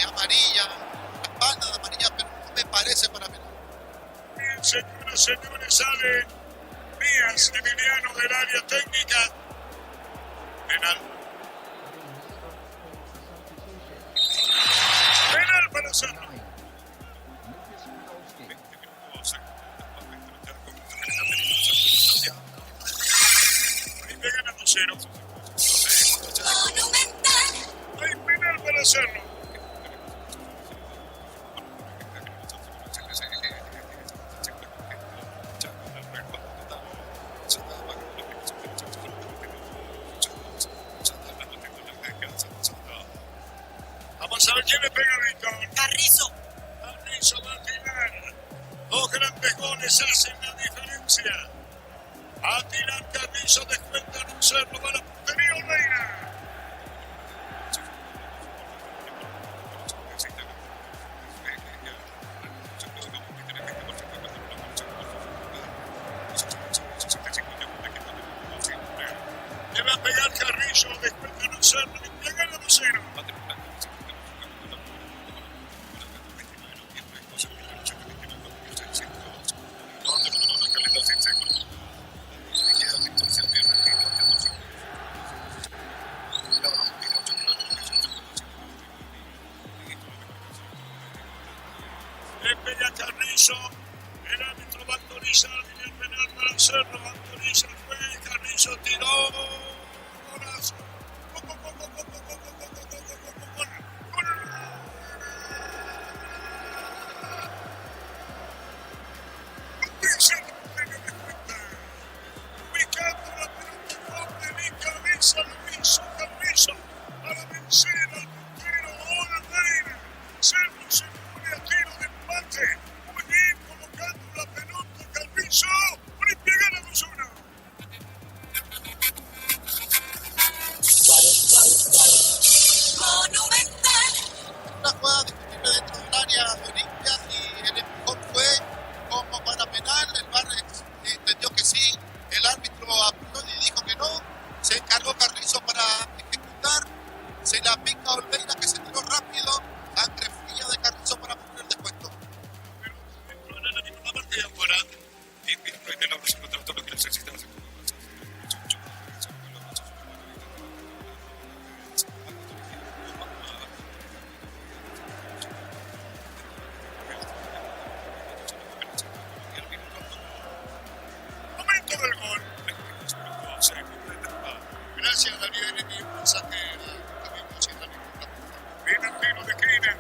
Amarilla, la espalda de Amarilla, pero no me parece para penal. Bien, señores, sale Díaz, Emiliano del área técnica. Penal. Penal para Cerro. Olimpia gana 2-0. Hay penal para Cerro. Vamos a ver quién le pega a Víctor. Carrizo. Carrizo va a tirar. Dos grandes goles hacen la diferencia. A tirar Carrizo, descuenta un Cerro para la puntería Olveira. Le va a pegar Carrizo, descuenta un Cerro, le gana 2-0. Carrizo, el penal para Cerro, autoriza el juez, Carrizo tiró, golazo. Ubicando la pelota con de cabeza, lo hizo Carrizo para vencer al puntero Oliveira. Cerro se pone a tiro de empate. Muy bien colocando la pelota Carrizo. Olimpia gana 2-1. Una jugada discutible dentro del área de Olimpia y el empujón fue como para penal. El VAR entendió que sí, el árbitro apuró y dijo que no. Se encargó Carrizo para ejecutar, se la pica a Olveira que se tiró rápido, sangre fría de Carrizo para poner el descuento. La partida fuera. Y tiene la versión contra todo lo que necesita hacer. Momento del gol. Gracias, Daniel. Envió un mensaje también viene el tiro de esquina.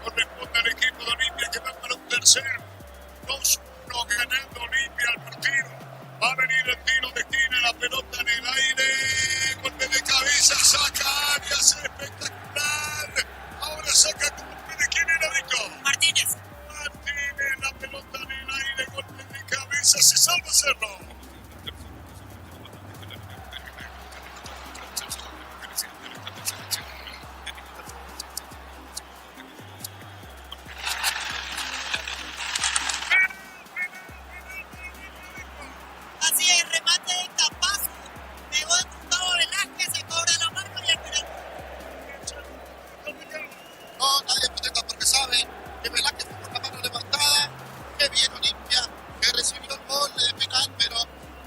Corresponde al equipo de Olimpia que va para un tercero. 2-1 ganando Olimpia al partido. Va a venir el tiro de esquina, la pelota en el aire. Golpe de cabeza, saca Arias, espectacular. Ahora saca golpe de quién era Vico. Martínez. Martínez, la pelota en el aire, golpe de cabeza, se salva Cerro. Así es, remate de Capazo. Pegó de Gustavo Velázquez, se cobra la mano y el penal. No, nadie protesta porque sabe que Velázquez fue con la mano levantada. Qué bien Olimpia, que recibió el gol de penal, pero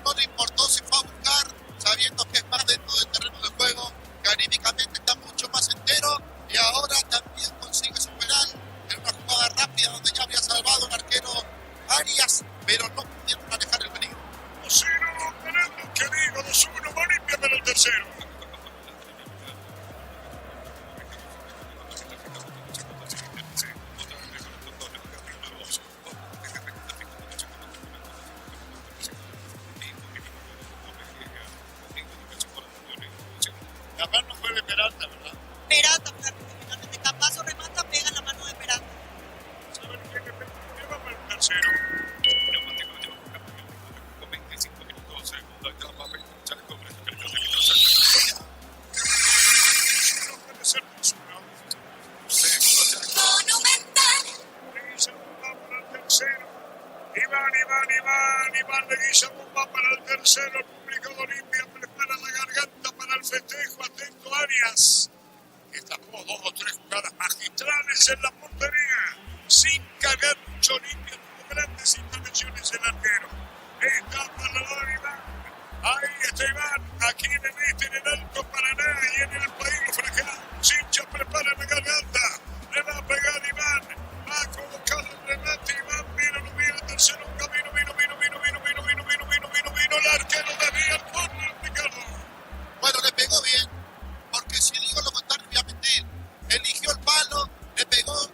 no le importó, se fue a buscar, sabiendo que es más dentro del terreno de juego, que anímicamente está mucho más entero y ahora también consigue su penal en una jugada rápida donde ya había salvado el arquero Arias, pero no pudieron alejar el peligro. 2-0, ganando, que digo, 2-1, Olimpia para el tercero. La mano fue de Peralta, ¿verdad? Peralta, finalmente Capazo remata, pega en la mano de Peralta. ¿Saben qué va para el tercero? Con 25 minutos, segunda etapa, 20 chaleco, No puede ser 2-1. Leguizamón va para el tercero. Iván Leguizamón va para el tercero. El público de Olimpia prepara la garganta para el festejo. Atento Arias. Estamos 2 o 3 jugadas magistrales en la portería. Sin cagar mucho Olimpia. Tuvo grandes intervenciones el arquero. Está para Iván. Ahí está Iván. Aquí en el este, en el Alto Paraná y en el país los fracados. Sincha prepara la garganta. Le va a pegar Iván. Va a colocar el remate. Iván viene el tercero. Vino el arquero de el córner, Ricardo. Bueno, le pegó bien, porque si digo lo contrario voy a mentir. Eligió el palo, le pegó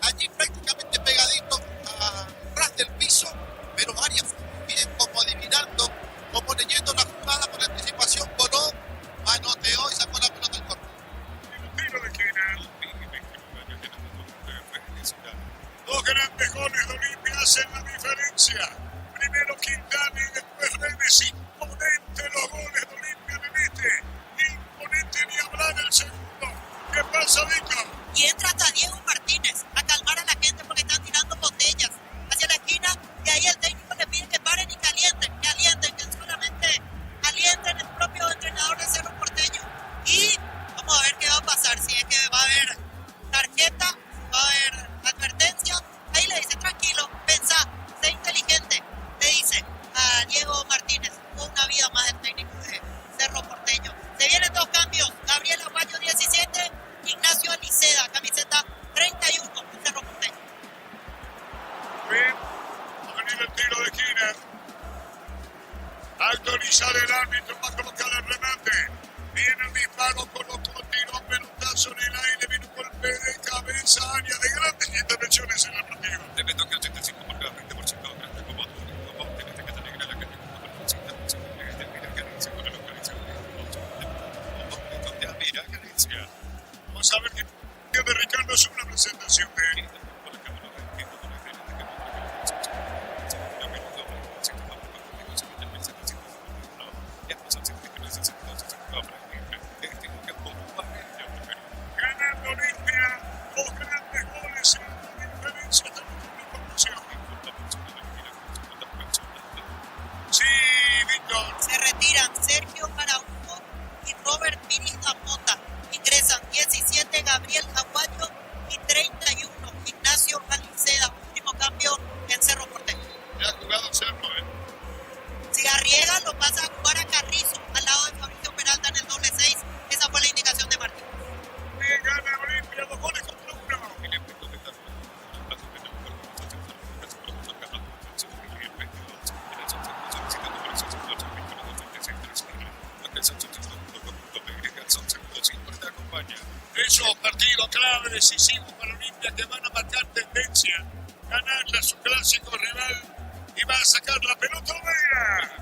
allí prácticamente pegadito a ras del piso, pero Arias fue muy bien, como adivinando, como leyendo la jugada por anticipación, voló, manoteó y sacó la pelota del córner. Tiro de esquina. 2 grandes goles de Olimpia hacen la diferencia. Y sale el árbitro, va a colocar el remate. Viene el disparo, colocó, tiró pelotazo en el aire, vino un golpe de cabeza, área de grandes intervenciones en el partido. Te meto que 85 por cada 20% grande como tú. Como tienes que tener la que tengo por cosita. Mira que dice con la localización. Mira que dice. Vamos a ver qué de Ricardo es una presentación de él. Ganando Olimpia, dos grandes goles en la diferencia de la promoción. Sí, Víctor. Se retiran Sergio Araujo y Robert Piri Mota. Ingresan 17 Gabriel Aguayo y 31 Ignacio Aliceda. Último cambio en Cerro Porteño. Ya ha jugado Cerro, Cigarriega lo pasa a jugar a Carrizo al lado de Fabricio Peralta en el doble 6. Esa fue la indicación de Martín. Y gana Olimpia, 2 goles contra 1. Esos partidos clave, decisivos para Olimpia que van a marcar tendencia, ganarle a su clásico rival y va a sacar la pelota Olmeira.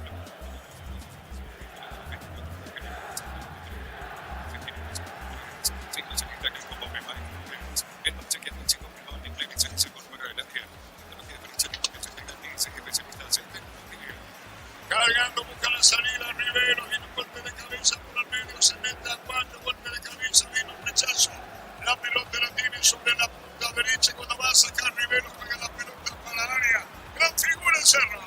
Cargando, busca la salida, Rivero, viene un golpe de cabeza por el medio, se mete a cuatro, golpe de cabeza, viene un rechazo. La pelota la tiene sobre la punta derecha cuando va a sacar Rivero, juega la pelota para el área. Gran figura el Cerro.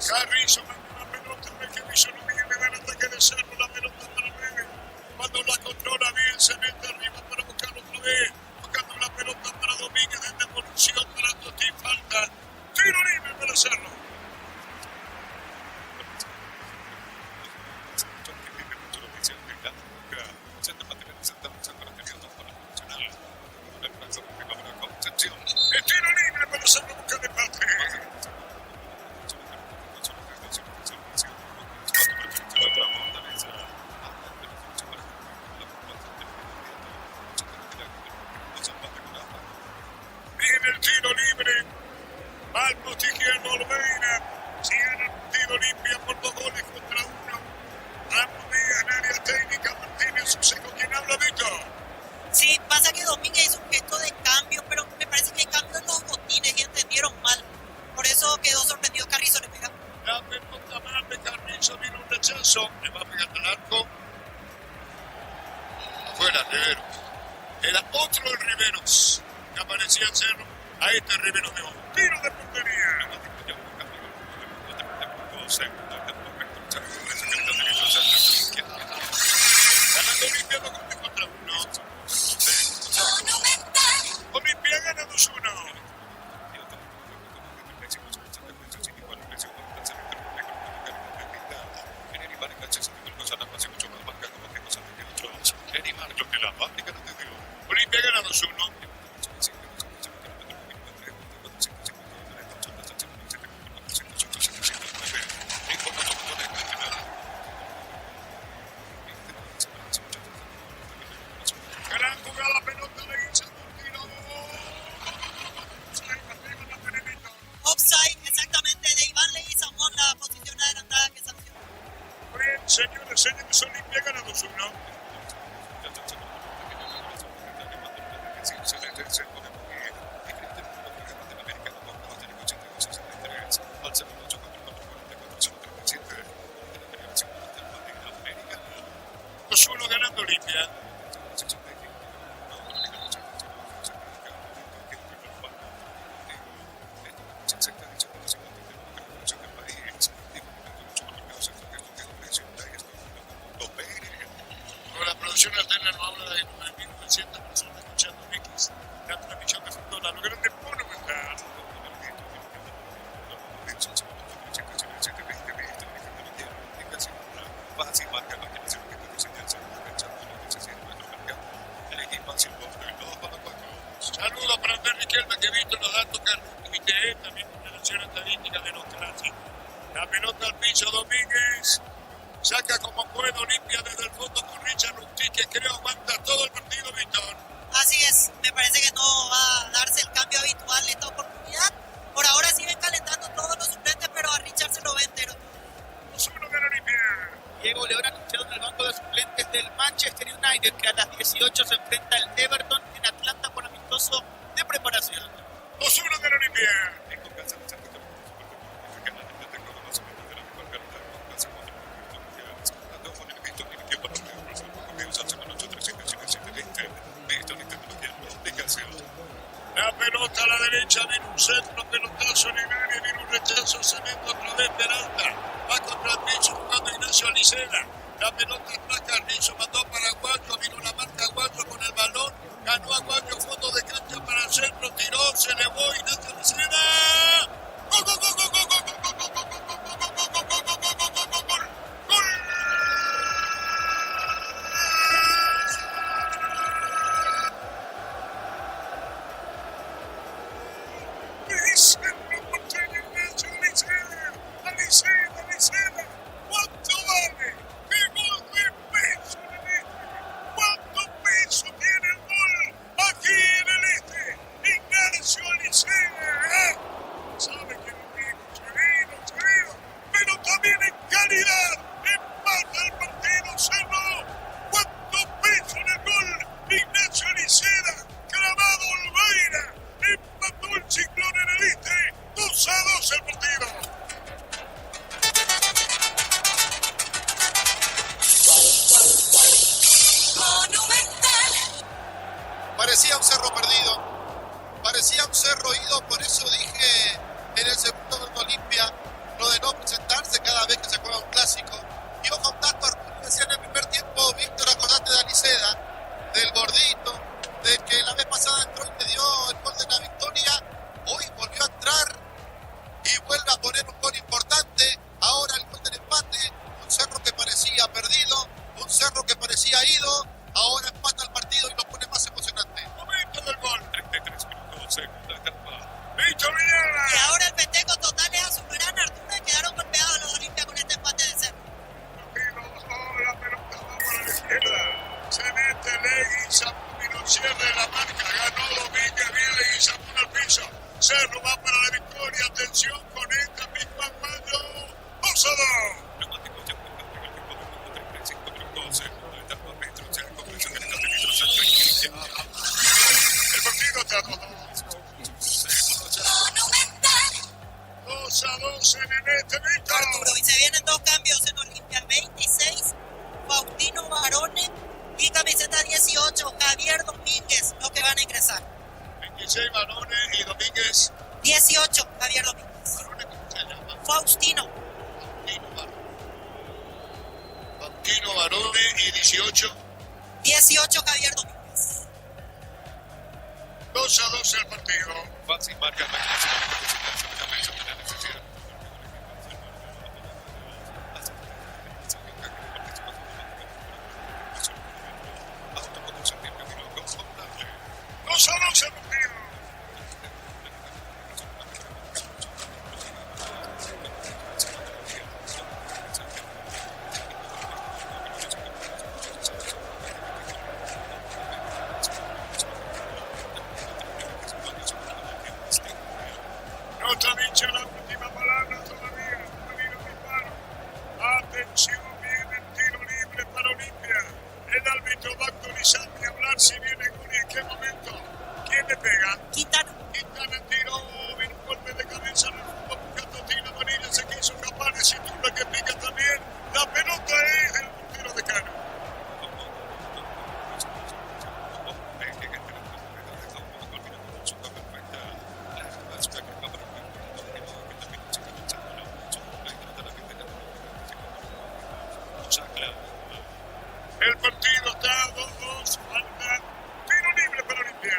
Carrizo manda la pelota, ve que Carrizo no viene del ataque de Cerro, la pelota para Vélez. Cuando la controla bien, se mete arriba para buscarlo otra vez. Buscando la pelota para Domínguez, de devolución para Totín, falta. Tiro libre para Cerro. El tiro libre para Cerro, busca el empate. Viene el tiro libre. Mal protegiendo Olmeira. Si gana el tiro limpia por 2 goles contra 1. Ramos Díaz en área técnica. Martínez Suseco. ¿Quién habla, Víctor? Sí, pasa que Domínguez hizo un gesto de cambio, pero me parece que hay cambio en los botines y entendieron mal. Por eso quedó sorprendido Carrizo, le pega. La pelota mal de Carrizo. Vino un rechazo. Le va a pegar al arco. Afuera, Rivero. Era otro el Riveros que aparecía en Cerro. A este Rivero de oro. Tiro de portería. Ganando Olimpia 2 goles contra 1. Olimpia gana 2-1. Olimpia gana 2-1. Gran jugada, la pelota le guisa un tiro. Offside, exactamente, de Iván Leguizamón, la posición adelantada que sancionó. Bien, señores, Olimpia gana 2-1. Uno ganando Olimpia. Con la producción alterna no habla de 9.900 personas escuchando X, la transmisión de fútbol a lo grande monumental. Fácil. característica de los clásicos. La pelota al piso, Domínguez. Saca como puede Olimpia desde el fondo con Richard Lufti, que creo aguanta todo el partido, Víctor. Así es, me parece que no va a darse el cambio habitual en esta oportunidad. Por ahora siguen calentando todos los suplentes, pero a Richard se lo ve entero. 2-1 de Olimpia. Diego León anunciado en el banco de suplentes del Manchester United, que a las 18 se enfrenta al Everton en Atlanta por amistoso de preparación. 2-1 de Olimpia. La pelota a la derecha, viene un centro, pelotazo en el área, viene un rechazo, cemento otra vez Peralta. Va contra el piso jugando Ignacio Alicena. La pelota atrás, Carrizo mandó para Aguayo, vino la marca Aguayo con el balón. Ganó Aguayo, fondo de cancha para el centro, tiró, se elevó Ignacio Alicena. ¡Gol, gol, gol, gol, gol, gol, gol, gol, gol, gol, gol, gol, gol, gol, gol, gol, gol, gol, gol! Alicena, ¿cuánto vale? ¡Qué gol de peso en el este! ¿Cuánto peso tiene el gol aquí en el este? Ignacio Alicena, sabe que no tiene severo, pero también en calidad empata el partido Cerro. ¿Cuánto peso en el gol? Ignacio Alicena, clavado Olveira, empató el Ciclón en el este, 2-2 el partido. Parecía un cerro perdido, parecía un cerro ido, por eso dije en el segundo gol de Olimpia lo de no presentarse cada vez que se juega un clásico. Iba con tanto Arturo, decía en el primer tiempo, Víctor, acordate de Aliceda, del gordito, de que la vez pasada entró y te dio el gol de la victoria, hoy volvió a entrar y vuelve a poner un gol importante, ahora el gol del empate, un cerro que parecía perdido, un cerro que parecía ido, ahora empata el partido y lo pone más emocionante. Momento del gol. 33 minutos, segunda etapa. Víctor Villara. Y ahora el festejo total es azulgrana, Arturo, y quedaron golpeados los Olimpia con este empate de Cerro. La pelota va para la izquierda. Se mete Leguizamón y no cierre la marca. Ganó Domínguez, bien Leguizamón al piso. Cerro va para la victoria. Atención, conecta Pico Aguayo. 2-2. El partido está 2-2. 2-2 en el este, Víctor. Arturo, y se vienen dos cambios en Olimpia. 26, Faustino Barone, y camiseta 18, Javier Domínguez, los que van a ingresar. 26 Barone y Domínguez. 18, Javier Domínguez. Barone, ¿cómo se llama? Faustino. Faustino Barone y 18. 18, Javier Domínguez. 2-2 el partido. Fácil marca la No solo el partido. No está dicha la última palabra todavía. Todavía no disparo. Atención, viene el tiro libre para Olimpia. El árbitro va a actualizar y hablar si viene Guri en qué momento. ¿Quién le pega? Quintana. Quintana tiró, viene un golpe de cabeza en el fondo buscando tiro amarilla, se quiso escapar, es Cintura que pica también. La pelota es del portero de Cano. El partido está 2-2, falta tiro libre para Olimpia.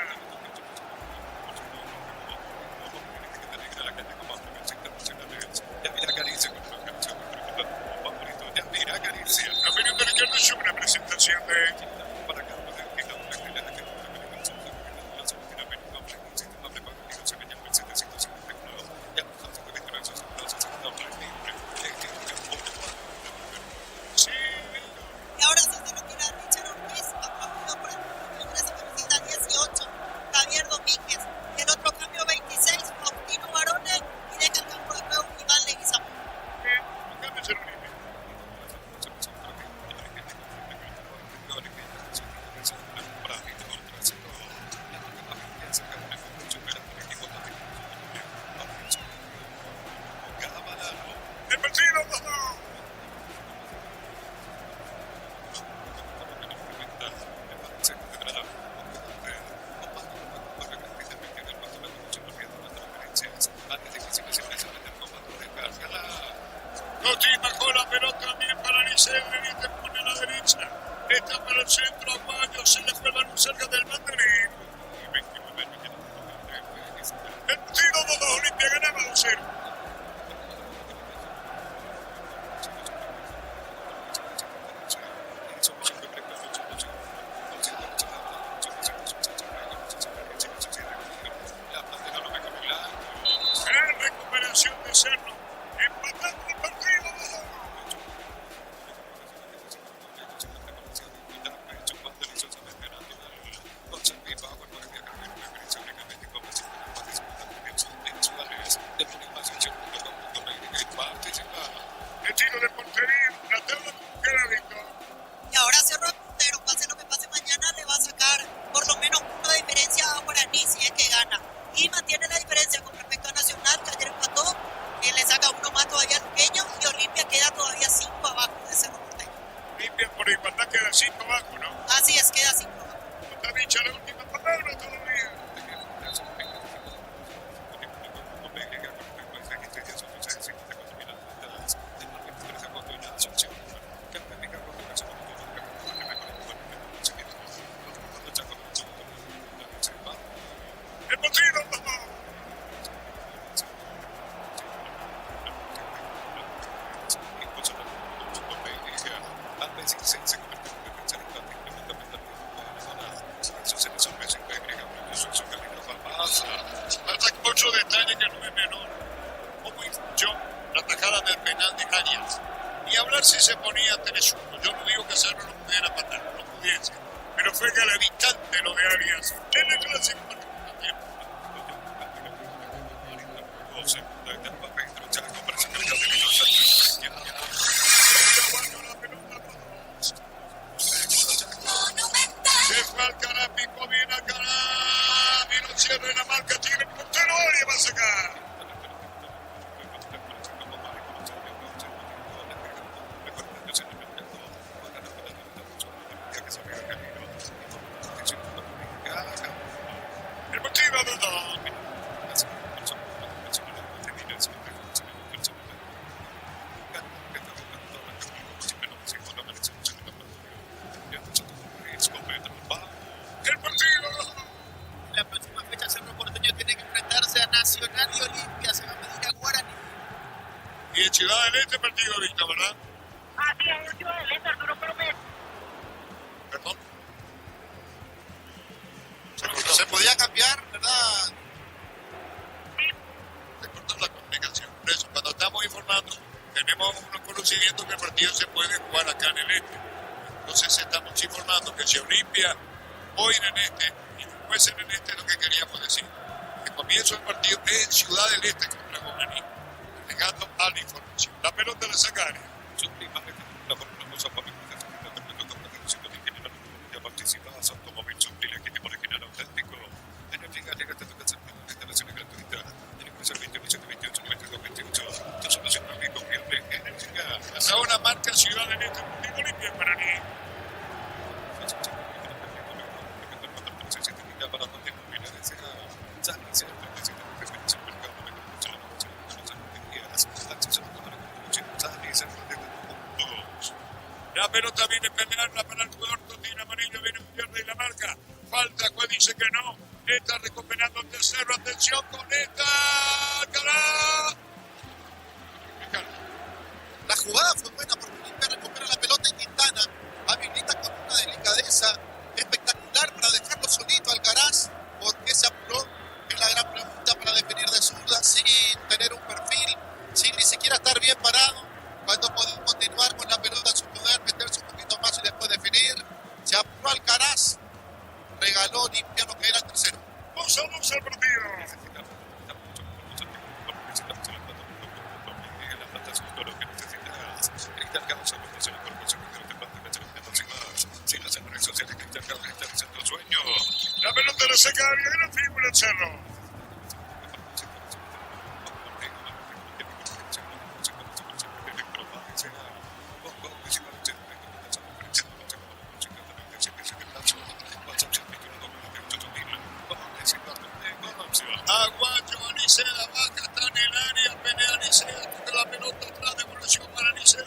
La opinión de Ricardo es una presentación de bajó la pelota también para Liceo, te pone a la derecha. Está para el centro, Aguayo, se le fue el balón cerca del banderín. El tiro de dos, Olimpia ganaba 2-0. Gran recuperación de Cerro, empatando el partido. El tiro de portería, la tabla queda listo. Y ahora Cerro es puntero, pase lo que pase mañana, le va a sacar por lo menos una diferencia a Guaraní si es que gana. Y mantiene la diferencia con respecto a Nacional, que ayer empató, le saca uno más todavía al Luqueño y Olimpia queda todavía 5 abajo de Cerro Porteño. Olimpia por igualdad queda 5 abajo, ¿no? Así es, queda 5 abajo. No está dicha la última palabra todavía. El partido. Falta 8 detalles que no es menor. Como yo, la tajada del penal de Arias. Y hablar si se ponía 3-1. Yo no digo que Cerro no pudiera matar, no pudiese. Pero fue galavicante lo de Arias. En el clásico tiempo. Se fue al Carapico, viene al Cará, vino el cierre de la marca, tiene el portero, y va a sacar. El partido de dos. El partido. La próxima fecha Cerro Porteño tiene que enfrentarse a Nacional y Olimpia. Se va a medir a Guaraní. Y en Ciudad del Este partido ahorita, ¿verdad? Así es, el Ciudad del Este, Arturo Promes. Perdón. Se podía cambiar, ¿verdad? Se cortó la comunicación. Por eso, cuando estamos informando, tenemos unos conocimientos que el partido se puede jugar acá en el Este. Entonces estamos informando que si Olimpia hoy en el Este y después en el Este es lo que queríamos decir. Que comienzo el partido en Ciudad del Este contra Guaraní. Llegando a la información. La pelota la saca Arias. Ahora marca Ciudad del Este contigo Olimpia en Guaraní. La pelota viene pelearla para el jugador Totín Amarillo, viene un pierde y la marca. Falta, juez dice que no. Está recuperando el tercero, atención con esta. ¡Cará! La jugada fue buena porque Olimpia recupera la pelota y Quintana habilita con una delicadeza espectacular para dejarlo solito al Alcaraz. ¿Por qué se apuró? Es la gran pregunta para definir de zurda sin tener un perfil, sin ni siquiera estar bien parado. Cuando podemos continuar con la pelota en su poder, meterse un poquito más y después definir. Se apuró Alcaraz, regaló Olimpia lo que era el tercero. 2-2 el partido. La pelota la saca Arias, gran figura el Cerro. Aguayo, Anicea, Vaca, está en el área, pelea Anicea, toca la pelota atrás, devolución para Anicea.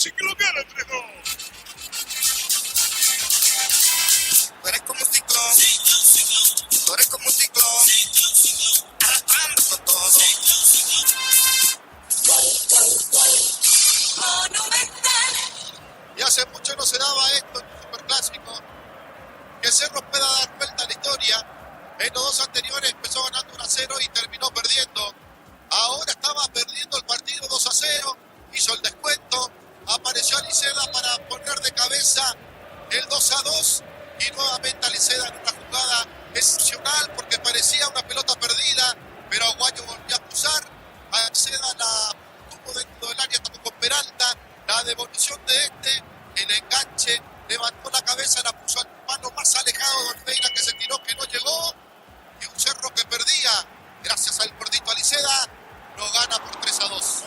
así que lo gana 3-2. Tú eres como un ciclón. Tú eres como un ciclón. Arrastrando con todo. Y hace mucho no se daba esto en un superclásico. Que Cerro pueda dar vuelta a la historia. En los dos anteriores empezó ganando 1-0 y terminó perdiendo. Ahora estaba perdiendo el partido 2-0. Hizo el descuento. Apareció Aliceda para poner de cabeza el 2-2. Y nuevamente Aliceda en una jugada excepcional porque parecía una pelota perdida. Pero Aguayo volvió a cruzar. Aliceda la tuvo dentro del área como con Peralta. La devolución de el enganche, levantó la cabeza, la puso al mano más alejado de Oliveira que se tiró, que no llegó. Y un Cerro que perdía, gracias al gordito Aliceda, lo gana por 3-2.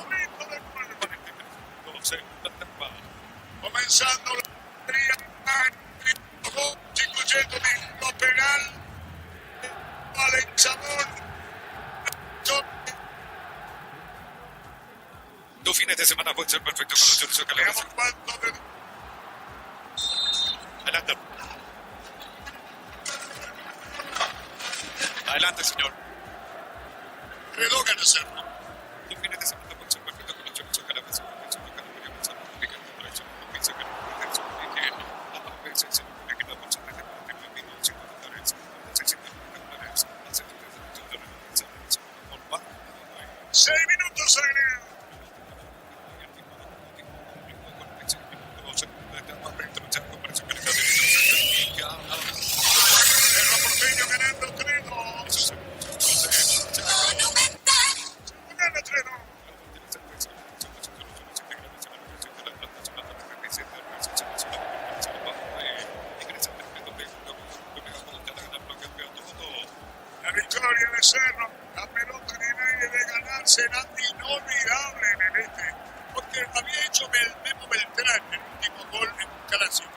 Comenzando la incluyendo minuto penal. Alexamón. Tu fines de semana pueden ser perfectos con los chorizo calabaza. Adelante. Adelante, señor. Redó gana Cerro. Tu fines de semana pueden ser perfectos con los chorizo calabaza. Seis minutos agregados. Cerro Porteño ganando 3-2. Gana 3-2. La victoria de Cerro, la pelota en el aire de ganar será inolvidable en el este, porque había hecho el Memo Beltrán el último gol en un clásico.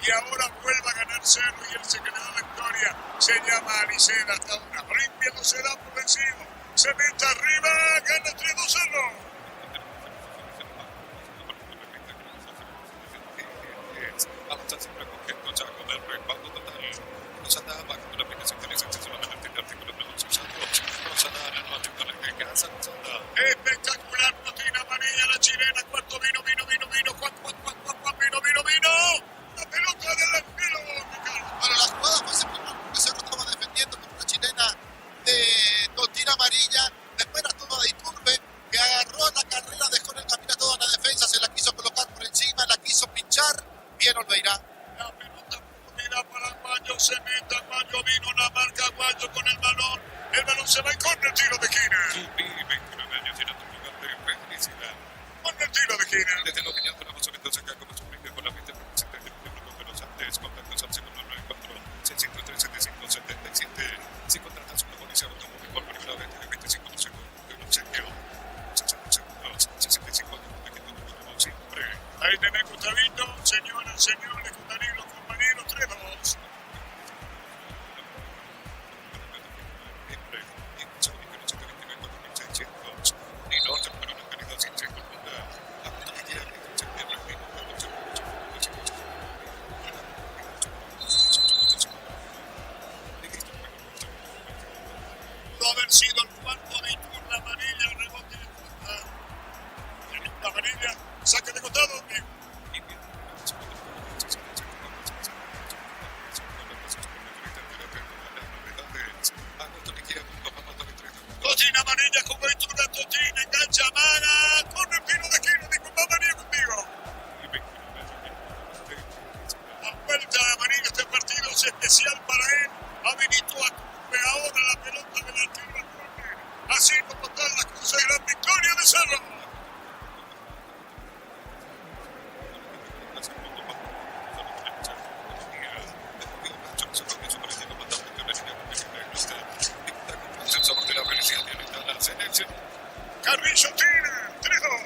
Y ahora vuelve a ganar Cerro y él se quedó la victoria. Se llama Aliceda hasta ahora. Olimpia no se da por vencido. Se mete arriba, gana 3-2 Cerro. Vamos a siempre cogiendo ya con el respaldo total. Nos andaba con la aplicación de licencia solamente el artículo de los usados. Nos andaba la noche con el que casa. Espectacular, patina amarilla, la chilena, cuarto vino, Juan, vino. La pelota del arquero, Ricardo. Bueno, la jugada fue excepcional porque Cerro estaba defendiendo con una chilena de totina amarilla. Después la toma de Iturbe, que agarró la carrera, dejó en el camino a toda la defensa, se la quiso colocar por encima, la quiso pinchar. Bien Olveira. La pelota tira para Aguayo, se mete Aguayo, vino la marca Aguayo con el balón. El balón se va y con el tiro de esquina. 29 años en otro lugar de felicidad. Con el tiro de esquina. Desde la opinión de la voz entonces acá como suplente con la mente representante del grupo de los antes, contactos al 0994 603 7577. Si contratas una policía automóvil por primera vez de 25 segundos de un chequeo, 60 segundos, 65 segundos, siempre. Ahí tenemos Gustavito, señoras, señores, con Danilo, compañeros, 3-2. Pudo haber sido el cuarto de Iturbe amarilla, rebote de punta. Amarilla, saque de costado, amigo. Totina amarilla, como Iturbe, Totina, engancha Mara, con el tiro de esquina, disculpa María contigo. La vuelta de amarilla, este partido es especial para él. Ha venido a Turbe ahora la pelota del arquero al córner. Así como tal la cosa de gran victoria de Cerro. Carrillo tira, 3-2.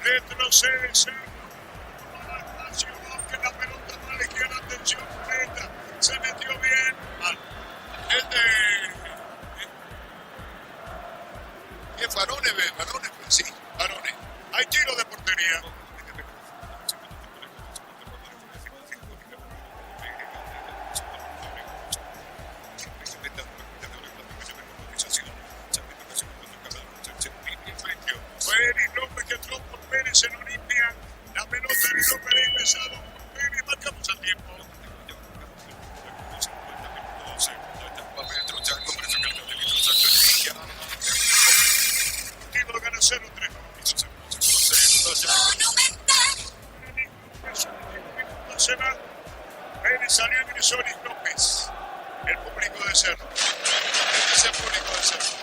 Retrocede Cerro. Olimpia, la atención completa, se metió bien. El de... ¿Qué varones? Varones, sí, varones. Hay tiro de portería. Fue Eric López que entró por Pérez en Olimpia. La pelota Eric López ha ingresado por Pérez. Marcamos el tiempo. Tiro gana 0-3. Se va. Pérez salió y ingresó Eric López. El público de Cerro. Este es el público de Cerro.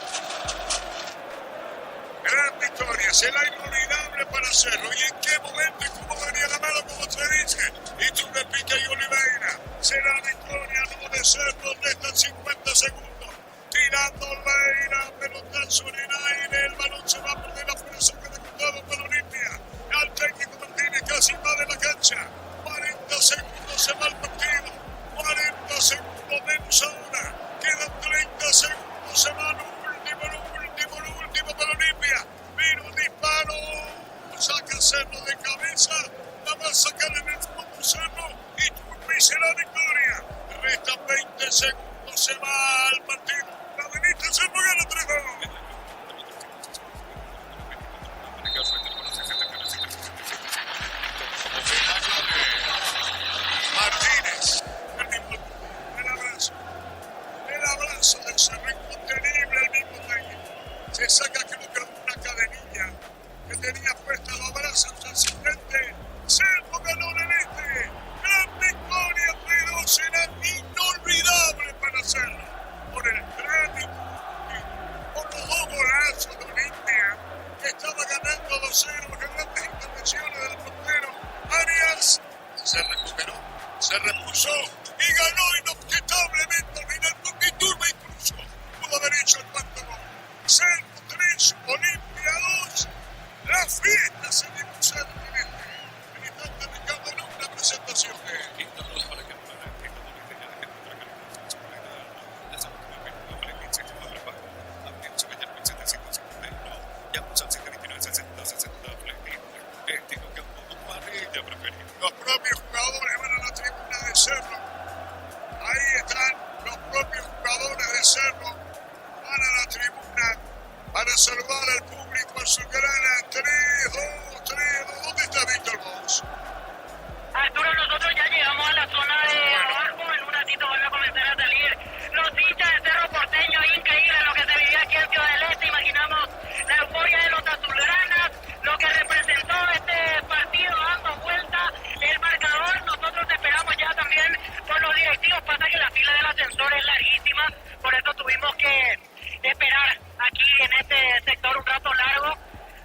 Gran victoria, será inolvidable para Cerro. ¿Y en qué momento y cómo venía la mano, como se dice? Y tú me pica y Oliveira. Será victoria, no de Cerro, restan 50 segundos. Tirando Oliveira, pelotazo en el aire. El balón se va por de la fuerza que debutado para Olimpia. Al técnico Martínez casi va de la cancha. 40 segundos se va el partido. 40 segundos menos ahora. Quedan 30 segundos, se va lo último para Olimpia. Vino un disparo. Saca Cerro de cabeza. La va a sacar en el fondo Cerro. Y Turbi será victoria. Restan 20 segundos. Se va al partido. La Benítez Cerro gana 3-2. Martínez. El abrazo del Cerro incontenible, el mismo técnico. Se saca creo que una cadenilla que tenía puesta, lo abraza su asistente. Cerro ganó en este. Gran victoria, 3-2, será inolvidable para Cerro. Por el trámite, por los dos golazos de Olimpia, que estaba ganando 2-0, grandes intervenciones del portero Arias. Se recuperó, se repuso y ganó inobjetablemente al final, porque Iturbe incluso pudo haber hecho el cuarto gol. Cerro 3, Olimpia 2. La fiesta se dio en Cerro en este. En instante Ricardo en una presentación de... Los propios jugadores van a la tribuna de Cerro. Ahí están los propios jugadores de Cerro. Van a la tribuna para saludar al público a su grana. 3-2. ¿Dónde está Víctor Bosch? Arturo, nosotros ya llegamos a la zona de abajo. En un ratito van a comenzar a salir los hinchas de Cerro Porteño. Increíble lo que se vivía aquí en Ciudad del Este. Imaginamos la euforia de los azulgranas, lo que representó este partido dando vuelta el marcador. Nosotros esperamos ya también por los directivos. Pasa que la fila del ascensor es larguísima, por eso tuvimos que esperar aquí en este sector un rato largo.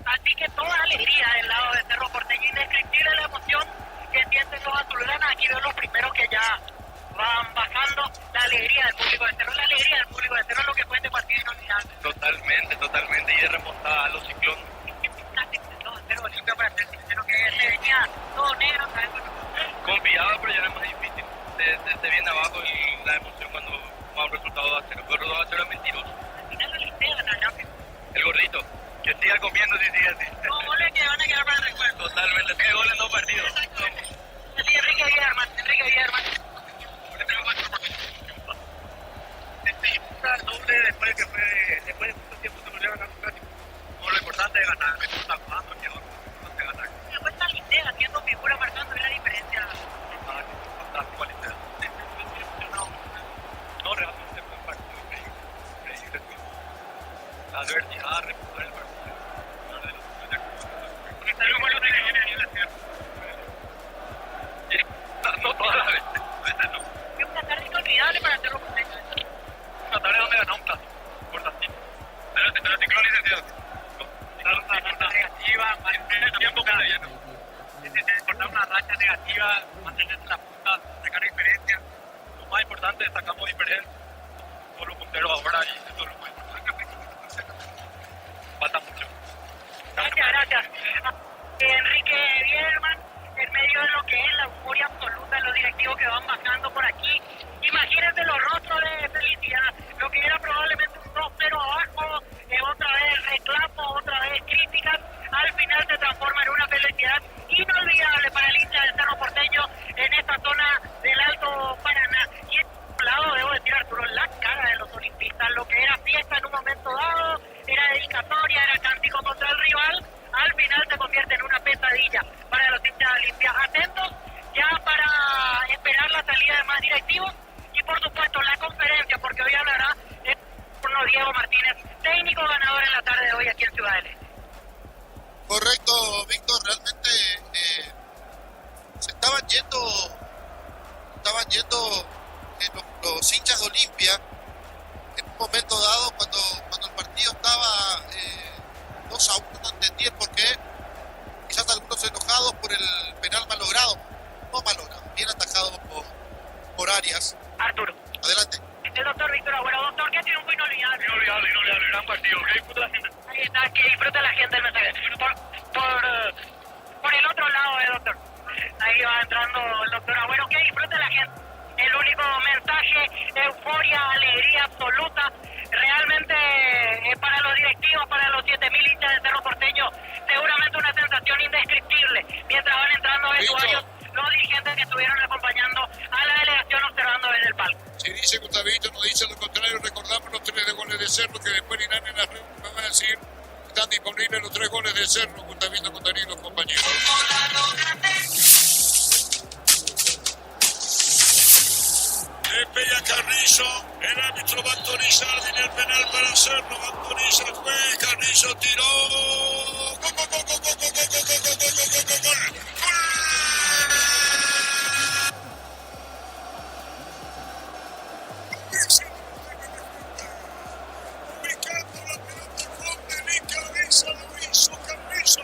Así que toda alegría del lado de Cerro Porteño, indescriptible la emoción que sienten los azulgranas. Aquí veo los primeros que ya van bajando. La alegría del público de Cerro, es lo que fue este partido inolvidable. Totalmente, y de remontada a los ciclones. Pero Olimpia, para ser sincero, que se venía todo negro, ¿sabes? Confiado, pero ya era más difícil. Desde bien abajo y la emoción cuando va un resultado 2-0. Pero 2-0 es mentiroso. Al final la Olimpia gana, El gordito, que siga comiendo si sigue así. los goles que van a quedar para el recuerdo. Totalmente, 3 goles en 2 partidos. Sí, Enrique Guillerman. El doble después de mucho tiempo se volvió a ganar un clásico. Como lo importante es ganar, me gusta jugando, que importante ganar. Después está Lintea haciendo figura, marcando la diferencia. Fantástico, Alicia. No, realmente fue un partido increíble. La adversidad, reputar el partido. No todas las veces no. Es una tarde inolvidable para hacerlo con esto. Una tarde donde ganó un clásico, importantísimo. Pero el ciclón licenciado. Una negativa, tiempo cada día. Si cortar una racha negativa, mantener la punta, sacar diferencia. Lo más importante, sacamos diferencia. Todos los punteros ahora y eso es lo más importante. Falta mucho. Gracias. Enrique Guillerman, el medio de lo que es la euforia absoluta de los directivos que van bajando por aquí. Imagínense los rostros de felicidad, lo que era probablemente un 2-0 abajo, otra vez reclamo, otra vez críticas, al final se transforma en una felicidad inolvidable para el hincha del Cerro Porteño en esta zona del Alto Paraná. Y por lado, debo decir, Arturo, la cara de los olimpistas, lo que era fiesta en un momento dado, era dedicatoria, era cántico contra el rival, al final se convierte en una pesadilla para los hinchas de Olimpia. Atentos ya para esperar la salida de más directivos y por supuesto la conferencia, porque hoy hablará el turno Diego Martínez, técnico ganador en la tarde de hoy aquí en Ciudad del Este. Correcto, Víctor, realmente se estaban yendo los hinchas de Olimpia en un momento dado cuando el partido estaba 2-1, no entendí el por qué, quizás algunos enojados por el penal malogrado, bien atajado por Arias. Arturo. Adelante. El doctor Víctor Agüero. Doctor, qué triunfo inolvidable. Inolvidable, gran partido. Que disfruta la gente. Ahí está, que disfruta la gente el mensaje. Por el otro lado, doctor. Ahí va entrando el doctor Agüero, que disfruta la gente. El único mensaje, euforia, alegría absoluta. Realmente para los directivos, para los 7.000 hinchas del Cerro Porteño, seguramente una sensación indescriptible. Mientras van entrando vestuarios los dirigentes que estuvieron acompañando a la delegación observando desde el palco. Si dice Gustavito, no dice lo contrario, recordamos los 3 goles de Cerro que después irán en las redes, me van a decir, están disponibles los 3 goles de Cerro, Gustavito, Contarín y los compañeros. Despega Carrizo, el árbitro va a autorizar, viene el penal para Cerro, autoriza el juez, Carrizo tiró, gol. Ubicando la pelota con delicadeza lo hizo Carrizo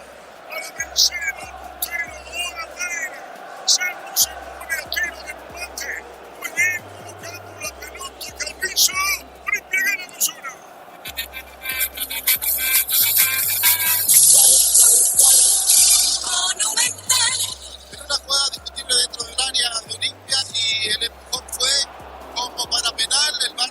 para vencer al puntero ahora Pereira. Cerro se pone a tiro de empate. Muy bien colocando la pelota Carrizo. Olimpia gana 2-1. En una jugada discutible dentro del área de Olimpia y el empujón fue como para penal. El VAR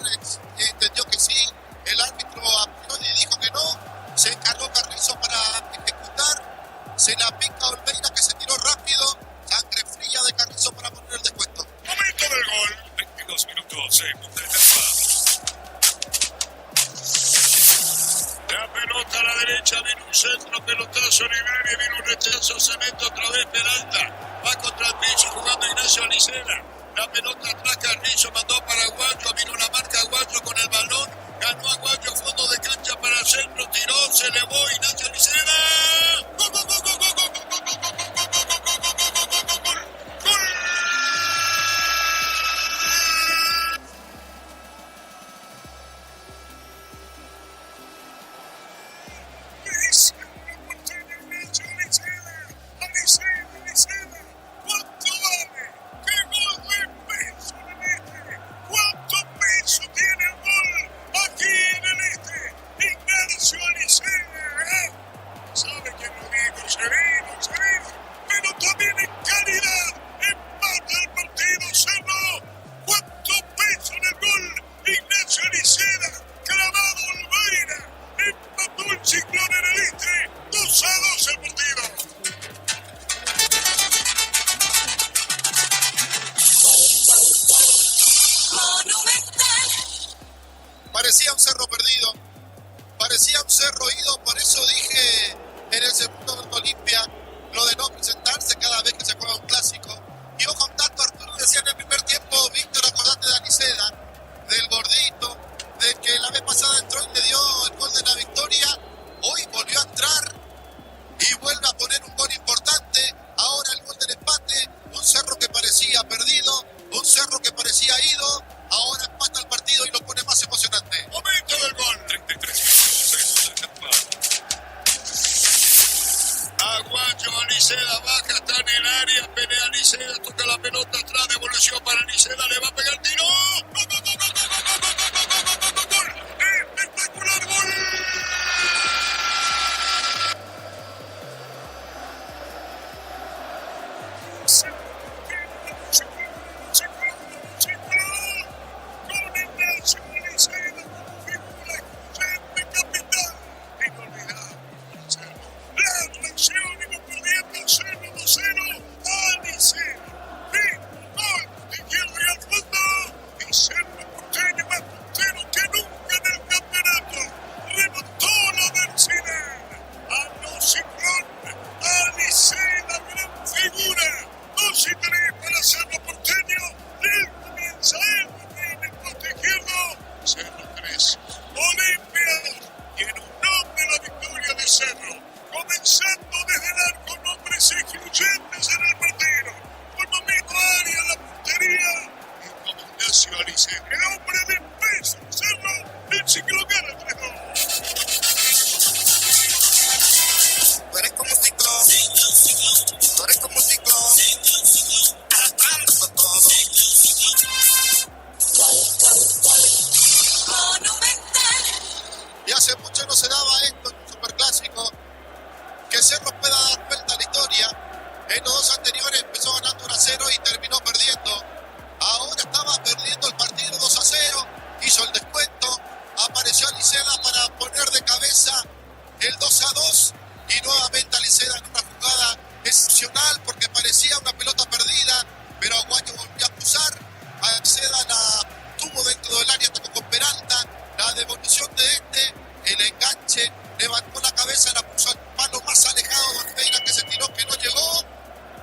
entendió que sí, el árbitro apuró y dijo que no. Se encargó Carrizo para ejecutar, se la pica Olveira, que se tiró rápido. Sangre fría de Carrizo para poner el descuento. Momento del gol. 22 minutos, segunda etapa. La pelota a la derecha, viene un centro, pelotazo libre, viene un rechazo, se mete otra vez Peralta, va contra el piso jugando Ignacio Alicena, la pelota atrás Carrizo, mandó para Aguayo, vino la marca Aguayo con el balón, ganó Aguayo, fondo de cancha para el centro, tiró, se elevó Ignacio Alicena, ¡gol, gol, gol, gol, gol, gol, gol, gol, gol, gol, gol, gol, gol, gol! Alicena, ¿cuánto vale? ¡Qué gol de peso en el Este! ¿Cuánto peso tiene el gol aquí en el Este? Ignacio Alicena, ¿eh? ¿Sabe quién lo dijo? Se ausentes en el partido. Por momento Arias, la puntería. Y como Ignacio Alice, el hombre de peso, Cerro, el ciclo gana 3-2. Tú eres como un ciclón. Tú eres como un ciclón. Arrastrando todo. Y hace mucho no se daba esto en un superclásico. Que Cerro pueda dar vuelta a la historia. En los dos anteriores empezó ganando 1-0 y terminó perdiendo. Ahora estaba perdiendo el partido 2-0. Hizo el descuento. Apareció Aliceda para poner de cabeza el 2-2. Y nuevamente Aliceda en una jugada excepcional porque parecía una pelota perdida. Pero Aguayo volvió a acusar. Aliceda la tuvo dentro del área, atacó con Peralta. La devolución de el enganche, levantó la cabeza, la puso al palo más alejado de Oliveira, que se tiró, que no llegó,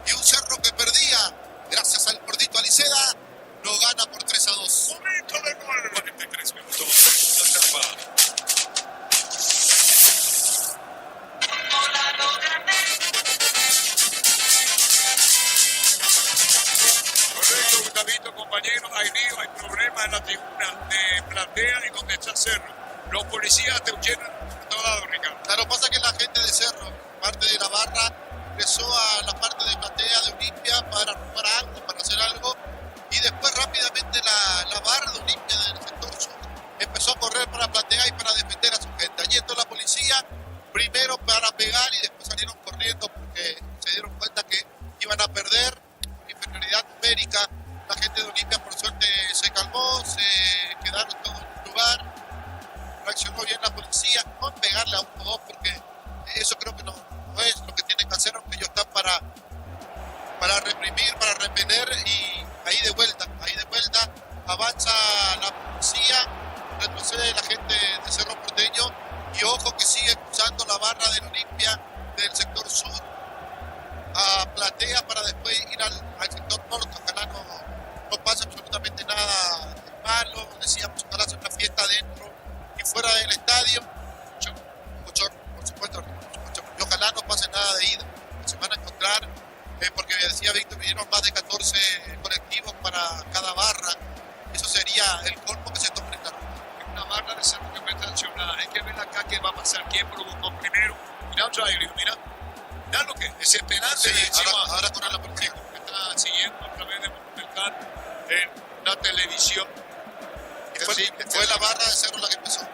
y un Cerro que perdía, gracias al gordito Aliceda, lo gana por 3-2. Momento de gol. 43 minutos de la etapa. Correcto, Gustavito, compañeros, hay lío, hay problemas en la tribuna de Platea y donde está Cerro. Los policías te llenan por todo lado, Ricardo. Claro, pasa que la gente de Cerro, parte de la barra, ingresó a la parte de Platea de Olimpia para robar algo, para hacer algo, y después rápidamente la barra de Olimpia del sector sur empezó a correr para Platea y para defender a su gente. Allí entró la policía, primero para pegar y después salieron corriendo porque se dieron cuenta que iban a perder por inferioridad numérica. La gente de Olimpia por suerte se calmó, se quedaron todos en un lugar. Reaccionó bien la policía, no en pegarle a uno o dos, porque eso creo que no es lo que tienen que hacer, aunque ellos están para reprimir, para repeler, y ahí de vuelta avanza la policía, retrocede la gente de Cerro Porteño, y ojo que sigue cruzando la barra del Olimpia del sector sur a Platea para después ir al sector norte. Ojalá no pase absolutamente nada malo, decíamos, ojalá sea una fiesta dentro y fuera del estadio, mucho, por supuesto, y ojalá no pase nada de ida. Se van a encontrar, porque decía Víctor, vinieron más de 14 colectivos para cada barra. Eso sería el colmo que se tome en la ruta. Es una barra de Cerro que fue sancionada. Hay que ver acá qué va a pasar, quién provocó primero. Mira otro aire, mira. Mira lo que es desesperante. Sí, ahora con la policía. Que está siguiendo a través de Monumental en la televisión. Fue la barra de Cerro la que empezó,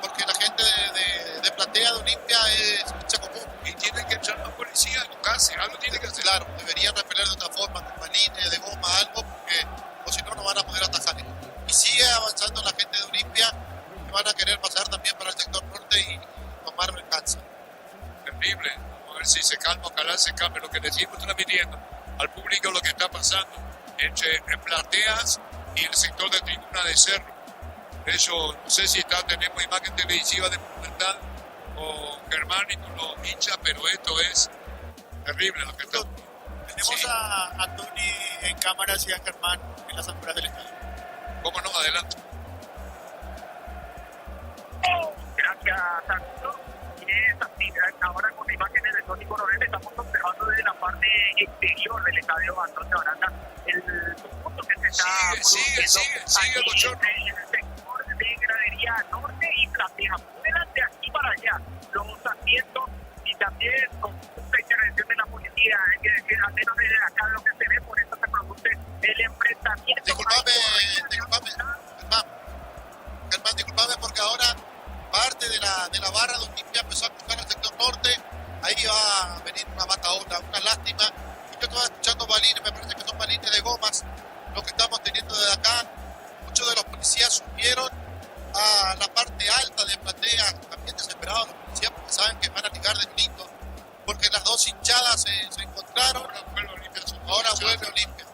porque la gente de Platea, de Olimpia, es hincha común. Y tiene que echar la policía a educarse, algo tiene que hacer. Claro, deberían repeler de otra forma, con balines, de goma, algo, porque o si no van a poder atajar. Y sigue avanzando la gente de Olimpia, que van a querer pasar también para el sector norte y tomar venganza. Terrible. Vamos a ver si se calma, ojalá se calme. Lo que decimos transmitiendo al público lo que está pasando entre Plateas y el sector de tribuna de Cerro. Eso, no sé si tenemos imagen televisiva de Monumental o Germán y con los hinchas, pero esto es terrible lo que está. Tenemos Sí. a Tony en cámara y a Germán en las afueras del estadio. ¿Cómo no? Adelante. Gracias, Arturo. Y es así, ahora con imágenes de Tony Coronel estamos observando desde la parte exterior del estadio Antonio Aranda el conjunto que se está Sigue, Bochorno. en el sector de gradería norte y Platea. Delante aquí para allá, los asientos y también con mucha intervención de la policía, hay que decir, al menos desde acá lo que se ve, por eso se produce el enfrentamiento. Disculpame, Germán, porque ahora parte de la barra de Olimpia empezó a cruzar al sector norte. Ahí va a venir una mataola, una lástima. Yo estaba escuchando balines, me parece que son balines de gomas, lo que estamos teniendo desde acá. Muchos de los policías subieron a la parte alta de Platea, también desesperados los policías porque saben que van a ligar de grito, porque las dos hinchadas se encontraron. Ahora vuelve Olimpia.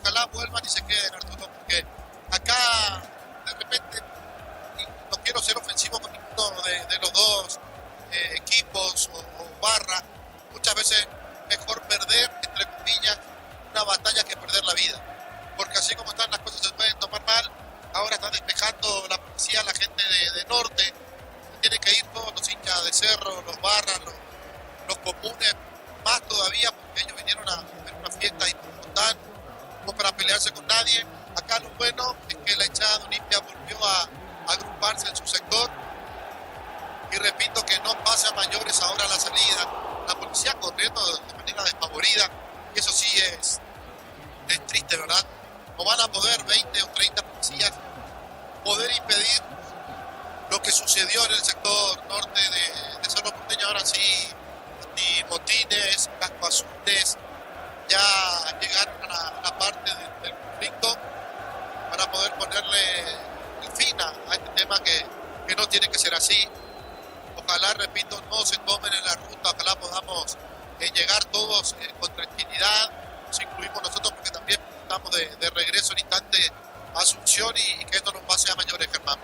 Ojalá vuelvan y se queden, Arturo, porque acá de repente, no quiero ser ofensivo con ninguno de los dos equipos o barra, muchas veces mejor perder, entre comillas, una batalla que perder la vida, porque así como están las cosas se pueden tomar mal. Ahora está despejando la policía, la gente de norte, tiene que ir todos los hinchas de Cerro, los barras, los comunes, más todavía Florida. Y eso sí es triste, ¿verdad? No van a poder 20 o 30 policías poder impedir lo que sucedió en el sector norte de Cerro Porteño. Ahora sí, ni motines, casco azules, ya llegaron a la parte del conflicto para poder ponerle el fin a este tema que no tiene que ser así. Ojalá, repito, no se tomen en la ruta, ojalá podamos llegar todos con tranquilidad, nos incluimos nosotros porque también estamos de regreso en instante a Asunción y que esto no pase a mayores, Germán.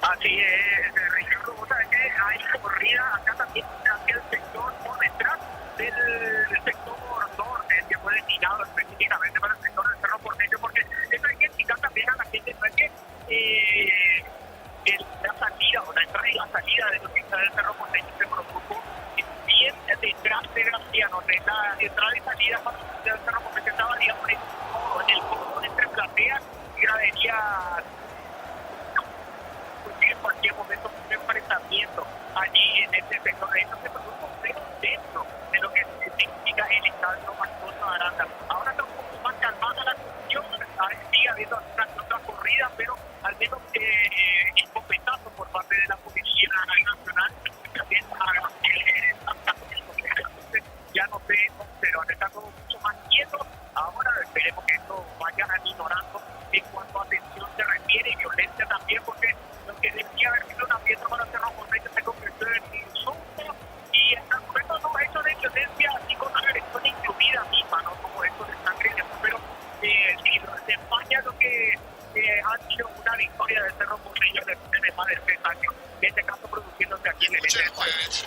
Así es, Ricardo, vos sabés que hay corrida acá también hacia el sector por detrás del sector norte, que fue destinado específicamente para el sector del Cerro Porteño, porque eso hay que indicar también a la gente, no es que la salida o la entrada y la salida de los pistas del Cerro Porteño se produjo bien detrás de Graciano, de la entrada y salida del Cerro Porteño estaba, digamos, en el cordón entre plateas y graderías. En cualquier momento un enfrentamiento allí en este sector. De hecho, se produjo dentro de lo que significa el estadio Marcos Aranda. Ahora está un poco más calmada la situación, sigue habiendo otras corridas, pero al menos escopetazo por parte de la Policía Nacional. También ya no sé, pero está todo mucho más quieto. Ahora esperemos que esto vaya aminorando en cuanto a atención se refiere y violencia también, porque lo que decía haber sido una fiesta para Cerro Porteño se convirtió en insulto y hasta el momento no ha hecho de violencia así con agresión incluida misma, no como esto de sangre y demás, pero se empaña lo que ha sido una victoria del Cerro Porteño después de más de 3 años, en este caso produciéndose aquí en el este del país.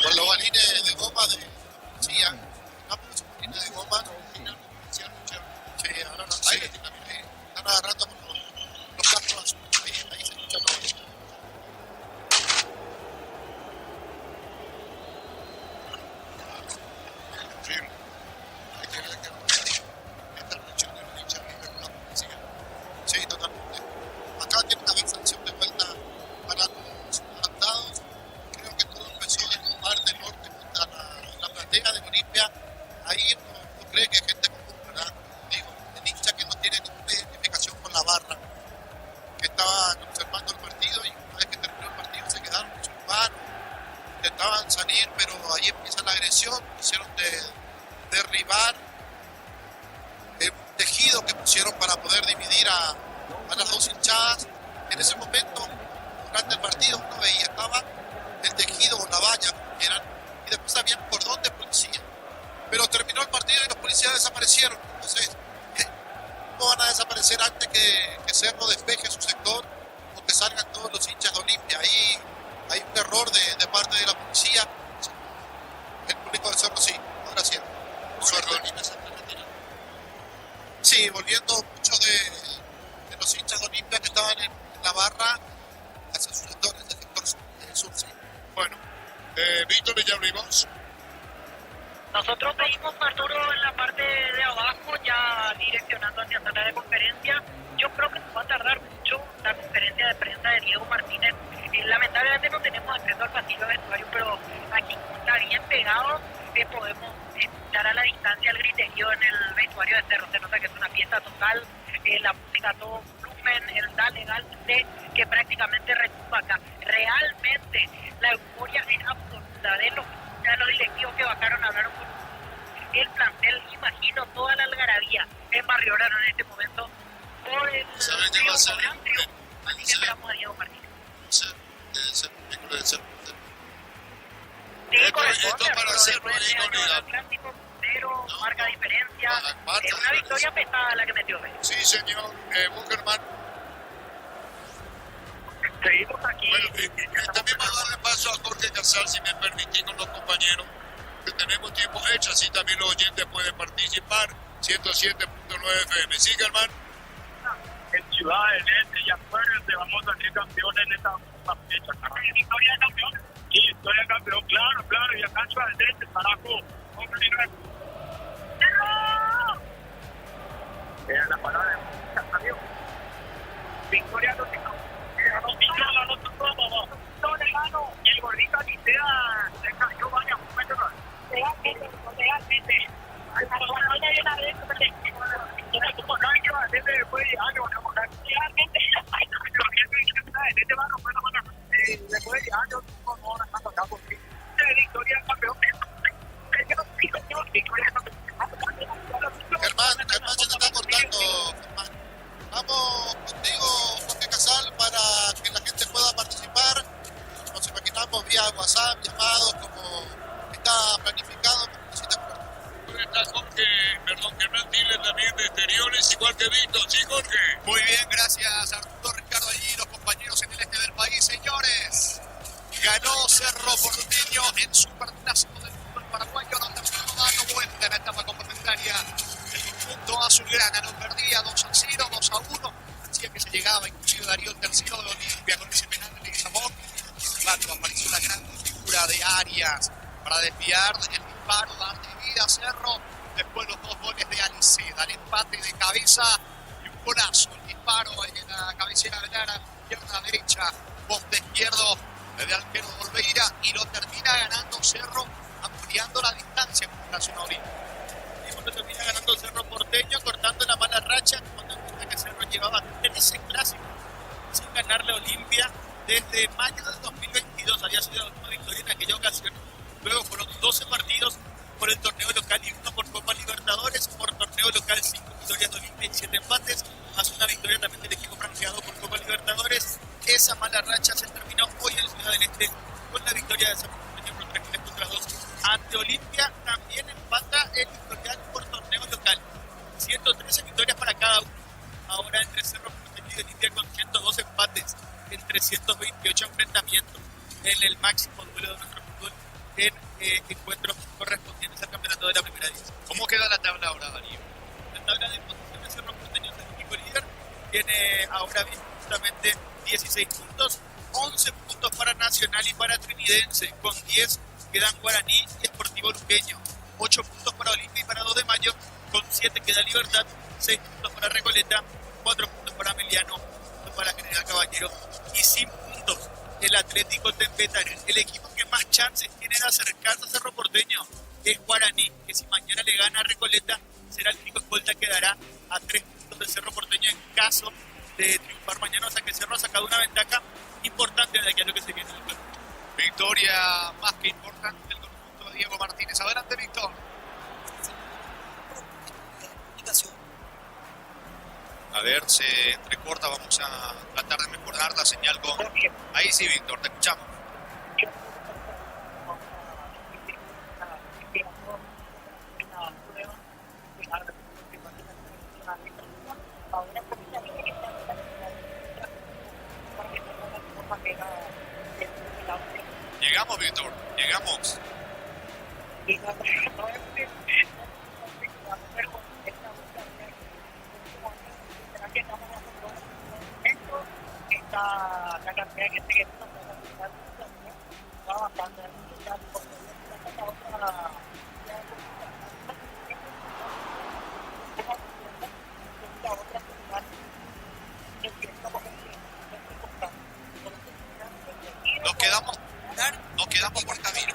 Con los balines de goma de policía, los balines de goma, sí, ahora no sé, están agarrando con los cascos azules, ahí se escucha todo. Sí, hay que ver que esta reacción de los hinchas con la policía. Sí, totalmente. Acá tiene una sanción de vuelta para los adaptados. Creo que todo empezó en el mar del norte contra la platea de Olimpia. Ahí no cree que es gente común, ¿verdad? Digo, el hincha que no tiene ninguna identificación con la barra, que estaban observando el partido y una vez que terminó el partido se quedaron observando, intentaban salir, pero ahí empieza la agresión, quisieron derribar el tejido que pusieron para poder dividir a las dos hinchadas. En ese momento, durante el partido, uno veía, estaba el tejido o la valla, como quieran, y después había un cordón de policía. Pero terminó el partido y los policías desaparecieron. Entonces, no van a desaparecer antes que Cerro despeje su sector o que salgan todos los hinchas de Olimpia. Ahí hay un error de parte de la policía. El público de Cerro sí, ahora sí. Suerte. Sí, volviendo muchos de los hinchas de Olimpia que estaban en la barra hacia su sector, el sector sur, sí. Bueno, Víctor, ya abrimos. Nosotros pedimos Arturo en la parte de abajo, ya direccionando hacia sala de conferencia. Yo creo que nos va a tardar mucho la conferencia de prensa de Diego Martínez. Lamentablemente no tenemos acceso al pasillo de vestuario, pero aquí está bien pegado. Podemos escuchar a la distancia el griterío en el vestuario de Cerro. Se nota que es una fiesta total, la música a todo volumen, el da legal que prácticamente retumba acá. Realmente la euforia es absoluta de los directivos que bajaron, hablaron con el plantel, imagino toda la algarabía en Barrio Obrero en este momento por el ¿Saben qué va a ser? así que esperamos a Diego Martínez. Debe ser película de Cerro. Sí, Esto para Cerro es inolvidable. Clásico, cero, marca diferencia, marca es una victoria pesada la que metió Vélez. Sí, señor. Buckerman. Seguimos aquí. Bueno, también vamos a darle paso a Jorge Casal, si me permitís, con los compañeros, que tenemos tiempo hecho, así también los oyentes pueden participar. 107.9 FM. Sigue, hermano. En Ciudad del Este, y acuérdense, vamos a ser campeones en esta fecha. ¿Victoria de campeón? Sí, victoria de campeón, claro. Y acá en Ciudad del Este, carajo. Era la palabra de amigo. Victoria no te no se cayó varias momentos. Legalmente. Germán, se te está cortando, Germán. Vamos contigo, Jorge Casal, para que la gente pueda participar. Nos imaginamos vía WhatsApp, llamados, como está planificado. Está Jorge, perdón, Germán Tille también de exteriores, igual que Víctor. Sí, Jorge. Muy bien, gracias Arturo, Ricardo, allí los compañeros en el este del país, señores. Ganó Cerro Porteño en Superclásico del fútbol paraguayo, donde terminó dando vuelta en la etapa complementaria. El conjunto azulgrana lo perdía 2-0, 2-1. Decía que se llegaba, inclusive Darío el tercero de Olimpia con ese penal de Leguizamón. Sin embargo, apareció la gran figura de Arias para desviar el disparo, darle vida a Cerro. Después los 2 goles de Aliceda, el empate de cabeza y un golazo. El disparo en la cabecera de Lara, pierna derecha, poste izquierdo de Alquero Olveira, y lo termina ganando Cerro, ampliando la distancia con relación a Olimpia. Y cuando termina ganando Cerro Porteño, cortando la mala racha, cuando encuentra que Cerro llevaba 13 clásicos sin ganarle a Olimpia desde mayo del 2022. Había sido la última victoria en aquella ocasión. Luego fueron 12 partidos por el torneo local y 1 por Copa Libertadores. Por torneo local 5 victorias de Olimpia y 7 empates, más una victoria también del equipo franqueado por Copa Libertadores. Esa mala racha se terminó hoy en Ciudad del Este con la victoria de Cerro Porteño por 3-2 ante Olimpia. También empata el historial por torneo local, 113 victorias para cada uno. Ahora entre Cerro Porteño y Olimpia con 102 empates en 328 enfrentamientos en el máximo duelo de nuestro fútbol en encuentros correspondientes al campeonato de la primera división. ¿Cómo queda la tabla ahora, Darío? La tabla de posiciones de Cerro Porteño es el equipo líder, tiene ahora mismo justamente 16 puntos, 11 puntos para Nacional y para Trinidense, con 10 quedan Guaraní y Sportivo Luqueño, 8 puntos para Olimpia y para 2 de Mayo, con 7 queda Libertad, 6 puntos para Recoleta, 4 puntos para Emiliano, 2 para General Caballero y sin puntos el Atlético Tempetarén. El equipo que más chances tiene de acercarse a Cerro Porteño es Guaraní, que si mañana le gana a Recoleta será el único escolta que dará a 3 puntos del Cerro Porteño en caso de triunfar mañana. O sea que Cerro ha sacado una ventaja importante de aquí a lo que se viene en el juego. Victoria más que importante del conjunto de Diego Martínez. Adelante, Víctor. A ver, se entrecorta, vamos a tratar de mejorar la señal con... Ahí sí, Víctor, te escuchamos. Llegamos, Víctor, llegamos. La cantidad de gente que está bastante. Nos quedamos por camino.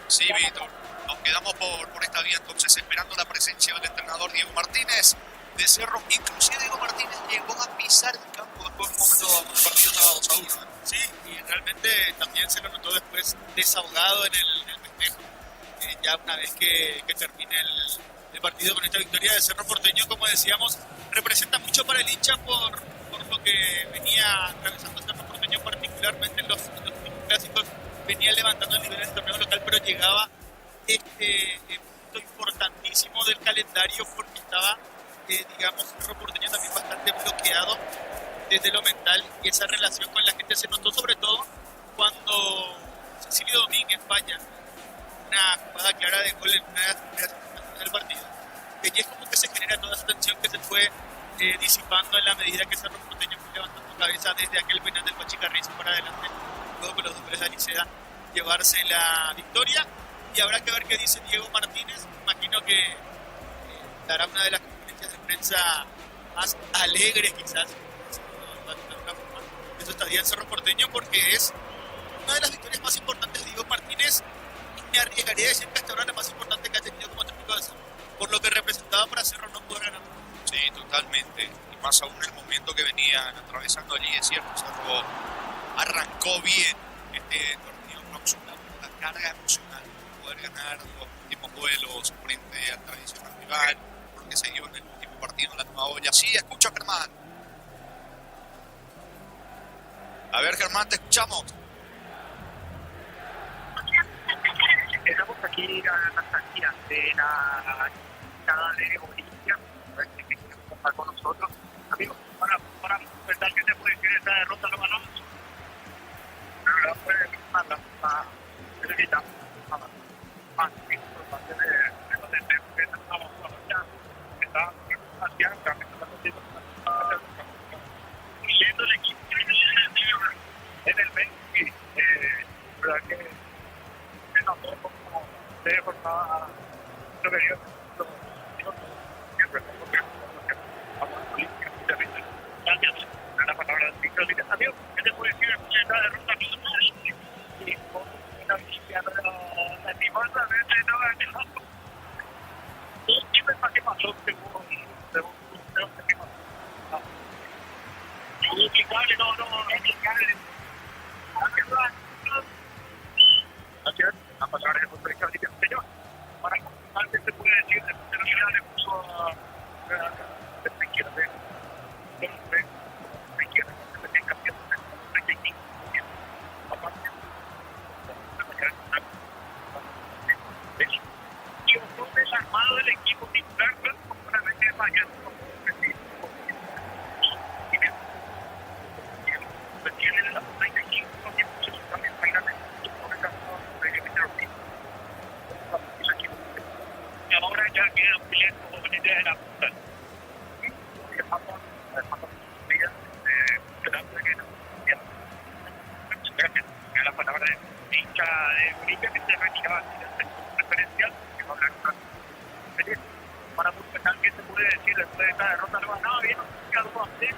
Sí, Víctor, nos quedamos por esta vía entonces esperando la presencia del entrenador Diego Martínez de Cerro. Inclusive Diego Martínez llegó a pisar el campo después de un momento del partido estaba 2-1. Sí, y realmente también se lo notó después desahogado en el festejo. Ya una vez que termine el partido con esta victoria de Cerro Porteño, como decíamos, representa mucho para el hincha por lo que venía atravesando Cerro Porteño, particularmente en los últimos clásicos. Venía levantando el nivel del torneo local, pero llegaba este punto importantísimo del calendario porque estaba, digamos, Cerro Porteño también bastante bloqueado desde lo mental, y esa relación con la gente se notó sobre todo cuando Cecilio Domínguez falla una jugada clara de gol en una de las del partido. Y es como que se genera toda esa tensión que se fue disipando en la medida que Cerro Porteño fue levantando cabeza desde aquel penal del Pachicarrizo para adelante, luego con los hombres de Alicea llevarse la victoria. Y habrá que ver qué dice Diego Martínez. Imagino que dará una de las conferencias de prensa más alegres quizás de alguna forma de su estadía en Cerro Porteño, porque es una de las victorias más importantes de Diego Martínez, y me arriesgaría a decir que hasta ahora la más importante que ha tenido como técnico de Cerro, por lo que representaba para Cerro no poder ganar. Sí, totalmente. Y más aún en el momento que venían atravesando allí, es cierto, Cerro arrancó bien este torneo próximo, la carga emocional, poder ganar los últimos duelos frente al tradicional rival, porque se dio en el último partido en la nueva olla. Sí, escucha Germán. A ver, Germán, te escuchamos. Estamos aquí a la salida de la cada de Bolivia, que quieren estar con nosotros. Amigos, para pensar que se puede decir esta derrota lo ganamos. La verdad fue una necesitamos más importante de los deseos que estamos ya está haciendo yendo el equipo en el 20, verdad que se notó como se formaba lo que yo siempre gracias a la palabra de amigo, ¿qué te puedo decir? Esta derrota y una visita lastimosamente no ganó. ¿Qué me pasó? ¿Qué pasó? Inexplicable, no, inexplicable. Gracias, la palabra de José Liga, señor. Para comenzar, ¿qué se puede decir? De la vida le puso a se quiere y un desarmado del equipo titular, completamente fallado. Tiene la 35, también y ahora ya queda un bilete como idea de la puta. La palabra de hincha de Bolivia que se retiraba del preferencial, que va a hablar para buscar qué se puede decir después de esta derrota. No ganaba bien, no quedó así.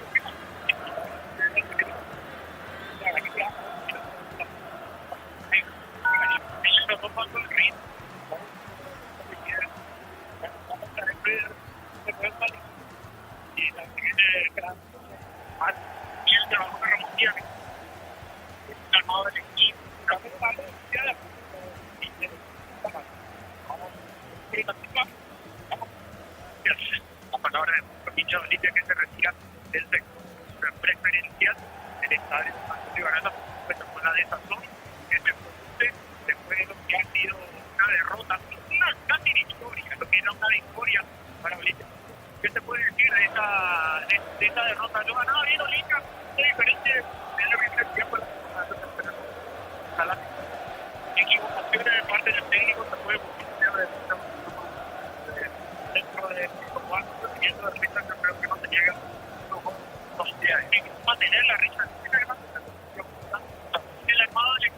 Y también el trabajo que remontían el armado del equipo la palabra de Pincho Bolivia que se retira del sector preferencial del estadio de Barata, pues con la desazón que se produce después de lo que ha sido una derrota, una casi victoria, lo que era una victoria para Bolivia. ¿Qué se puede decir de esta derrota? No ganaba bien Bolivia, es diferente de la diferencia por la equivocaciones de parte del técnico se puede buscar dentro de como algo siguiendo de risa, pero que no se llega no se hay que mantener la risa el armado de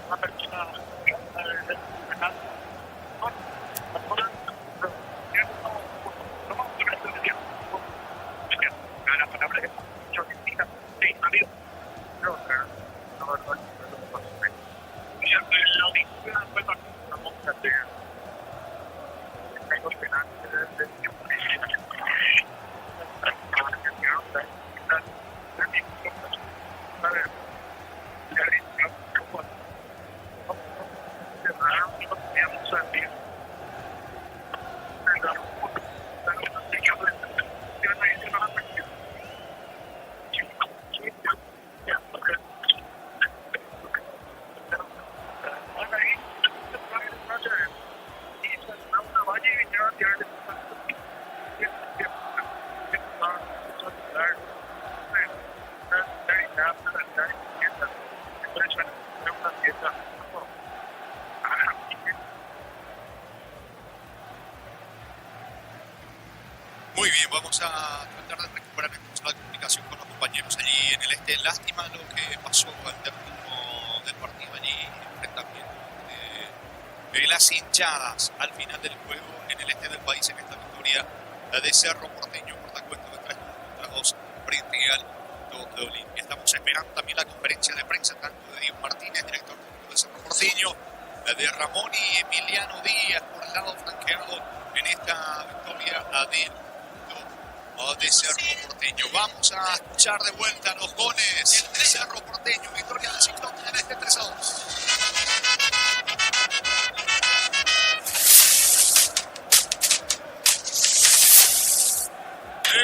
una persona la palabra de yo necesita sí, amigo no la audiencia fue para una monta de tengo penal de Muy bien, vamos a tratar de recuperar entonces la comunicación con los compañeros allí en el este. Lástima lo que pasó al término del partido allí, enfrentamiento de las hinchadas al final del juego en el este del país, en esta victoria de Cerro Porteño por la cuenta de 3-2 frente al conjunto de Olimpia. Estamos esperando también la conferencia de prensa tanto de Diego Martínez, director técnico de Cerro Porteño, la de Ramón y Emiliano Díaz por el lado franqueado en esta victoria de Cerro Porteño. Vamos a escuchar de vuelta los goles de Cerro Porteño, victoria del Ciclón en este 3-2.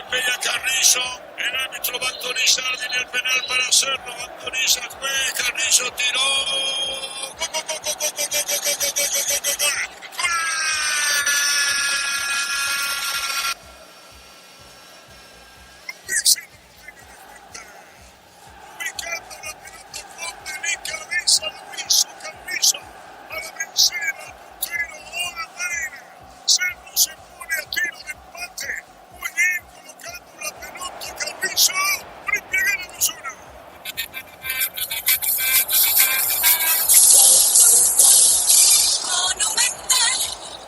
Pella Carrizo, el árbitro va a autorizar, tiene el penal para hacerlo, va a autorizar, fue Carrizo, tiró, ubicando la pelota con delicadeza, lo hizo Carrizo para vencer al puntero Olmeira. Cerro se pone a tiro de empate, muy bien colocando la pelota Carrizo, Olimpia gana 2-1.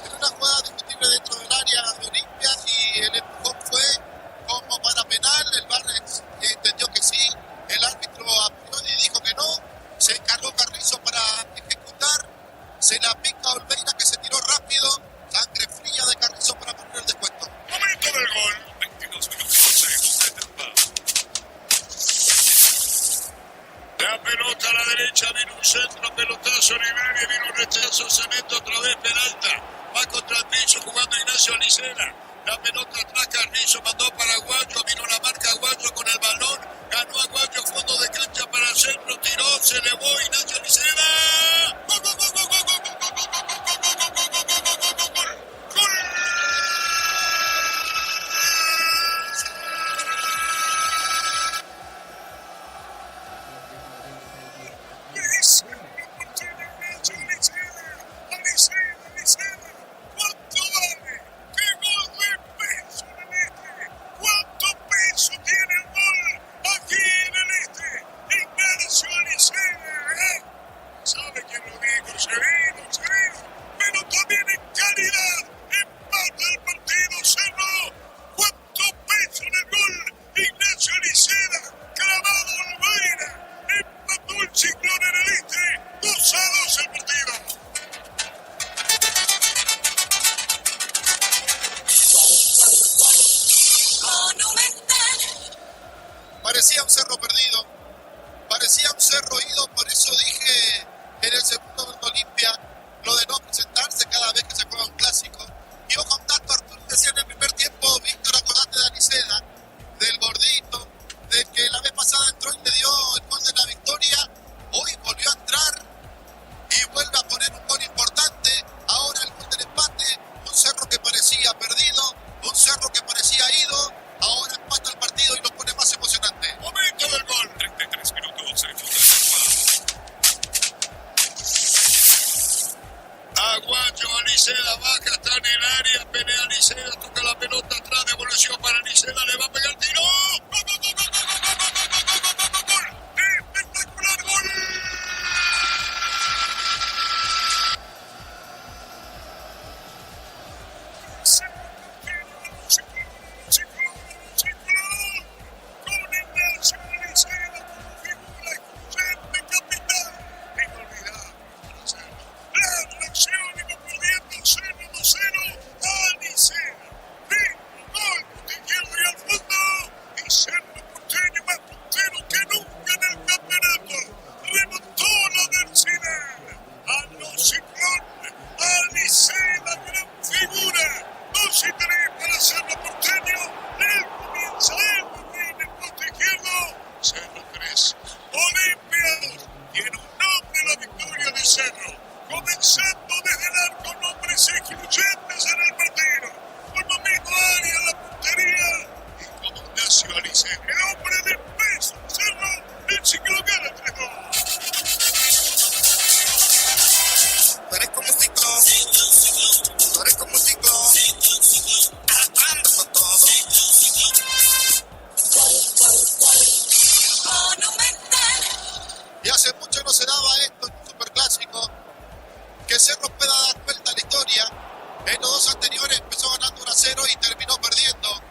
En una jugada discutible dentro del área de Olimpia y el empujón fue como para penal. El VAR entendió que sí, el árbitro a priori dijo que no, se encargó Carrizo para ejecutar, se la pica Olmeira que se tiró rápido, sangre fría de Carrizo para poner el descuento. Momento del gol. 22 minutos de segunda etapa. La pelota a la derecha, vino un centro, pelotazo Oliveira, vino un rechazo, se mete otra vez Peralta, va contra el piso jugando Ignacio Alicena, la pelota atrás, Carrizo mandó para Aguayo, vino la marca Aguayo con el balón, ganó Aguayo, fondo de cancha para el centro, tiró, se elevó Ignacio Alicena, ¡gol, gol, gol, gol, gol, gol, gol, gol, gol, gol, gol, gol, gol, gol, gol, gol, gol! Alicena, ¿cuánto vale? ¿Qué gol de peso en el este? ¿Cuánto peso tiene el gol aquí en el este? Ignacio Alicena, ¿sabe quién lo dijo? Severo, pero también en calidad, empata el partido, Cerro. ¿Cuánto peso en el gol? Ignacio Alicena, clavado Olmeira, empató el Ciclón en el este, 2-2 el partido. Parecía un Cerro perdido, parecía un Cerro ido, por eso dije en el segundo de Olimpia lo de no presentarse cada vez que se juega un clásico. Y ojo, un dato, Arturo decía en el primer tiempo, Víctor, acordate de Alicena, del gordito, de que la vez pasada entró y le dio el gol de la victoria, hoy volvió a entrar y vuelve a poner un gol importante, ahora el gol del empate, un Cerro que parecía perdido, un Cerro que parecía ido, ahora empata el partido y lo pone más emocionante. Momento del 0 y terminó perdiendo.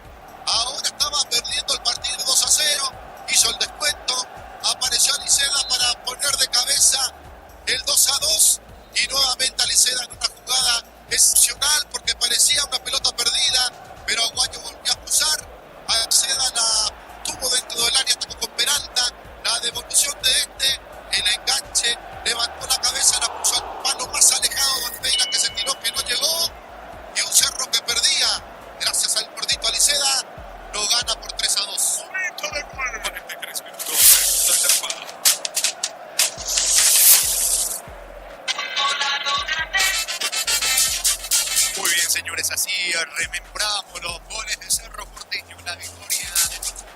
Ahora estaba perdiendo el partido 2-0, hizo el descuento, apareció Aliceda para poner de cabeza el 2-2 y nuevamente Aliceda en una jugada excepcional porque parecía una pelota perdida, pero Aguayo volvió a cruzar. Aliceda la tuvo dentro del área, tocó con Peralta, la devolución de el enganche, levantó la cabeza, la puso al palo más alejado de Oliveira, que se tiró, que no llegó, y un Cerro que perdía, gracias al gordito Aliceda, lo gana por 3-2. Momento de juego. 43 minutos, segunda etapa. Muy bien, señores, así rememoramos los goles de Cerro Porteño, la victoria de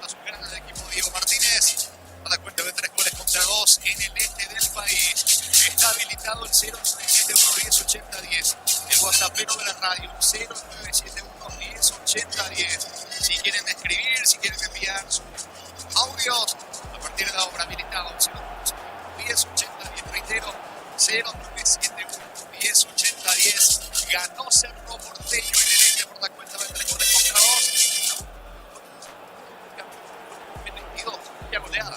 la supergrana del equipo Diego Martínez. A la cuenta de 3 goles contra 2 en el este del país. Está habilitado el 0971-1080-10. El WhatsAppero de la radio, 0971-1080-10. Si quieren escribir, si quieren enviar sus audios, a partir de ahora habilitado el 0971-1080-10. Reitero, 0971-1080-10. Ganó Cerro Porteño en el este por la cuenta de 3 goles contra 2. 22, ya goleada,